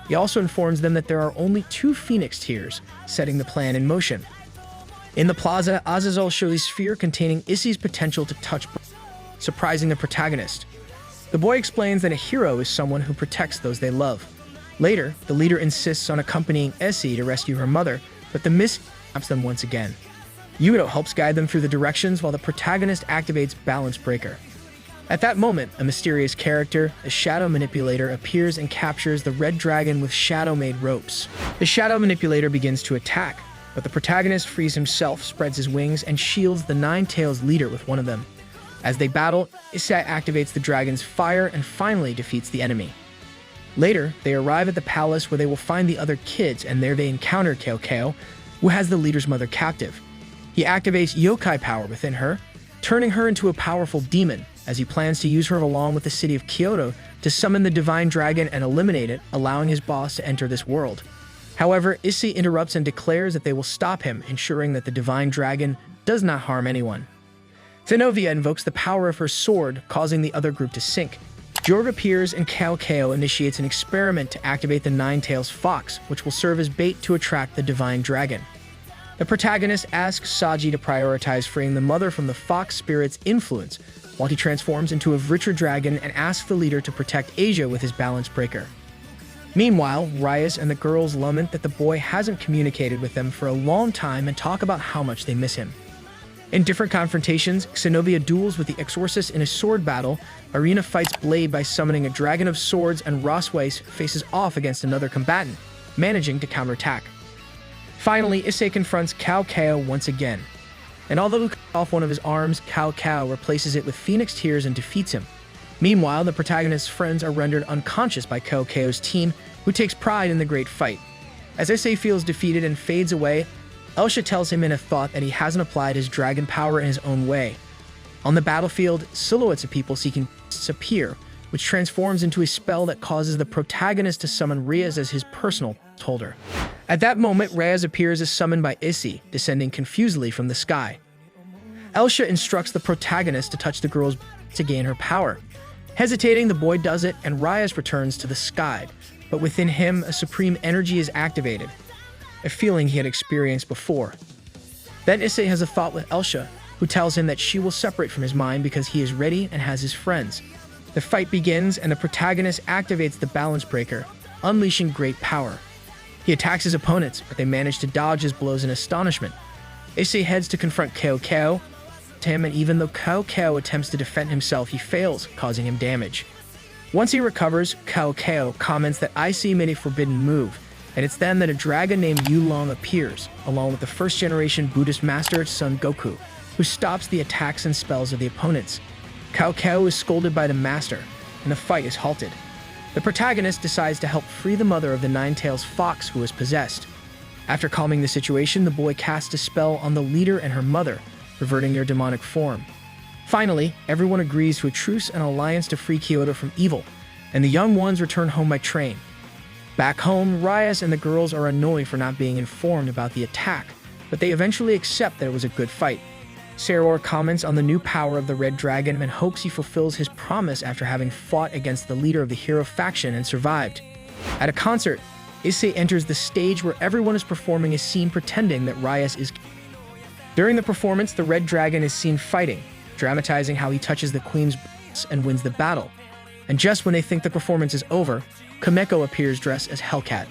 He also informs them that there are only 2 Phoenix tiers, setting the plan in motion. In the plaza, Azazel shows a sphere containing Issei's potential to touch, surprising the protagonist. The boy explains that a hero is someone who protects those they love. Later, the leader insists on accompanying Issei to rescue her mother, but the mist stops them once again. Hyoudou helps guide them through the directions while the protagonist activates Balance Breaker. At that moment, a mysterious character, a shadow manipulator, appears and captures the Red Dragon with shadow-made ropes. The shadow manipulator begins to attack, but the protagonist frees himself, spreads his wings, and shields the Nine Tails leader with one of them. As they battle, Issei activates the dragon's fire and finally defeats the enemy. Later, they arrive at the palace where they will find the other kids, and there they encounter Cao Cao, who has the leader's mother captive. He activates yokai power within her, turning her into a powerful demon, as he plans to use her along with the city of Kyoto to summon the divine dragon and eliminate it, allowing his boss to enter this world. However, Issei interrupts and declares that they will stop him, ensuring that the divine dragon does not harm anyone. Xenovia invokes the power of her sword, causing the other group to sink. Jorg appears and Cao Cao initiates an experiment to activate the Nine-Tails Fox, which will serve as bait to attract the Divine Dragon. The protagonist asks Saji to prioritize freeing the mother from the fox spirit's influence, while he transforms into a richer dragon and asks the leader to protect Asia with his balance breaker. Meanwhile, Rias and the girls lament that the boy hasn't communicated with them for a long time and talk about how much they miss him. In different confrontations, Xenovia duels with the Exorcist in a sword battle, Arena fights Blade by summoning a Dragon of Swords, and Rosweiss faces off against another combatant, managing to counterattack. Finally, Issei confronts Cao Cao once again, and although he cuts off one of his arms, Cao Cao replaces it with Phoenix Tears and defeats him. Meanwhile, the protagonist's friends are rendered unconscious by Cao Cao's team, who takes pride in the great fight. As Issei feels defeated and fades away, Elsha tells him in a thought that he hasn't applied his dragon power in his own way. On the battlefield, silhouettes of people seeking peace appear, which transforms into a spell that causes the protagonist to summon Rias as his personal holder. At that moment, Rias appears as summoned by Issei, descending confusedly from the sky. Elsha instructs the protagonist to touch the girl's to gain her power. Hesitating, the boy does it, and Rias returns to the sky, but within him, a supreme energy is activated, a feeling he had experienced before. Then Issei has a thought with Elsha, who tells him that she will separate from his mind because he is ready and has his friends. The fight begins, and the protagonist activates the balance breaker, unleashing great power. He attacks his opponents, but they manage to dodge his blows in astonishment. Issei heads to confront Cao Cao, and even though Cao Cao attempts to defend himself, he fails, causing him damage. Once he recovers, Cao Cao comments that Issei made a forbidden move, and it's then that a dragon named Yulong appears, along with the first-generation Buddhist master Son Goku, who stops the attacks and spells of the opponents. Cao Cao is scolded by the master, and the fight is halted. The protagonist decides to help free the mother of the Nine-Tails Fox, who is possessed. After calming the situation, the boy casts a spell on the leader and her mother, reverting their demonic form. Finally, everyone agrees to a truce and alliance to free Kyoto from evil, and the young ones return home by train. Back home, Rias and the girls are annoyed for not being informed about the attack, but they eventually accept that it was a good fight. Sairaorg comments on the new power of the Red Dragon and hopes he fulfills his promise after having fought against the leader of the hero faction and survived. At a concert, Issei enters the stage where everyone is performing a scene pretending that Rias is. During the performance, the Red Dragon is seen fighting, dramatizing how he touches the queen's breasts and wins the battle. And just when they think the performance is over, Kameko appears dressed as Hellcat.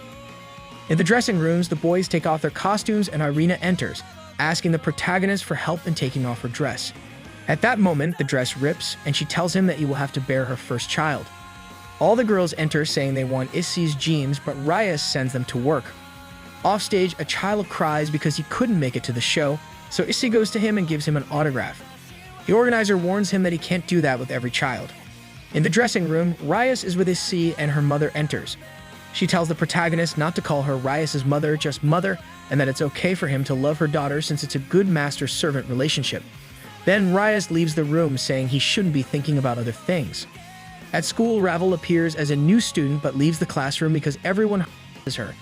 In the dressing rooms, the boys take off their costumes and Irina enters, asking the protagonist for help in taking off her dress. At that moment, the dress rips, and she tells him that he will have to bear her first child. All the girls enter saying they want Issei's gems, but Rias sends them to work. Offstage, a child cries because he couldn't make it to the show, so Issei goes to him and gives him an autograph. The organizer warns him that he can't do that with every child. In the dressing room, Rias is with Issei and her mother enters. She tells the protagonist not to call her Rias' mother, just mother, and that it's okay for him to love her daughter since it's a good master-servant relationship. Then Rias leaves the room saying he shouldn't be thinking about other things. At school, Ravel appears as a new student but leaves the classroom because everyone is her.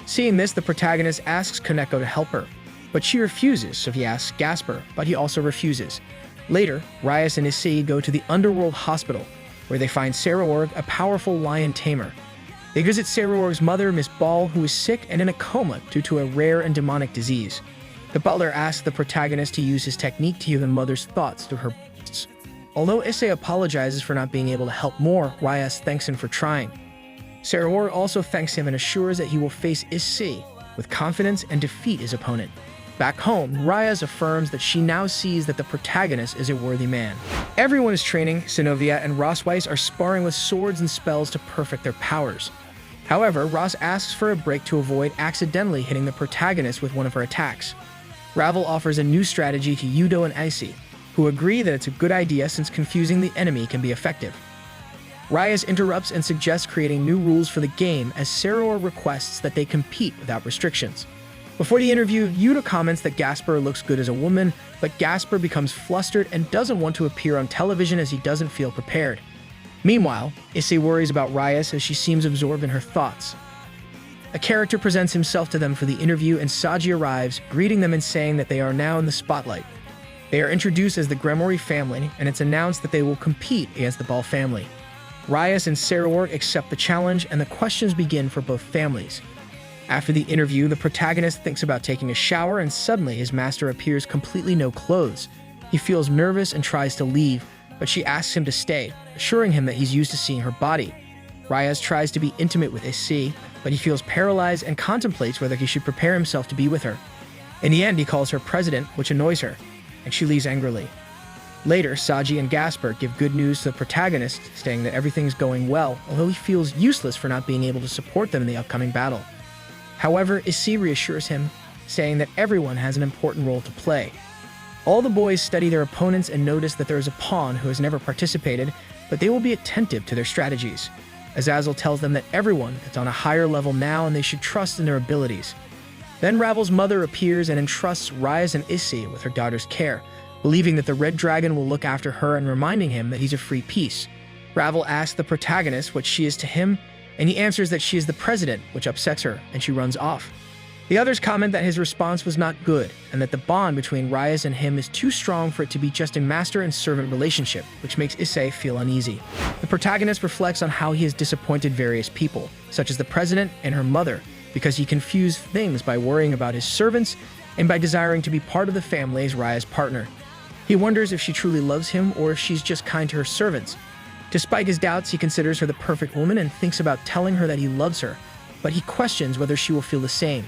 Seeing this, the protagonist asks Kaneko to help her, but she refuses, so he asks Gasper, but he also refuses. Later, Rias and Issei go to the underworld hospital, where they find Sairaorg, a powerful lion tamer. They visit Sairaorg's mother, Miss Ball, who is sick and in a coma due to a rare and demonic disease. The butler asks the protagonist to use his technique to hear the mother's thoughts through her breasts. Although Issei apologizes for not being able to help more, Rias thanks him for trying. Sairaorg also thanks him and assures that he will face Issei with confidence and defeat his opponent. Back home, Rias affirms that she now sees that the protagonist is a worthy man. Everyone is training. Xenovia and Rosweiss are sparring with swords and spells to perfect their powers. However, Ross asks for a break to avoid accidentally hitting the protagonist with one of her attacks. Ravel offers a new strategy to Hyoudou and Issei, who agree that it's a good idea since confusing the enemy can be effective. Rias interrupts and suggests creating new rules for the game as Sairaorg requests that they compete without restrictions. Before the interview, Hyoudou comments that Gasper looks good as a woman, but Gasper becomes flustered and doesn't want to appear on television as he doesn't feel prepared. Meanwhile, Issei worries about Rias as she seems absorbed in her thoughts. A character presents himself to them for the interview and Saji arrives, greeting them and saying that they are now in the spotlight. They are introduced as the Gremory family, and it's announced that they will compete against the Ball family. Rias and Sairaorg accept the challenge, and the questions begin for both families. After the interview, the protagonist thinks about taking a shower, and suddenly his master appears completely no clothes. He feels nervous and tries to leave, but she asks him to stay, assuring him that he's used to seeing her body. Rias tries to be intimate with Issei, but he feels paralyzed and contemplates whether he should prepare himself to be with her. In the end, he calls her president, which annoys her, and she leaves angrily. Later, Saji and Gasper give good news to the protagonist, saying that everything's going well, although he feels useless for not being able to support them in the upcoming battle. However, Issei reassures him, saying that everyone has an important role to play. All the boys study their opponents and notice that there is a pawn who has never participated, but they will be attentive to their strategies. Azazel tells them that everyone is on a higher level now and they should trust in their abilities. Then Ravel's mother appears and entrusts Rias and Issei with her daughter's care, believing that the Red Dragon will look after her and reminding him that he's a free piece. Ravel asks the protagonist what she is to him, and he answers that she is the president, which upsets her, and she runs off. The others comment that his response was not good, and that the bond between Rias and him is too strong for it to be just a master and servant relationship, which makes Issei feel uneasy. The protagonist reflects on how he has disappointed various people, such as the president and her mother, because he confused things by worrying about his servants and by desiring to be part of the family as Rias' partner. He wonders if she truly loves him or if she's just kind to her servants. Despite his doubts, he considers her the perfect woman and thinks about telling her that he loves her, but he questions whether she will feel the same.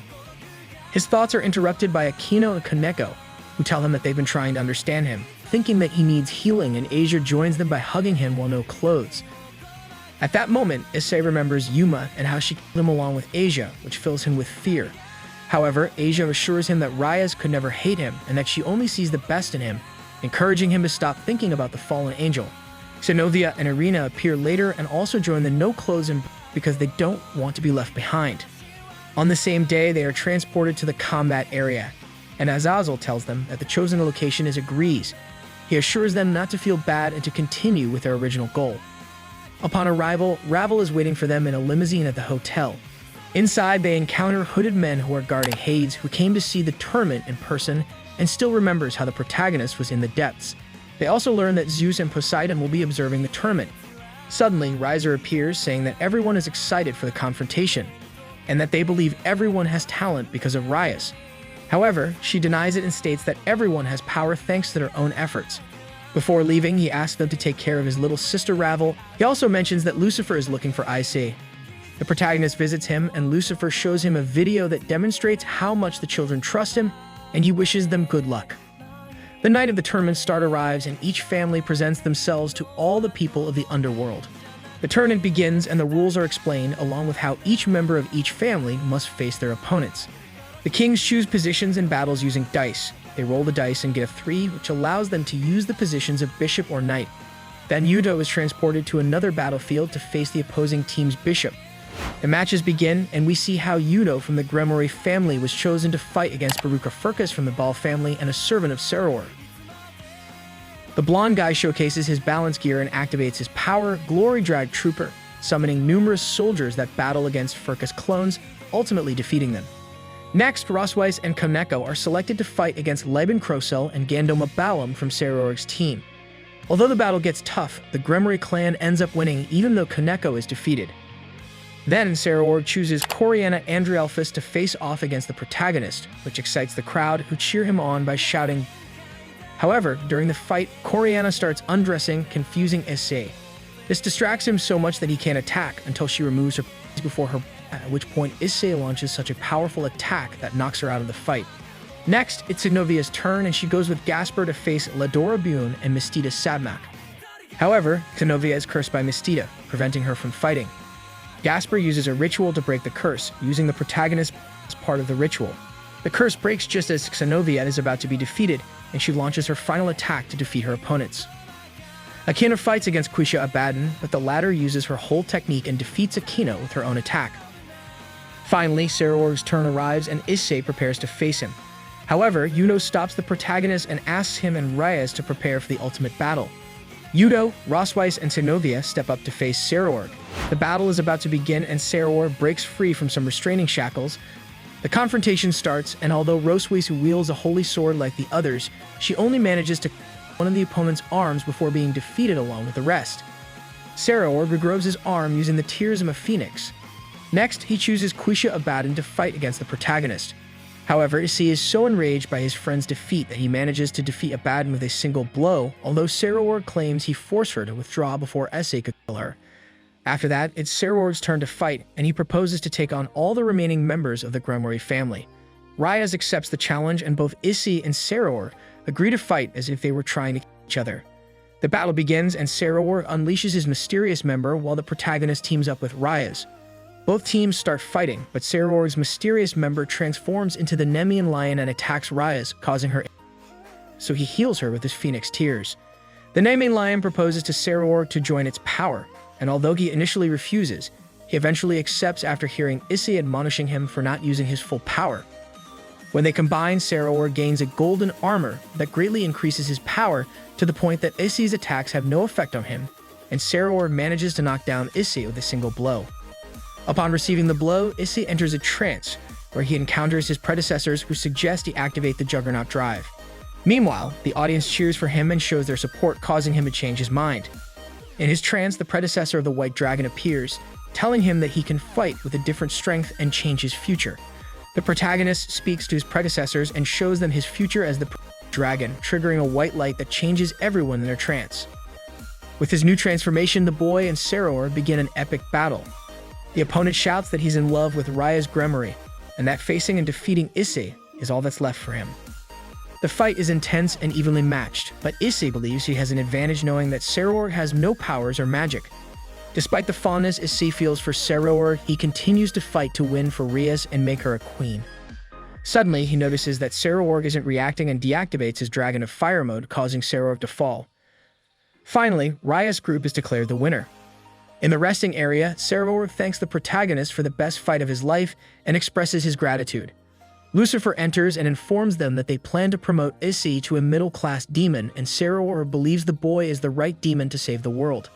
His thoughts are interrupted by Akeno and Kaneko, who tell him that they've been trying to understand him, thinking that he needs healing, and Asia joins them by hugging him while no clothes. At that moment, Issei remembers Yuma and how she killed him along with Asia, which fills him with fear. However, Asia assures him that Rias could never hate him and that she only sees the best in him, encouraging him to stop thinking about the fallen angel. Xenovia and Irina appear later and also join the no-clothes because they don't want to be left behind. On the same day, they are transported to the combat area, and Azazel tells them that the chosen location is Greece. He assures them not to feel bad and to continue with their original goal. Upon arrival, Ravel is waiting for them in a limousine at the hotel. Inside, they encounter hooded men who are guarding Hades, who came to see the tournament in person and still remembers how the protagonist was in the depths. They also learn that Zeus and Poseidon will be observing the tournament. Suddenly, Riser appears, saying that everyone is excited for the confrontation, and that they believe everyone has talent because of Rias. However, she denies it and states that everyone has power thanks to their own efforts. Before leaving, he asks them to take care of his little sister Ravel. He also mentions that Lucifer is looking for Issei. The protagonist visits him, and Lucifer shows him a video that demonstrates how much the children trust him, and he wishes them good luck. The night of the tournament start arrives, and each family presents themselves to all the people of the underworld. The tournament begins, and the rules are explained, along with how each member of each family must face their opponents. The kings choose positions in battles using dice. They roll the dice and get a 3, which allows them to use the positions of bishop or knight. Then Hyoudou is transported to another battlefield to face the opposing team's bishop. The matches begin, and we see how Hyoudou from the Gremory family was chosen to fight against Baruka Furcus from the Ball family and a servant of Sairaorg. The blonde guy showcases his balance gear and activates his power, Glory Drag Trooper, summoning numerous soldiers that battle against Furcus clones, ultimately defeating them. Next, Rosweiss and Kaneko are selected to fight against Leben Krosel and Gandoma Balam from Sairaorg's team. Although the battle gets tough, the Gremory clan ends up winning even though Kaneko is defeated. Then, Sairaorg chooses Coriana Andrielphus to face off against the protagonist, which excites the crowd, who cheer him on by shouting. However, during the fight, Coriana starts undressing, confusing Issei. This distracts him so much that he can't attack until she removes her before her, at which point Issei launches such a powerful attack that knocks her out of the fight. Next, it's Xenovia's turn, and she goes with Gasper to face Ladora Bune and Mistita Sadmak. However, Xenovia is cursed by Mistita, preventing her from fighting. Gasper uses a ritual to break the curse, using the protagonist as part of the ritual. The curse breaks just as Xenovia is about to be defeated, and she launches her final attack to defeat her opponents. Akeno fights against Quisha Abaddon, but the latter uses her whole technique and defeats Akeno with her own attack. Finally, Sairaorg's turn arrives, and Issei prepares to face him. However, Hyoudou stops the protagonist and asks him and Rias to prepare for the ultimate battle. Hyoudou, Rosweiss, and Xenovia step up to face Sairaorg. The battle is about to begin, and Sairaorg breaks free from some restraining shackles. The confrontation starts, and although Rosweiss wields a holy sword like the others, she only manages to one of the opponent's arms before being defeated along with the rest. Sairaorg regrows his arm using the tears of a phoenix. Next, he chooses Quisha Abaddon to fight against the protagonist. However, Issei is so enraged by his friend's defeat that he manages to defeat Abaddon with a single blow, although Sairaorg claims he forced her to withdraw before Issei could kill her. After that, it's Sairaorg's turn to fight, and he proposes to take on all the remaining members of the Gremory family. Rias accepts the challenge, and both Issei and Sairaorg agree to fight as if they were trying to kill each other. The battle begins, and Sairaorg unleashes his mysterious member while the protagonist teams up with Rias. Both teams start fighting, but Sairaorg's mysterious member transforms into the Nemean lion and attacks Rias, causing her so he heals her with his phoenix tears. The Nemean lion proposes to Sairaorg to join its power, and although he initially refuses, he eventually accepts after hearing Issei admonishing him for not using his full power. When they combine, Sairaorg gains a golden armor that greatly increases his power to the point that Issei's attacks have no effect on him, and Sairaorg manages to knock down Issei with a single blow. Upon receiving the blow, Issei enters a trance, where he encounters his predecessors who suggest he activate the Juggernaut Drive. Meanwhile, the audience cheers for him and shows their support, causing him to change his mind. In his trance, the predecessor of the White Dragon appears, telling him that he can fight with a different strength and change his future. The protagonist speaks to his predecessors and shows them his future as the dragon, triggering a white light that changes everyone in their trance. With his new transformation, the boy and Sairaorg begin an epic battle. The opponent shouts that he's in love with Rias Gremory, and that facing and defeating Issei is all that's left for him. The fight is intense and evenly matched, but Issei believes he has an advantage knowing that Sairaorg has no powers or magic. Despite the fondness Issei feels for Sairaorg, he continues to fight to win for Rias and make her a queen. Suddenly, he notices that Sairaorg isn't reacting and deactivates his Dragon of Fire mode, causing Sairaorg to fall. Finally, Rias' group is declared the winner. In the resting area, Sairaorg thanks the protagonist for the best fight of his life and expresses his gratitude. Lucifer enters and informs them that they plan to promote Issei to a middle-class demon, and Sairaorg believes the boy is the right demon to save the world.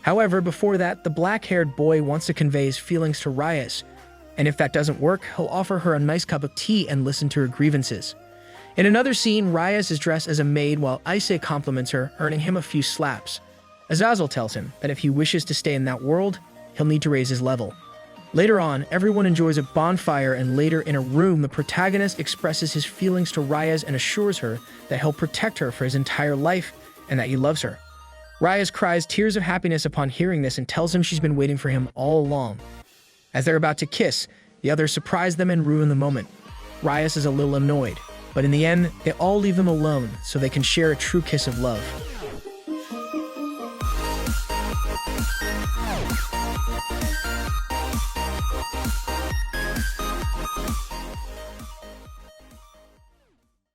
However, before that, the black-haired boy wants to convey his feelings to Rias, and if that doesn't work, he'll offer her a nice cup of tea and listen to her grievances. In another scene, Rias is dressed as a maid while Issei compliments her, earning him a few slaps. Azazel tells him that if he wishes to stay in that world, he'll need to raise his level. Later on, everyone enjoys a bonfire, and later in a room, the protagonist expresses his feelings to Rias and assures her that he'll protect her for his entire life and that he loves her. Rias cries tears of happiness upon hearing this and tells him she's been waiting for him all along. As they're about to kiss, the others surprise them and ruin the moment. Rias is a little annoyed, but in the end, they all leave them alone so they can share a true kiss of love.